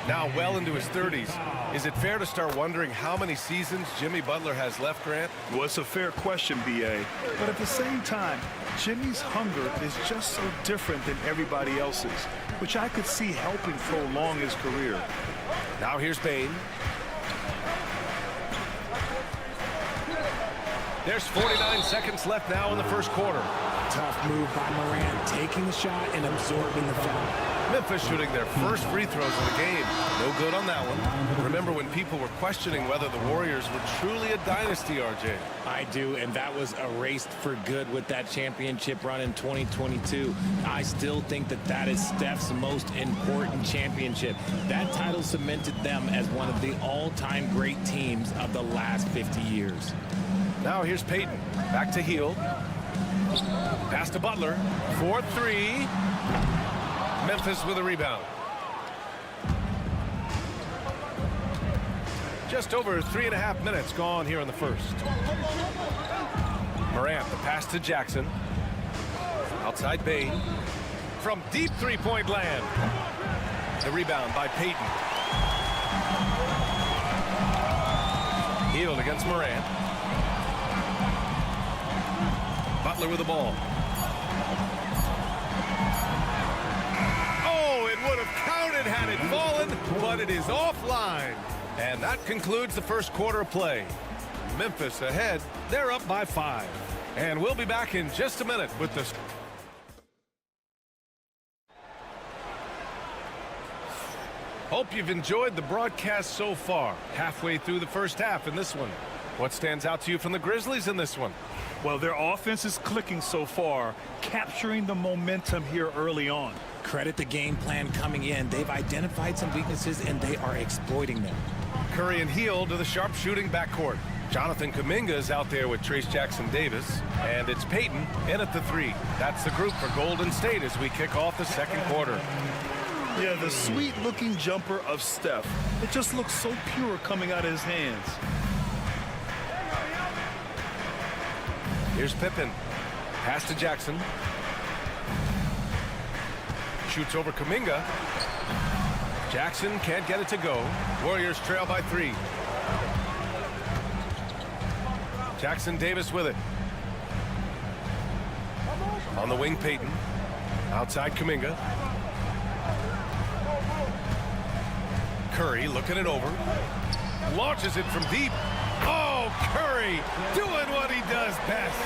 F: Now well into his 30s. Is it fair to start wondering how many seasons Jimmy Butler has left, Grant?
C: Well, it's a fair question, B.A. But at the same time, Jimmy's hunger is just so different than everybody else's, which I could see helping prolong his career.
F: Now here's Bane. There's 49 seconds left now in the first quarter.
H: Tough move by Morant, taking the shot and absorbing the foul.
F: Memphis shooting their first free throws of the game. No good on that one. Remember when people were questioning whether the Warriors were truly a dynasty, RJ?
H: I do, and that was erased for good with that championship run in 2022. I still think that that is Steph's most important championship. That title cemented them as one of the all-time great teams of the last 50 years.
F: Now here's Payton. Back to Hield. Pass to Butler. 4-3. Memphis with a rebound. Just over 3.5 minutes gone here in the first. Morant, the pass to Jackson. Outside Bane. From deep three-point land. The rebound by Payton. Hield against Morant. Butler with the ball. Oh, it would have counted had it fallen, but it is offline. And that concludes the first quarter of play. Memphis ahead. They're up by 5. And we'll be back in just a minute with the... Hope you've enjoyed the broadcast so far. Halfway through the first half in this one. What stands out to you from the Grizzlies in this one?
C: Well, their offense is clicking so far, capturing the momentum here early on.
H: Credit the game plan coming in. They've identified some weaknesses, and they are exploiting them.
F: Curry and Hield to the sharp shooting backcourt. Jonathan Kuminga is out there with Trace Jackson-Davis, and it's Payton in at the 3. That's the group for Golden State as we kick off the second quarter.
C: Yeah, the sweet-looking jumper of Steph. It just looks so pure coming out of his hands.
F: Here's Pippen. Pass to Jackson. Shoots over Kuminga. Jackson can't get it to go. Warriors trail by 3. Jackson Davis with it. On the wing, Payton. Outside, Kuminga. Curry looking it over. Launches it from deep. Oh, Curry doing what he does best.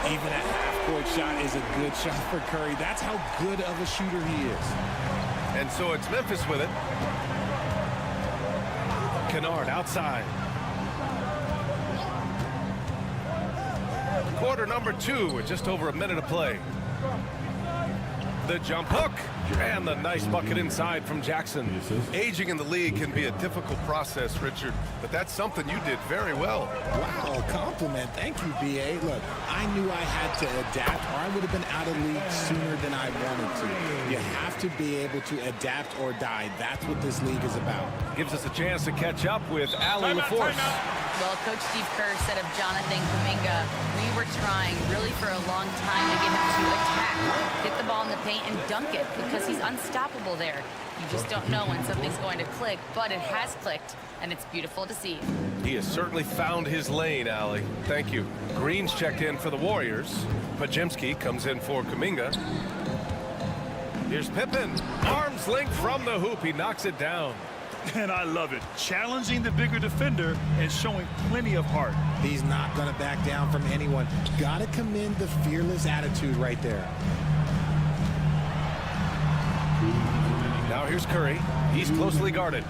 H: Even a half-court shot is a good shot for Curry. That's how good of a shooter he is.
F: And so it's Memphis with it. Kennard outside. Quarter number 2 with just over a minute to play. The jump hook and the nice bucket inside from Jackson. Aging in the league can be a difficult process, Richard, but that's something you did very well.
H: Wow, compliment. Thank you, B.A. Look, I knew I had to adapt or I would have been out of league sooner than I wanted to. You have to be able to adapt or die. That's what this league is about.
F: Gives us a chance to catch up with Allie LaForce.
G: Well, Coach Steve Kerr said of Jonathan Kuminga, we were trying really for a long time to get him to attack, get the ball in the paint and dunk it because he's unstoppable there. You just don't know when something's going to click, but it has clicked, and it's beautiful to see.
F: He has certainly found his lane, Allie. Thank you. Green's checked in for the Warriors. Podziemski comes in for Kuminga. Here's Pippen. Arms length from the hoop. He knocks it down.
C: And I love it. Challenging the bigger defender and showing plenty of heart.
H: He's not going to back down from anyone. Got to commend the fearless attitude right there.
F: Now here's Curry. He's closely guarded.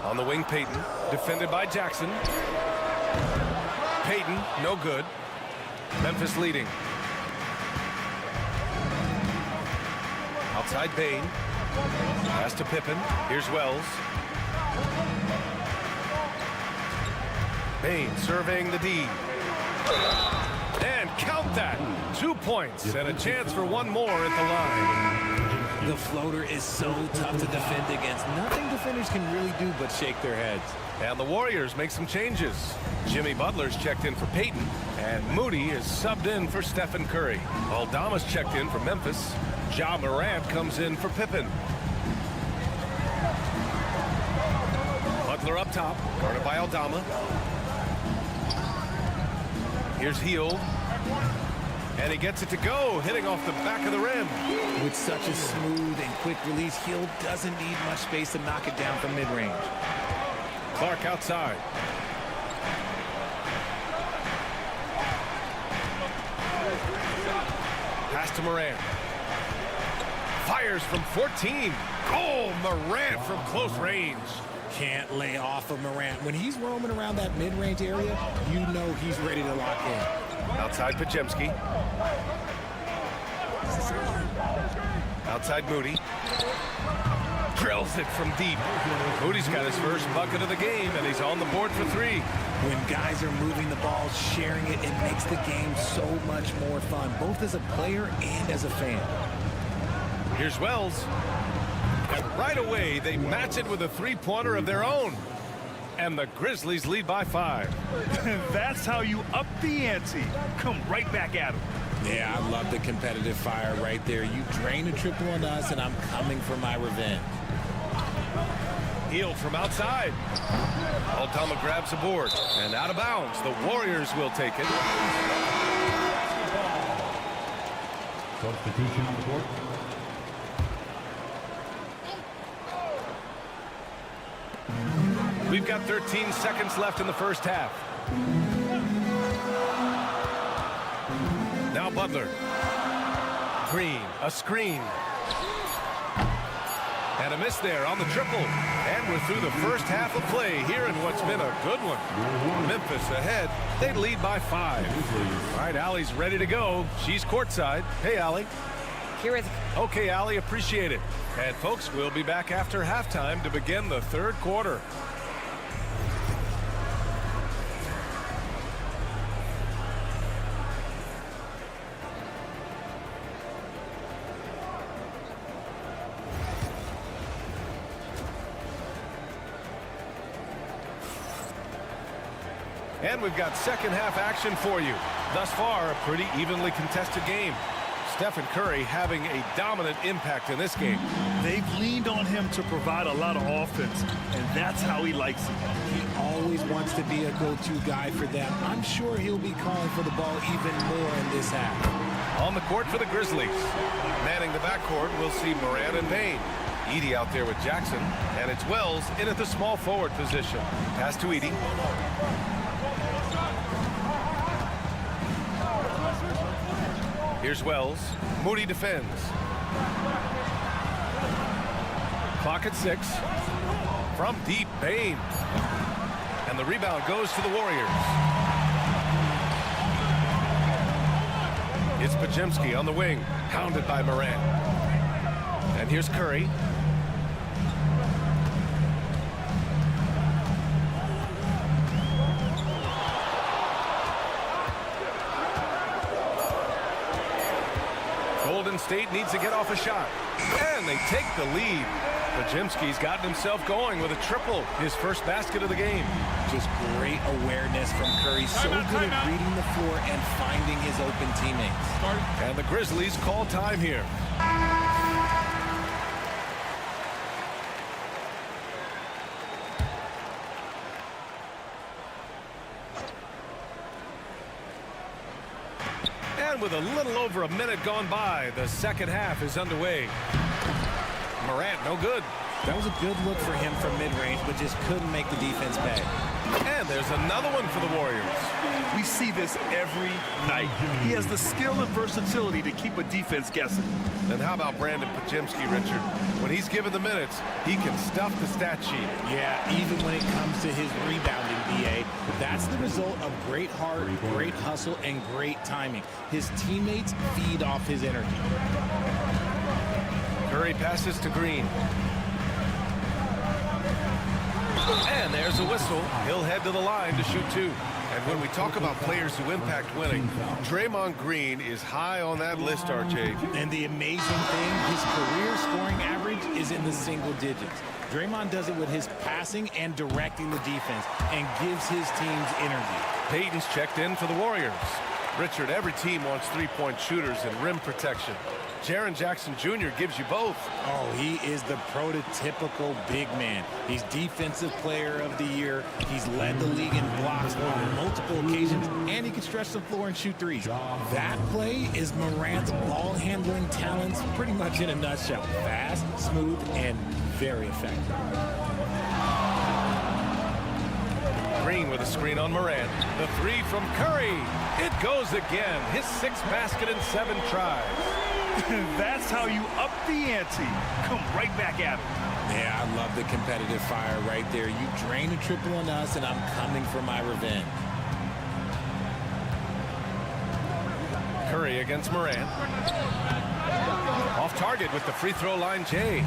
F: On the wing, Payton. Defended by Jackson. Payton, no good. Memphis leading. Outside Bane. Pass to Pippen. Here's Wells. Bane surveying the D. And count that. 2 points and a chance for one more at the line.
H: The floater is so tough to defend against. Nothing defenders can really do but shake their heads.
F: And the Warriors make some changes. Jimmy Butler's checked in for Payton, and Moody is subbed in for Stephen Curry. Aldama's checked in for Memphis. Ja Morant comes in for Pippen. Butler up top, guarded by Aldama. Here's Hield. And he gets it to go, hitting off the back of the rim.
H: With such a smooth and quick release, Hield doesn't need much space to knock it down from mid-range.
F: Clark outside. Pass to Morant. Fires from 14. Oh, Morant from close range.
H: Can't lay off of Morant. When he's roaming around that mid-range area, you know he's ready to lock in.
F: Outside Podziemski. Outside Moody. Drills it from deep. Moody's got his first bucket of the game, and he's on the board for 3.
H: When guys are moving the ball, sharing it, it makes the game so much more fun, both as a player and as a fan.
F: Here's Wells. And right away, they match it with a three-pointer of their own. And the Grizzlies lead by 5.
C: That's how you up the ante. Come right back at them.
H: Yeah, I love the competitive fire right there. You drain a triple on us, and I'm coming for my revenge.
F: Hield from outside. Aldama grabs the board. And out of bounds. The Warriors will take it.
K: Substitution on the court.
F: We've got 13 seconds left in the first half. Now Butler. Green, a screen. And a miss there on the triple. And we're through the first half of play here in what's been a good one. Memphis ahead. They lead by 5. All right, Allie's ready to go. She's courtside. Hey, Allie.
G: Here is...
F: Okay, Allie, appreciate it. And folks, we'll be back after halftime to begin the third quarter. And we've got second half action for you. Thus far, a pretty evenly contested game. Stephen Curry having a dominant impact in this game.
M: They've leaned on him to provide a lot of offense, and that's how he likes it.
H: He always wants to be a go-to guy for them. I'm sure he'll be calling for the ball even more in this half.
F: On the court for the Grizzlies. Manning the backcourt, we'll see Morant and Payne. Edey out there with Jackson, and it's Wells in at the small forward position. Pass to Edey. Here's Wells. Moody defends. Clock at 6. From deep, Payne. And the rebound goes to the Warriors. It's Podziemski on the wing, hounded by Morant. And here's Curry. Golden State needs to get off a shot. And they take the lead. Podziemski's gotten himself going with a triple, his first basket of the game.
H: Just great awareness from Curry. So good at reading the floor and finding his open teammates.
F: And the Grizzlies call time here. And with a little over a minute gone by, the second half is underway. Morant, no good.
H: That was a good look for him from mid-range, but just couldn't make the defense pay.
F: And there's another one for the Warriors.
M: We see this every night. He has the skill and versatility to keep a defense guessing.
F: And how about Brandon Podziemski, Richard? When he's given the minutes, he can stuff the stat sheet.
H: Yeah, even when it comes to his rebounding, BA, that's the result of great heart, great hustle, and great timing. His teammates feed off his energy.
F: Curry passes to Green. And there's a whistle. He'll head to the line to shoot 2. And when we talk about players who impact winning, Draymond Green is high on that list, RJ.
H: And the amazing thing, his career scoring average is in the single digits. Draymond does it with his passing and directing the defense and gives his teams energy.
F: Payton's checked in for the Warriors. Richard, every team wants three-point shooters and rim protection. Jaren Jackson Jr. gives you both.
H: Oh, he is the prototypical big man. He's Defensive Player of the Year. He's led the league in blocks on multiple occasions, and he can stretch the floor and shoot threes. That play is Morant's ball-handling talents pretty much in a nutshell. Fast, smooth, and very effective.
F: Green with a screen on Morant. The 3 from Curry. It goes again. His 6th basket in 7 tries.
M: That's how you up the ante. Come right back at him.
H: Yeah, I love the competitive fire right there. You drain a triple on us, and I'm coming for my revenge.
F: Curry against Morant. Off target with the free throw line, Jay.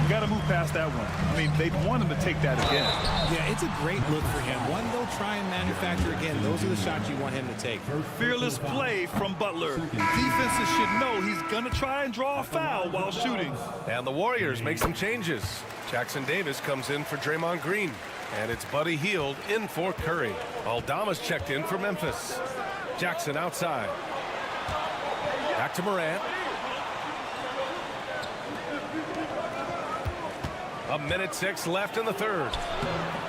M: You got to move past that one. I mean, they'd want him to take that again.
H: Yeah, it's a great look for him. One they'll try and manufacture again. Those are the shots you want him to take.
M: Fearless play from Butler. Defenses should know he's going to try and draw a foul while shooting.
F: And the Warriors make some changes. Jackson Davis comes in for Draymond Green. And it's Buddy Hield in for Curry. Aldama's checked in for Memphis. Jackson outside. Back to Morant. A minute 6 left in the third.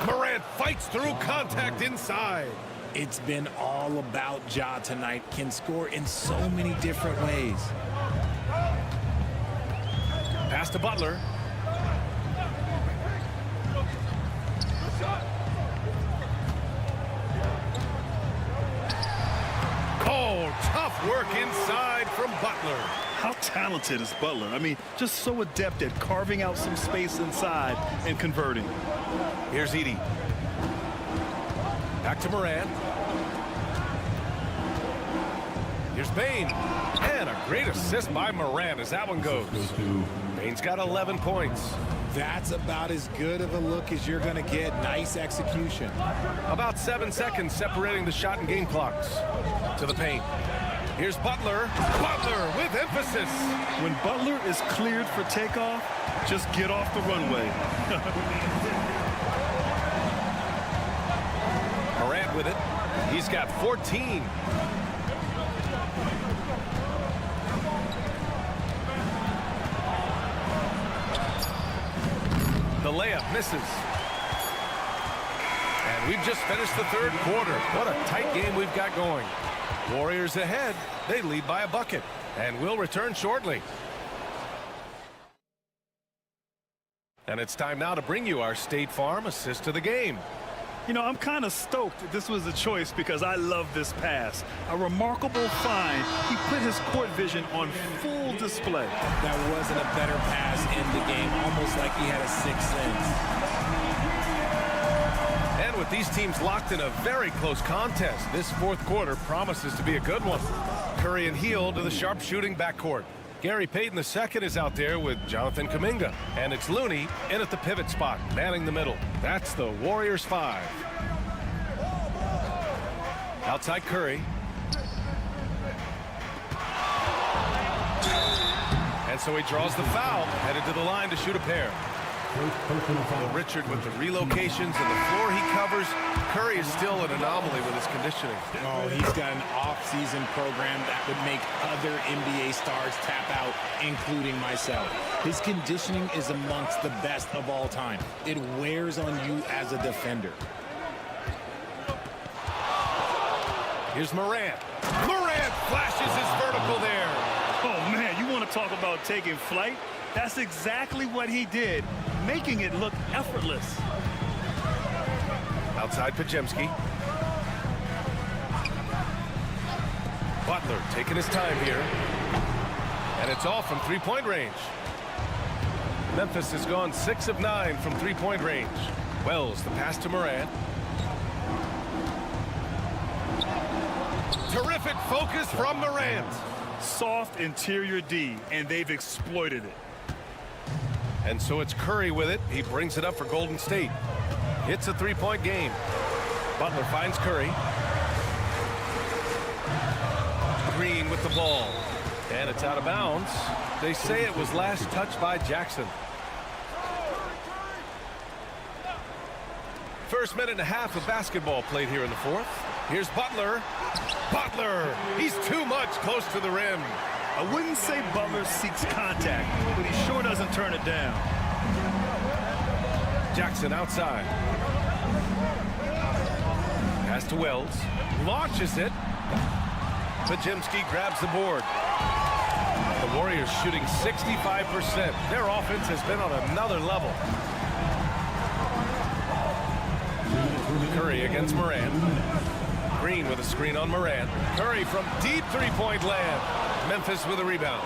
F: Morant fights through contact inside.
H: It's been all about Ja tonight. Can score in so many different ways.
F: Pass to Butler. Oh, tough work inside from Butler.
M: How talented is Butler? I mean, just so adept at carving out some space inside and converting.
F: Here's Edey. Back to Morant. Here's Payne. And a great assist by Morant as that one goes. Payne's got 11 points.
H: That's about as good of a look as you're going to get. Nice execution.
F: About 7 seconds separating the shot and game clocks. To the paint. Here's Butler. Butler with emphasis.
M: When Butler is cleared for takeoff, just get off the runway.
F: Morant with it. He's got 14. layup misses. And we've just finished the third quarter. What a tight game we've got going. Warriors ahead. They lead by a bucket. And we'll return shortly. And it's time now to bring you our State Farm assist to the game.
M: You know, I'm kind of stoked this was a choice because I love this pass. A remarkable find. He put his court vision on full display.
H: That wasn't a better pass in the game, almost like he had a sixth sense.
F: And with these teams locked in a very close contest, this fourth quarter promises to be a good one. Curry and Hield to the sharpshooting backcourt. Gary Payton II is out there with Jonathan Kuminga. And it's Looney in at the pivot spot, manning the middle. That's the Warriors 5. Outside Curry. And so he draws the foul, headed to the line to shoot a pair. Well, Richard with the relocations and the floor he covers. Curry is still an anomaly with his conditioning.
H: Oh, he's got an off-season program that would make other NBA stars tap out, including myself. His conditioning is amongst the best of all time. It wears on you as a defender.
F: Here's Morant. Morant flashes his vertical there.
M: Oh, man, you want to talk about taking flight? That's exactly what he did, making it look effortless.
F: Outside Podziemski. Butler taking his time here. And it's off from three-point range. Memphis has gone 6 of 9 from three-point range. Wells, the pass to Morant. Terrific focus from Morant.
M: Soft interior D, and they've exploited it.
F: And so it's Curry with it. He brings it up for Golden State. It's a three-point game. Butler finds Curry. Green with the ball. And it's out of bounds. They say it was last touched by Jackson. First minute and a half of basketball played here in the fourth. Here's Butler. Butler! He's too much close to the rim.
M: I wouldn't say Butler seeks contact, but he sure doesn't turn it down.
F: Jackson outside. Pass to Wells. Launches it. Podziemski grabs the board. The Warriors shooting 65%. Their offense has been on another level. Curry against Morant. Green with a screen on Morant. Curry from deep three-point land. Memphis with a rebound.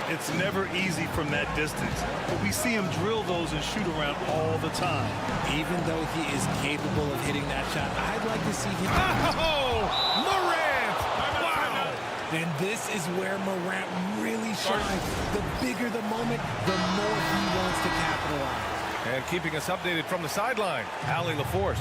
M: It's never easy from that distance, but we see him drill those and shoot around all the time.
H: Even though he is capable of hitting that shot, I'd like to see him.
F: Oh, Morant! Wow!
H: And this is where Morant really shines. The bigger the moment, the more he wants to capitalize.
F: And keeping us updated from the sideline, Allie LaForce.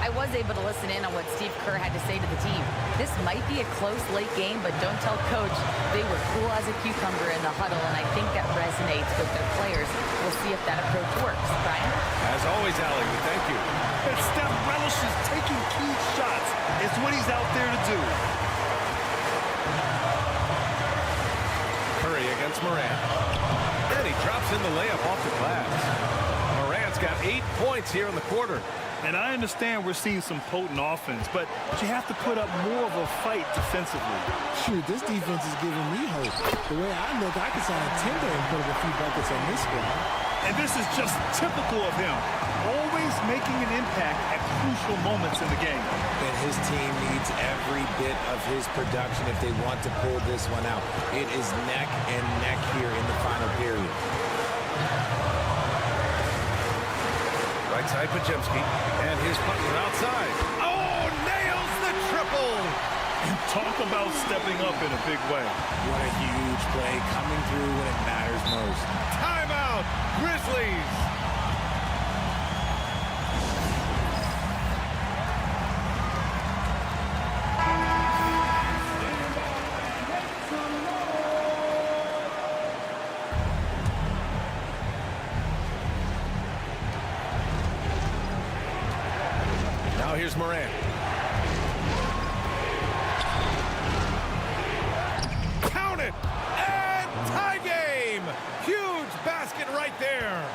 G: I was able to listen in on what Steve Kerr had to say to the team. This might be a close late game, but don't tell Coach. They were cool as a cucumber in the huddle, and I think that resonates with their players. We'll see if that approach works. Brian?
F: As always, Allie, we thank you.
M: And Steph relishes taking key shots. It's what he's out there to do.
F: Curry against Morant. And he drops in the layup off the glass. Morant's got 8 points here in the quarter.
M: And I understand we're seeing some potent offense, but you have to put up more of a fight defensively.
H: Shoot, this defense is giving me hope. The way I look, I can sign a Tinder and put up a few buckets on this squad.
M: And this is just typical of him. Always making an impact at crucial moments in the game.
H: And his team needs every bit of his production if they want to pull this one out. It is neck and neck here in the final period.
F: Right side Podziemski, and here's Butler outside. Oh, nails the triple!
M: And talk about stepping up in a big way.
H: What a huge play coming through when it matters most.
F: Timeout, Grizzlies! Here's Morant. Count it! And tie game! Huge basket right there.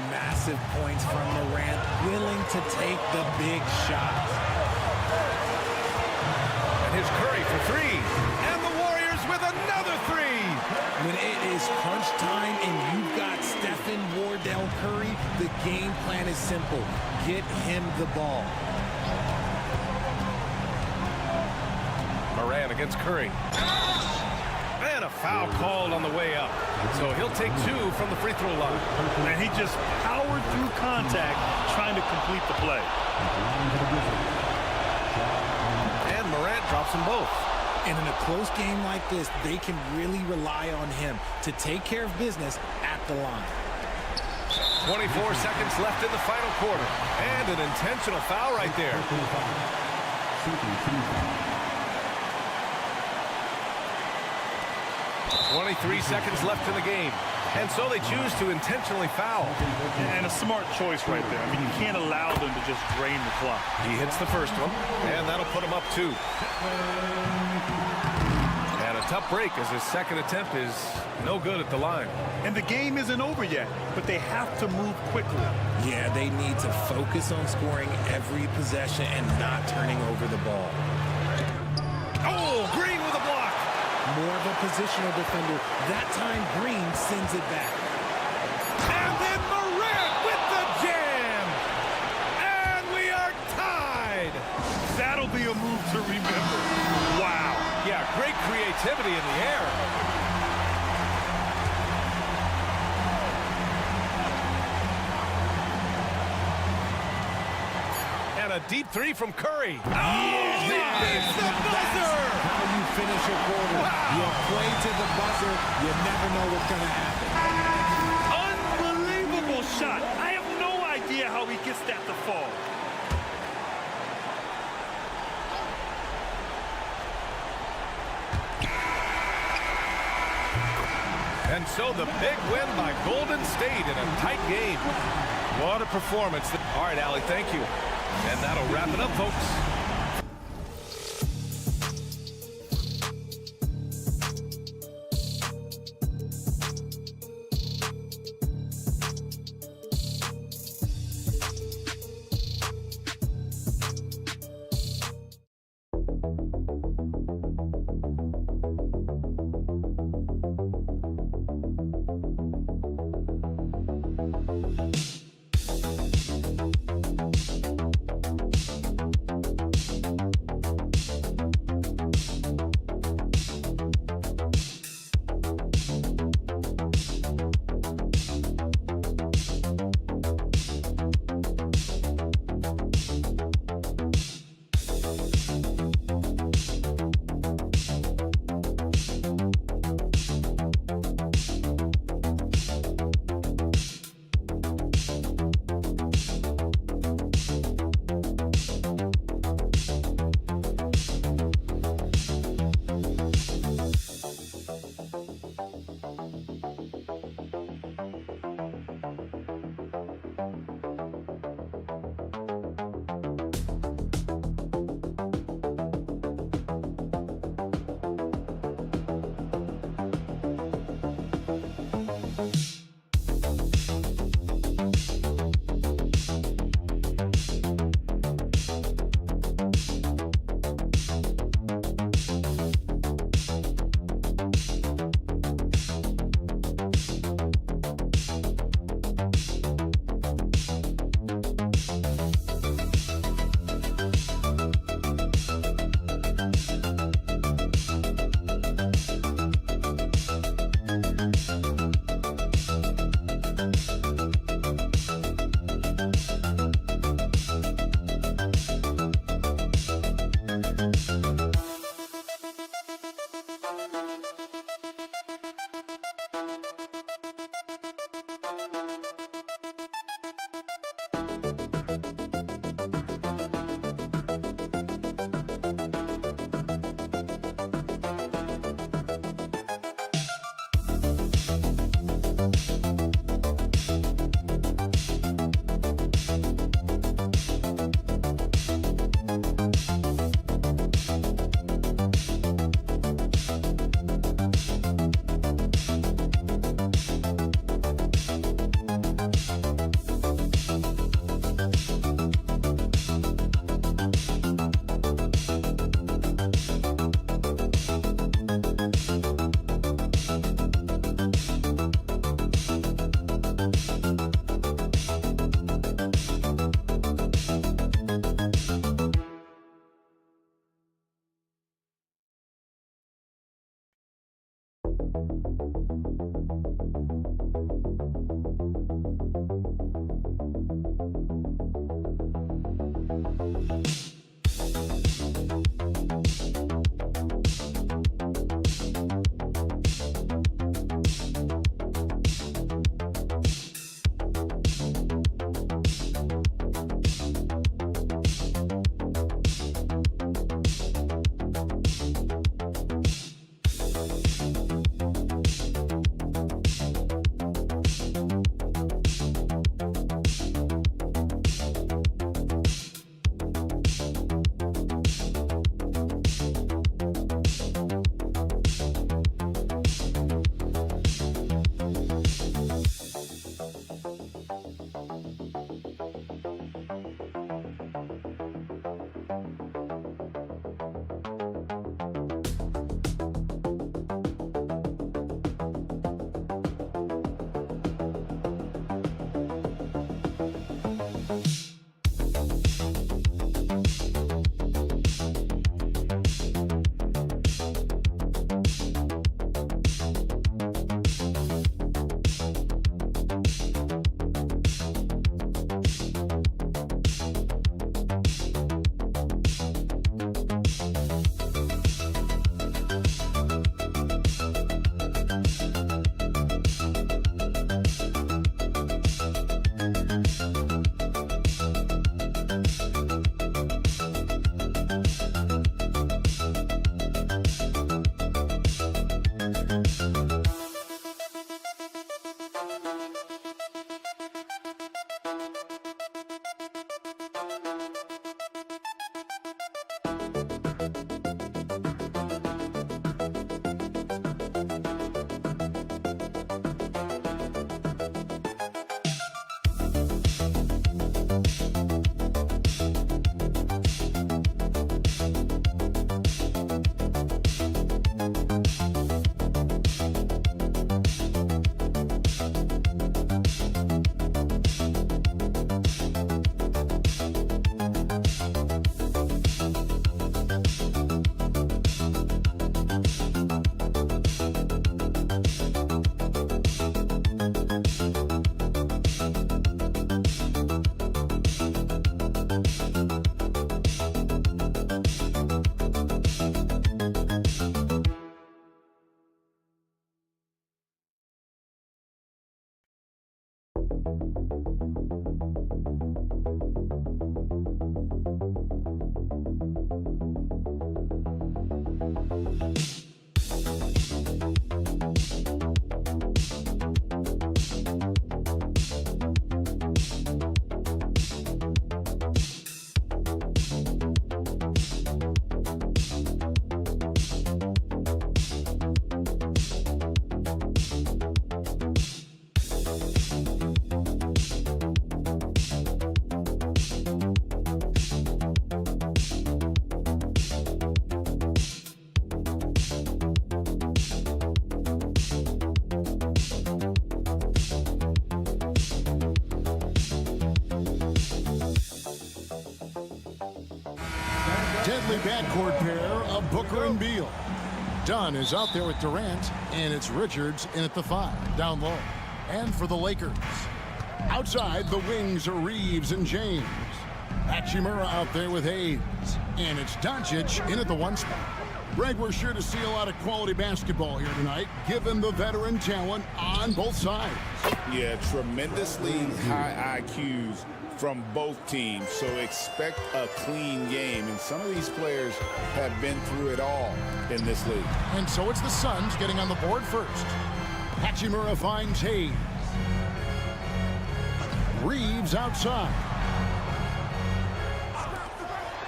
H: Massive defensive points from Morant, willing to take the big shots.
F: And here's Curry for three. And the Warriors with another three.
H: When it is crunch time and you've got Stephen Wardell Curry, the game plan is simple. Get him the ball.
F: Morant against Curry. And a foul called on the way up. So he'll take two from the free throw line.
M: And he just powered through contact trying to complete the play.
F: And Morant drops them both.
H: And in a close game like this, they can really rely on him to take care of business at the line.
F: 24 seconds left in the final quarter. And an intentional foul right there. 23 seconds left in the game. And so they choose to intentionally foul.
M: And a smart choice right there. I mean, you can't allow them to just drain the clock.
F: He hits the first one, and that'll put him up two. And a tough break as his second attempt is no good at the line.
M: And the game isn't over yet, but they have to move quickly.
H: Yeah, they need to focus on scoring every possession and not turning over the ball.
F: Oh, Green with a block.
H: More of a positional defender. That time, Green sends it back.
F: And then Morant with the jam. And we are tied.
M: That'll be a move to remember. Wow.
F: Yeah, great creativity in the air. And a deep three from Curry. Oh, he beats the buzzer.
H: How you finish a quarter.
F: Wow.
H: You play to the buzzer. You never know what's going to happen.
M: Unbelievable shot. I have no idea how he gets that to fall.
F: And so the big win by Golden State in a tight game. What a performance. All right, Allie, thank you. And that'll wrap it up, folks.
A: Deadly backcourt pair of Booker and Beal. Dunn is out there with Durant, and it's Richards in at the 5, down low. And for the Lakers, outside the wings are Reeves and James. Hachimura out there with Hayes, and it's Doncic in at the 1 spot. Greg, we're sure to see a lot of quality basketball here tonight, given the veteran talent on both sides.
E: Yeah, tremendously high IQs from both teams, so expect a clean game. And some of these players have been through it all in this league.
A: And so it's the Suns getting on the board first. Hachimura finds Hayes. Reeves outside.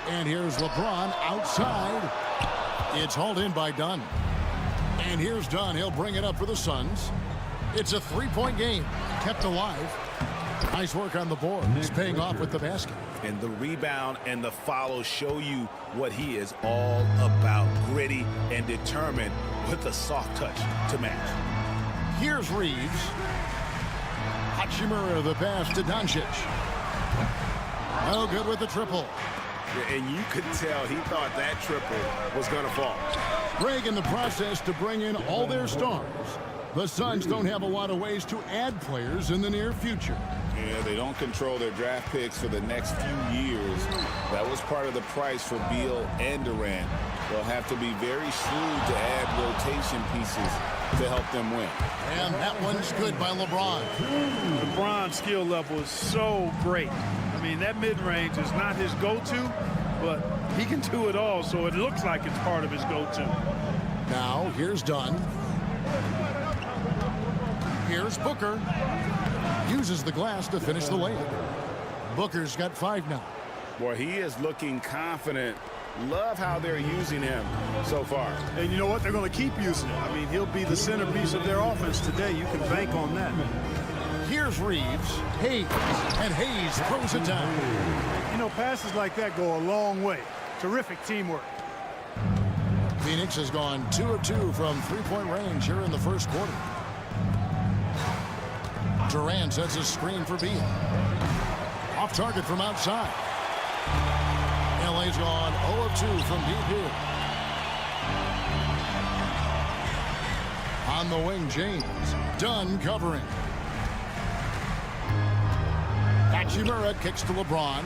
A: And here's LeBron outside. It's hauled in by Dunn. And here's Dunn. He'll bring it up for the Suns. It's a 3-point game, kept alive. Nice work on the board. He's paying off with the basket.
E: And the rebound and the follow show you what he is all about. Gritty and determined with a soft touch to match.
A: Here's Reeves. Hachimura, the pass to Doncic. No good with the triple.
E: And you could tell he thought that triple was going to fall.
A: Greg, in the process to bring in all their stars, the Suns don't have a lot of ways to add players in the near future.
B: Yeah, they don't control their draft picks for the next few years. That was part of the price for Beal and Durant. They'll have to be very shrewd to add rotation pieces to help them win.
A: And that one's good by LeBron.
C: LeBron's skill level is so great. I mean, that mid-range is not his go-to, but he can do it all, so it looks like it's part of his go-to.
A: Now, here's Dunn. Here's Booker. Uses the glass to finish the layup. Booker's got 5 now.
B: Boy, he is looking confident. Love how they're using him so far.
C: And you know what? They're going to keep using him. I mean, he'll be the centerpiece of their offense today. You can bank on that.
A: Here's Reeves. Hayes. And Hayes throws it down.
C: You know, passes like that go a long way. Terrific teamwork.
A: Phoenix has gone 2 of 2 from three-point range here in the first quarter. Durant sets a screen for Beal. Off target from outside. LA's gone 0 of 2 from deep here. On the wing, James. Dunn covering. Hachimura kicks to LeBron.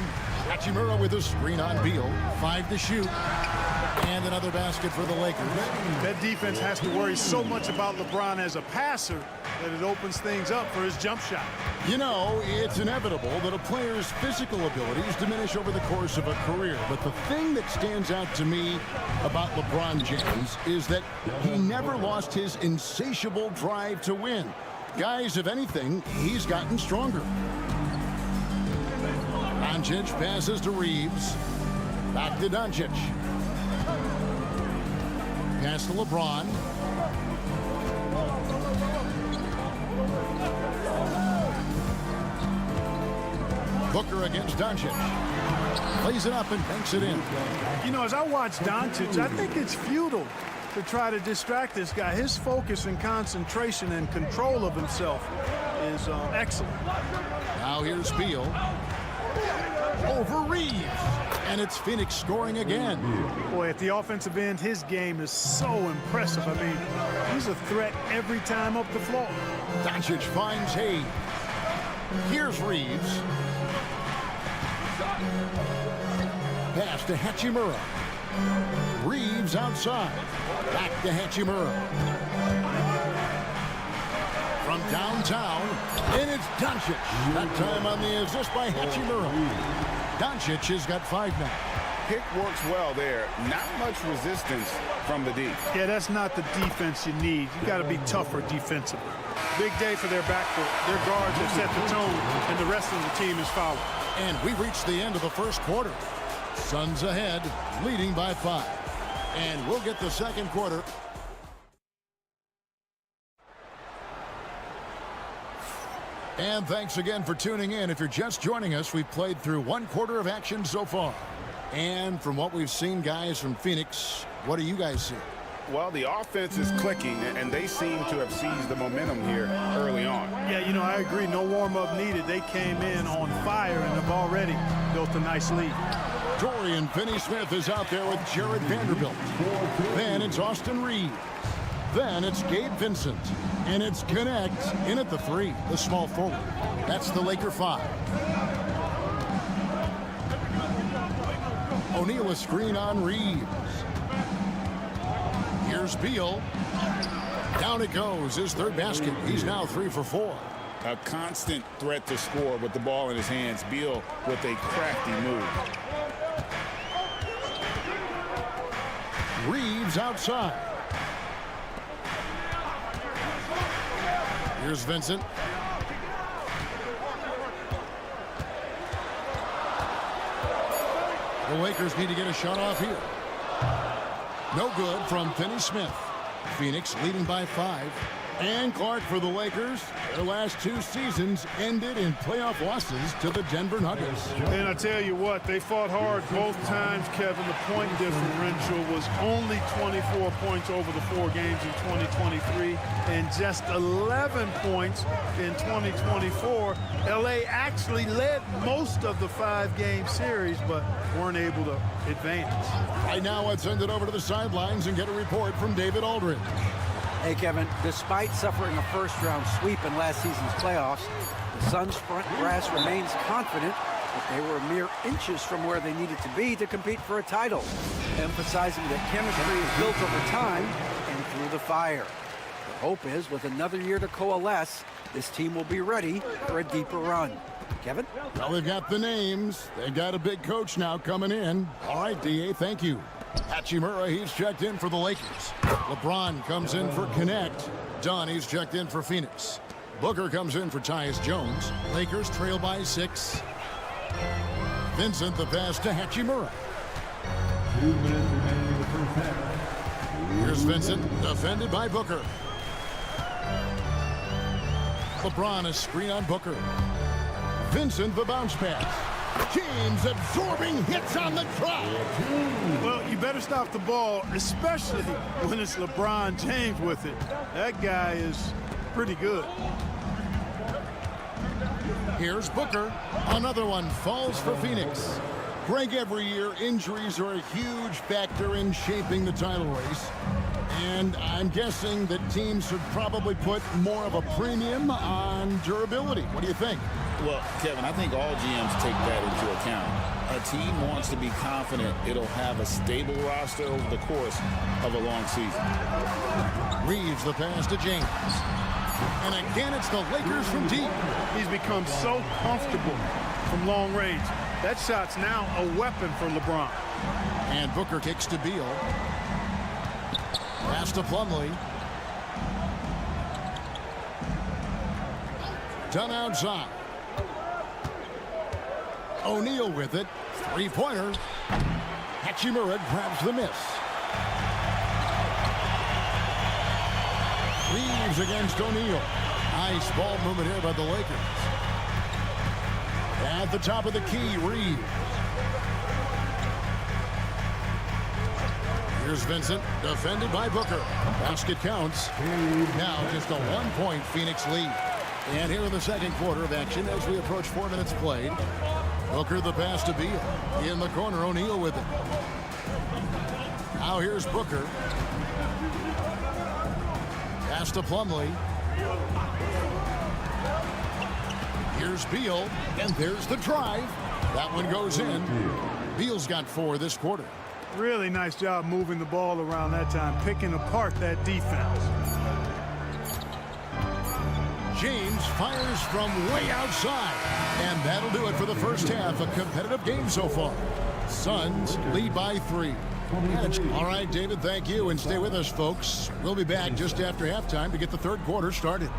A: Hachimura with a screen on Beal. 5 to shoot. And another basket for the Lakers.
C: That defense has to worry so much about LeBron as a passer that it opens things up for his jump shot.
A: You know, it's inevitable that a player's physical abilities diminish over the course of a career. But the thing that stands out to me about LeBron James is that he never lost his insatiable drive to win. Guys, if anything, he's gotten stronger. Doncic passes to Reeves. Back to Doncic. Pass to LeBron. Booker against Doncic. Plays it up and banks it in.
C: You know, as I watch Doncic, I think it's futile to try to distract this guy. His focus and concentration and control of himself is excellent.
A: Now here's Beal. Over Reeves. And it's Phoenix scoring again.
C: Boy, at the offensive end, his game is so impressive. I mean, he's a threat every time up the floor.
A: Doncic finds Hayes. Here's Reeves. Pass to Hachimura. Reeves outside. Back to Hachimura. From downtown, and it's Doncic. That time on the assist by Hachimura. Doncic has got 5 now.
B: Pick works well there. Not much resistance from the D.
C: Yeah, that's not the defense you need. You got to be tougher defensively. Big day for their backcourt. Their guards have set the tone, and the rest of the team is following.
A: And we reached the end of the first quarter. Suns ahead, leading by 5. And we'll get the second quarter. And thanks again for tuning in. If you're just joining us, we've played through 1 quarter of action so far. And from what we've seen, guys, from Phoenix, what do you guys see?
B: Well, the offense is clicking, and they seem to have seized the momentum here early on.
C: Yeah, you know, I agree. No warm-up needed. They came in on fire and have already built a nice lead.
A: Dorian Finney-Smith is out there with Jared Vanderbilt. Then it's Austin Reeves. Then it's Gabe Vincent. And it's Connect in at the 3, the small forward. That's the Laker 5. O'Neal a screen on Reeves. Here's Beal. Down it goes, his 3rd basket. He's now 3 for 4.
B: A constant threat to score with the ball in his hands. Beal with a crafty move.
A: Reeves outside. Here's Vincent. The Lakers need to get a shot off here. No good from Finney-Smith. Phoenix leading by 5. And Clark, for the Lakers, their last 2 seasons ended in playoff losses to the Denver Nuggets.
C: And I tell you what, they fought hard both times, Kevin. The point differential was only 24 points over the 4 games in 2023 and just 11 points in 2024. LA actually led most of the 5-game series, but weren't able to advance.
A: Right now, let's send it over to the sidelines and get a report from David Aldridge.
D: Hey, Kevin, despite suffering a first-round sweep in last season's playoffs, the Suns' front brass remains confident that they were mere inches from where they needed to be to compete for a title, emphasizing that chemistry is built over time and through the fire. The hope is, with another year to coalesce, this team will be ready for a deeper run. Kevin?
A: Well, they've got the names. They've got a big coach now coming in. All right, D.A., thank you. Hachimura, he's checked in for the Lakers. LeBron comes in for Connect. Dunn, he's checked in for Phoenix. Booker comes in for Tyus Jones. Lakers trail by 6. Vincent, the pass to Hachimura.
K: 2 minutes remaining in the first half.
A: Here's Vincent, defended by Booker. LeBron, a screen on Booker. Vincent, the bounce pass. James absorbing hits on the drop.
C: Well, you better stop the ball, especially when it's LeBron James with it. That guy is pretty good.
A: Here's Booker. Another one falls for Phoenix. Greg, every year, injuries are a huge factor in shaping the title race. And I'm guessing that teams should probably put more of a premium on durability. What do you think?
B: Well, Kevin, I think all GMs take that into account. A team wants to be confident it'll have a stable roster over the course of a long season.
A: Reeves the pass to James. And again, it's the Lakers from deep.
C: He's become so comfortable from long range. That shot's now a weapon for LeBron.
A: And Booker kicks to Beal. Pass to Plumlee. Done outside. O'Neal with it. 3-pointer. Hachimura grabs the miss. Reeves against O'Neal. Nice ball movement here by the Lakers. At the top of the key, Reeves. Here's Vincent, defended by Booker. Basket counts. Now just a 1-point Phoenix lead. And here in the second quarter of action as we approach 4 minutes played. Booker the pass to Beal. In the corner, O'Neal with it. Now here's Booker. Pass to Plumlee. Here's Beal. And there's the drive. That one goes in. Beal's got 4 this quarter.
C: Really nice job moving the ball around that time, picking apart that defense.
A: James fires from way outside. And that'll do it for the first half. A competitive game so far. Suns lead by 3. All right, David, thank you. And stay with us, folks. We'll be back just after halftime to get the third quarter started.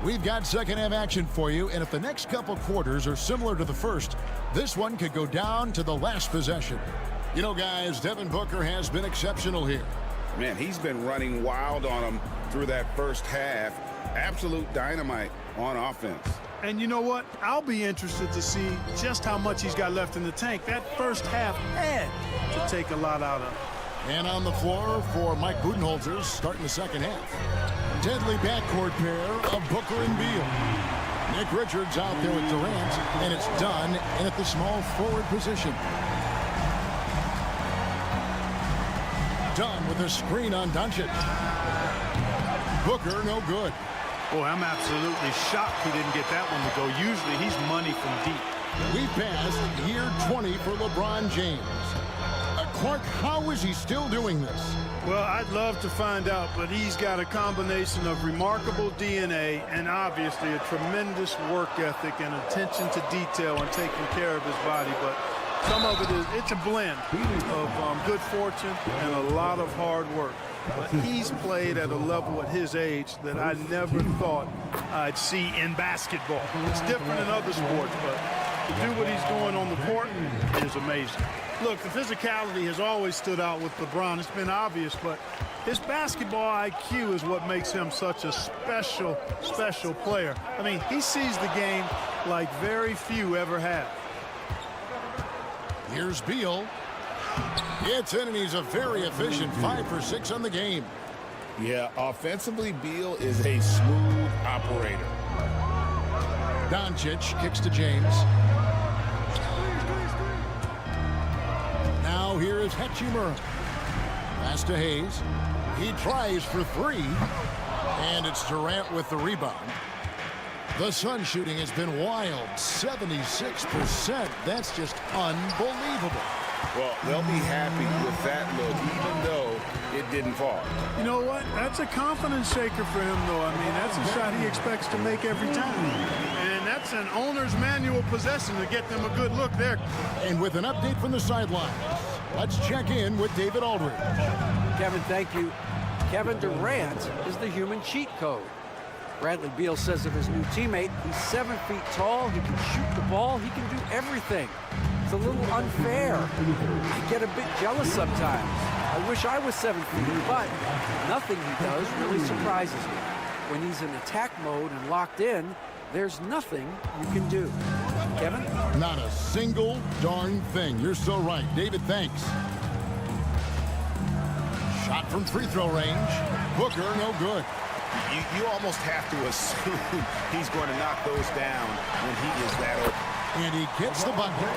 A: We've got second half action for you, and if the next couple quarters are similar to the first, this one could go down to the last possession. You know, guys, Devin Booker has been exceptional here.
E: Man, he's been running wild on them through that first half. Absolute dynamite on offense.
C: And you know what? I'll be interested to see just how much he's got left in the tank. That first half had to take a lot out of him.
A: And on the floor for Mike Budenholzer starting the second half. Deadly backcourt pair of Booker and Beal. Nick Richards out there with Durant, and it's done in at the small forward position. Dunn with a screen on Doncic. Booker no good.
C: Boy, I'm absolutely shocked he didn't get that one to go. Usually he's money from deep.
A: We've passed year 20 for LeBron James. Clark, how is he still doing this?
C: Well, I'd love to find out, but he's got a combination of remarkable DNA and obviously a tremendous work ethic and attention to detail and taking care of his body. But Some of it's a blend of good fortune and a lot of hard work. But he's played at a level at his age that I never thought I'd see in basketball. It's different in other sports, but to do what he's doing on the court is amazing. Look, the physicality has always stood out with LeBron. It's been obvious, but his basketball IQ is what makes him such a special, special player. I mean, he sees the game like very few ever have.
A: Here's Beal. It's in, and he's a very efficient 5 for 6 on the game.
E: Yeah, offensively, Beal is a smooth operator.
A: Doncic kicks to James. Now here is Hachimura. Pass to Hayes. He tries for 3. And it's Durant with the rebound. The Sun shooting has been wild. 76%. That's just unbelievable.
E: Well, they'll be happy with that look, even though it didn't fall.
C: You know what? That's a confidence shaker for him, though. I mean, that's a shot he expects to make every time. And that's an owner's manual possession to get them a good look there.
A: And with an update from the sideline, let's check in with David Aldridge.
D: Kevin, thank you. Kevin Durant is the human cheat code. Bradley Beal says of his new teammate, he's 7 feet tall, he can shoot the ball, he can do everything. It's a little unfair. I get a bit jealous sometimes. I wish I was 7 feet, but nothing he does really surprises me. When he's in attack mode and locked in, there's nothing you can do. Kevin?
A: Not a single darn thing. You're so right. David, thanks. Shot from free throw range. Booker, no good.
E: You almost have to assume he's going to knock those down when he is that open.
A: And he gets the bucket.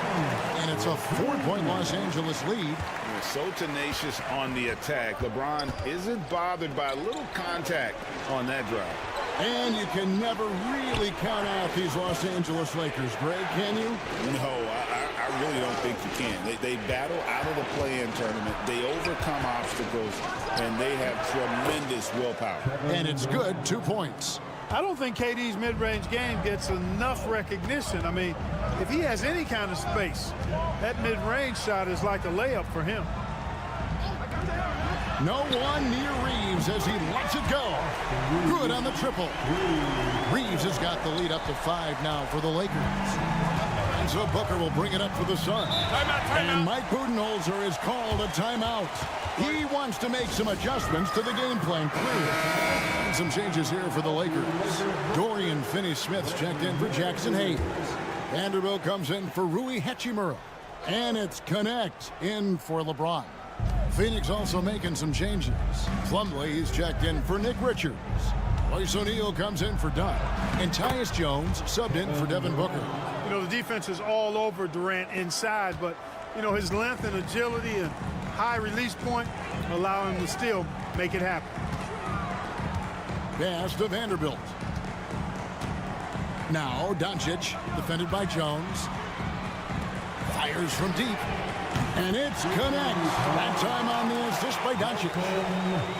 A: And it's a 4-point Los Angeles lead.
E: They're so tenacious on the attack. LeBron isn't bothered by a little contact on that drive.
A: And you can never really count out these Los Angeles Lakers, Greg, can you?
E: No, I really don't think you can. They battle out of the play-in tournament. They overcome obstacles, and they have tremendous willpower.
A: And it's good, 2 points.
C: I don't think KD's mid-range game gets enough recognition. I mean, if he has any kind of space, that mid-range shot is like a layup for him.
A: No one near Reeves as he lets it go. Good on the triple. Reeves has got the lead up to 5 now for the Lakers. And so Booker will bring it up for the Suns. And Mike Budenholzer is called a timeout. He wants to make some adjustments to the game plan. And some changes here for the Lakers. Dorian Finney-Smith's checked in for Jackson Hayes. Vanderbilt comes in for Rui Hachimura. And it's Connect in for LeBron. Phoenix also making some changes. Plumlee's checked in for Nick Richards. Royce O'Neal comes in for Dunn. And Tyus Jones subbed in for Devin Booker.
C: You know, the defense is all over Durant inside, but, you know, his length and agility and high release point allow him to still make it happen.
A: Pass to Vanderbilt. Now Doncic, defended by Jones. Fires from deep. And it's Connect. That time on the assist by Doncic.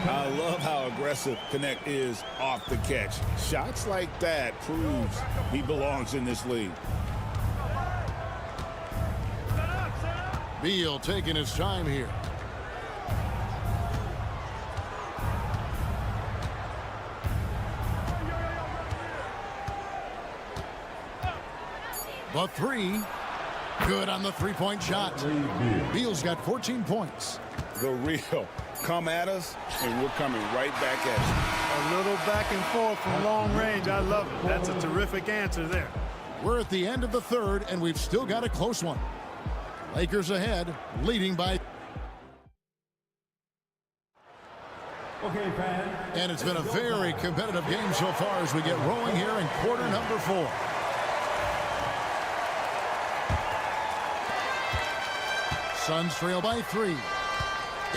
E: I love how aggressive Connect is off the catch. Shots like that proves he belongs in this league.
A: Beal taking his time here. The 3. Good on the 3-point shot. Beal's got 14 points.
E: The real. Come at us, and we're coming right back at you.
C: A little back and forth from long range. I love it. That's a terrific answer there.
A: We're at the end of the third, and we've still got a close one. Lakers ahead, leading by...
K: Okay, fans.
A: And it's been a very competitive game so far as we get rolling here in quarter number 4. Suns trail by 3.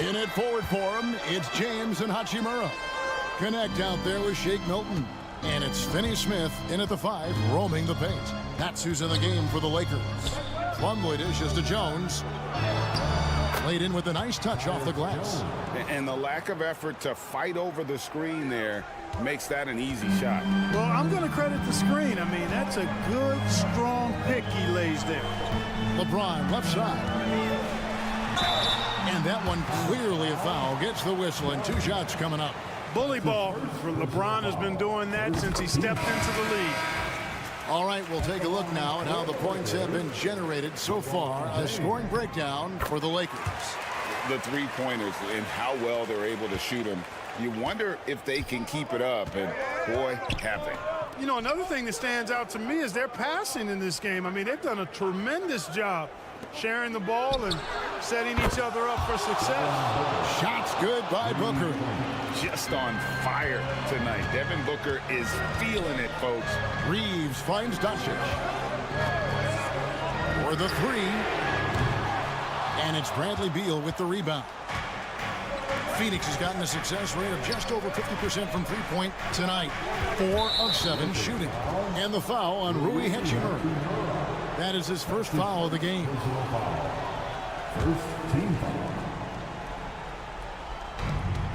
A: In it forward for him, it's James and Hachimura. Connect out there with Shake Milton. And it's Finney-Smith in at the 5, roaming the paint. That's who's in the game for the Lakers. Plumlee dishes to Jones. Played in with a nice touch off the glass.
E: And the lack of effort to fight over the screen there makes that an easy shot.
C: Well, I'm going to credit the screen. I mean, that's a good, strong pick he lays there.
A: LeBron left side. And that one clearly a foul. Gets the whistle and 2 shots coming up.
C: Bully ball. LeBron has been doing that since he stepped into the league.
A: All right, we'll take a look now at how the points have been generated so far. A scoring breakdown for the Lakers.
B: The three-pointers and how well they're able to shoot them. You wonder if they can keep it up, and boy, have they.
C: You know, another thing that stands out to me is their passing in this game. I mean, they've done a tremendous job sharing the ball and setting each other up for success.
A: Shots good by Booker.
B: Just on fire tonight. Devin Booker is feeling it, folks.
A: Reeves finds Doncic. For the 3. And it's Bradley Beal with the rebound. Phoenix has gotten a success rate of just over 50% from three-point tonight. 4 of 7 shooting. And the foul on Rui Hachimura. That is his first foul of the game.
K: First team foul.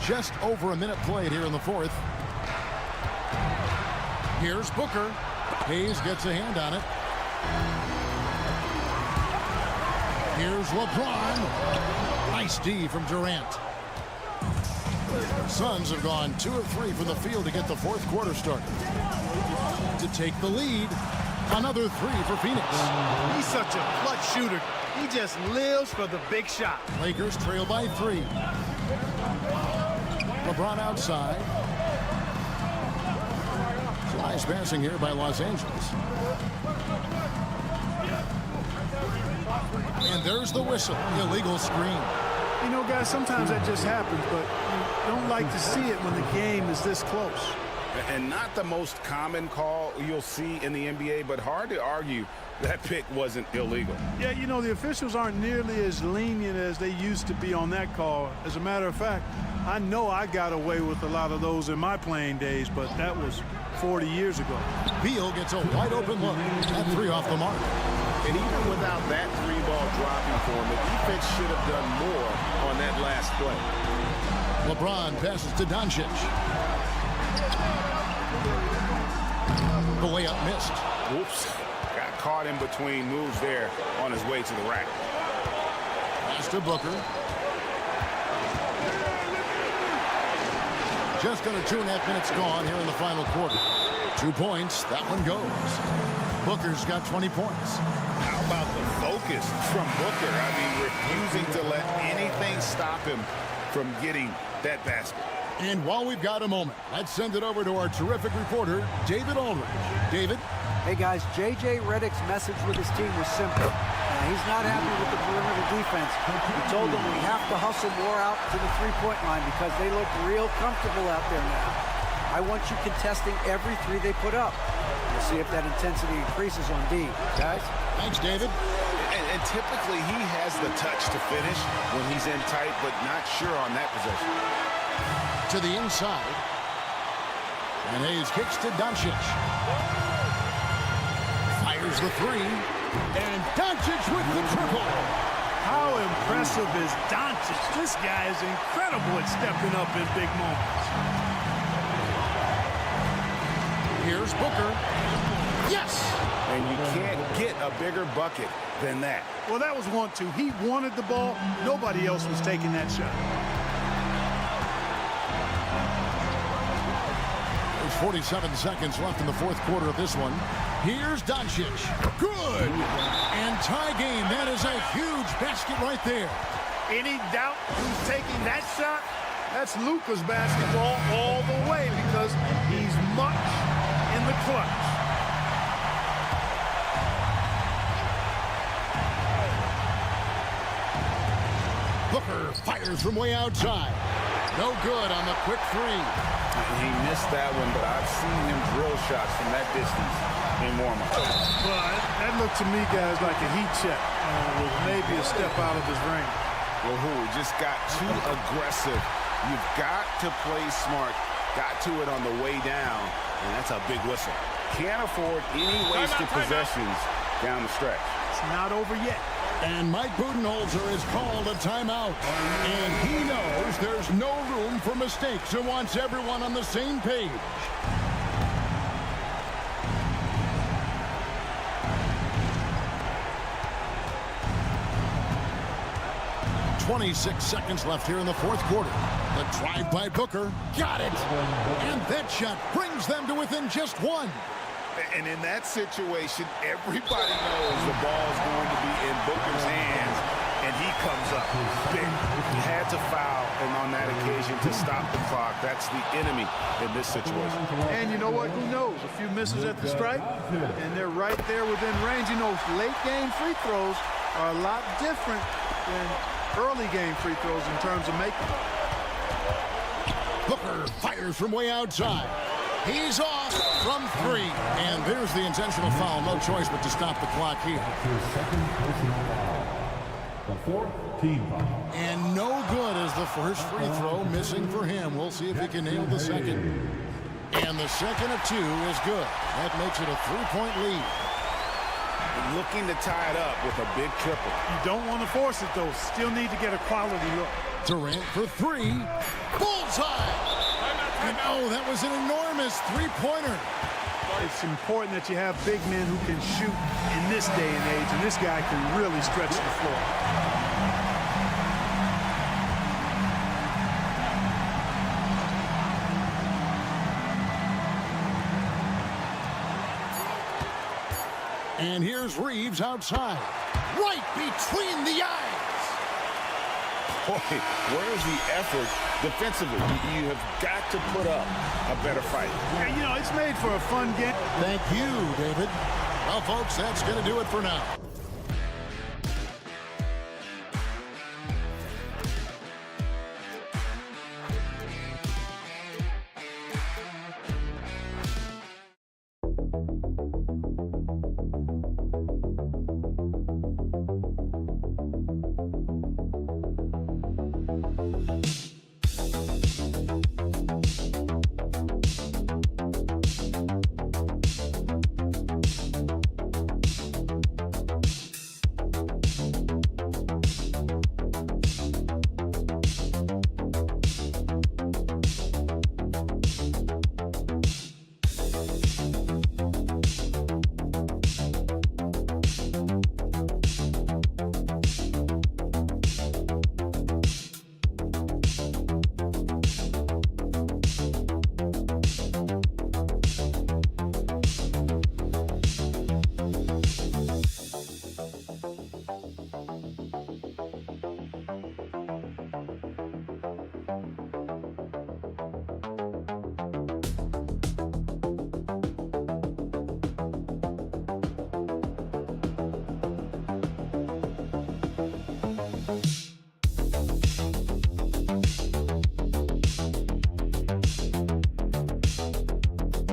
A: Just over a minute played here in the 4th. Here's Booker. Hayes gets a hand on it. Here's LeBron. Nice D from Durant. Suns have gone 2 of 3 from the field to get the 4th quarter started. To take the lead. Another 3 for Phoenix.
C: He's such a clutch shooter. He just lives for the big shot.
A: Lakers trail by 3. LeBron outside. Nice passing here by Los Angeles. And there's the whistle. Illegal screen.
C: You know, guys, sometimes that just happens, but you don't like to see it when the game is this close.
B: And not the most common call you'll see in the NBA, but hard to argue that pick wasn't illegal.
C: Yeah, you know, the officials aren't nearly as lenient as they used to be on that call. As a matter of fact, I know I got away with a lot of those in my playing days, but that was 40 years ago.
A: Beal gets a wide open look. That 3 off the mark.
B: And even without that 3-ball dropping for him, the defense should have done more on that last play.
A: LeBron passes to Doncic. The layup missed.
B: Oops. Got caught in between moves there on his way to the rack.
A: Pass to Booker. Just under 2.5 minutes gone here in the final quarter. 2 points. That one goes. Booker's got 20 points.
B: How about the focus from Booker? I mean, refusing to let anything stop him from getting that basket.
A: And while we've got a moment, let's send it over to our terrific reporter, David Aldridge. David?
D: Hey, guys, J.J. Redick's message with his team was simple. He's not happy with the perimeter defense. He told them we have to hustle more out to the three-point line because they look real comfortable out there now. I want you contesting every 3 they put up. We'll see if that intensity increases on D. Guys?
A: Thanks, David.
B: And typically he has the touch to finish when he's in tight, but not sure on that possession.
A: To the inside. And Hayes kicks to Doncic. Fires the 3. And Doncic with the triple.
C: How impressive is Doncic? This guy is incredible at stepping up in big moments.
A: Here's Booker. Yes!
B: And you can't get a bigger bucket than that.
C: Well, that was 1-2. He wanted the ball. Nobody else was taking that shot.
A: There's 47 seconds left in the 4th quarter of this one. Here's Doncic. Good! And tie game. That is a huge basket right there.
C: Any doubt who's taking that shot? That's Luka's basketball all the way because he's much in the clutch.
A: Booker fires from way outside. No good on the quick 3.
B: He missed that one, but I've seen him drill shots from that distance in warm-up.
C: Well, that looked to me, guys, like a heat check with maybe a step out of his range.
B: Well, who just got too aggressive. You've got to play smart. Got to it on the way down, and that's a big whistle. Can't afford any wasted possessions down the stretch.
C: It's not over yet.
A: And Mike Budenholzer has called a timeout. And he knows there's no room for mistakes and wants everyone on the same page. 26 seconds left here in the fourth quarter. The drive by Booker. Got it. And that shot brings them to within just one.
E: And in that situation, everybody knows the ball's going to be in Booker's hands, and he comes up big. He had to foul, and on that occasion to stop the clock. That's the enemy in this situation.
C: And you know what? Who knows? A few misses at the stripe, and they're right there within range. You know, late game free throws are a lot different than early game free throws in terms of making them.
A: Booker fires from way outside. He's off from three. And there's the intentional foul. No choice but to stop the clock here.
K: The fourth team foul.
A: And no good as the first free throw missing for him. We'll see if he can nail the second. And the second of two is good. That makes it a 3-point lead.
E: Looking to tie it up with a big triple.
C: You don't want to force it, though. Still need to get a quality look.
A: Durant for three. Bullseye! And oh, that was an enormous three-pointer.
C: It's important that you have big men who can shoot in this day and age, and this guy can really stretch the floor.
A: And here's Reeves outside. Right between the eyes.
E: Boy, where's the effort defensively? You have got to put up a better fight.
C: Yeah, you know, it's made for a fun game.
A: Thank you, David. Well, folks, that's going to do it for now.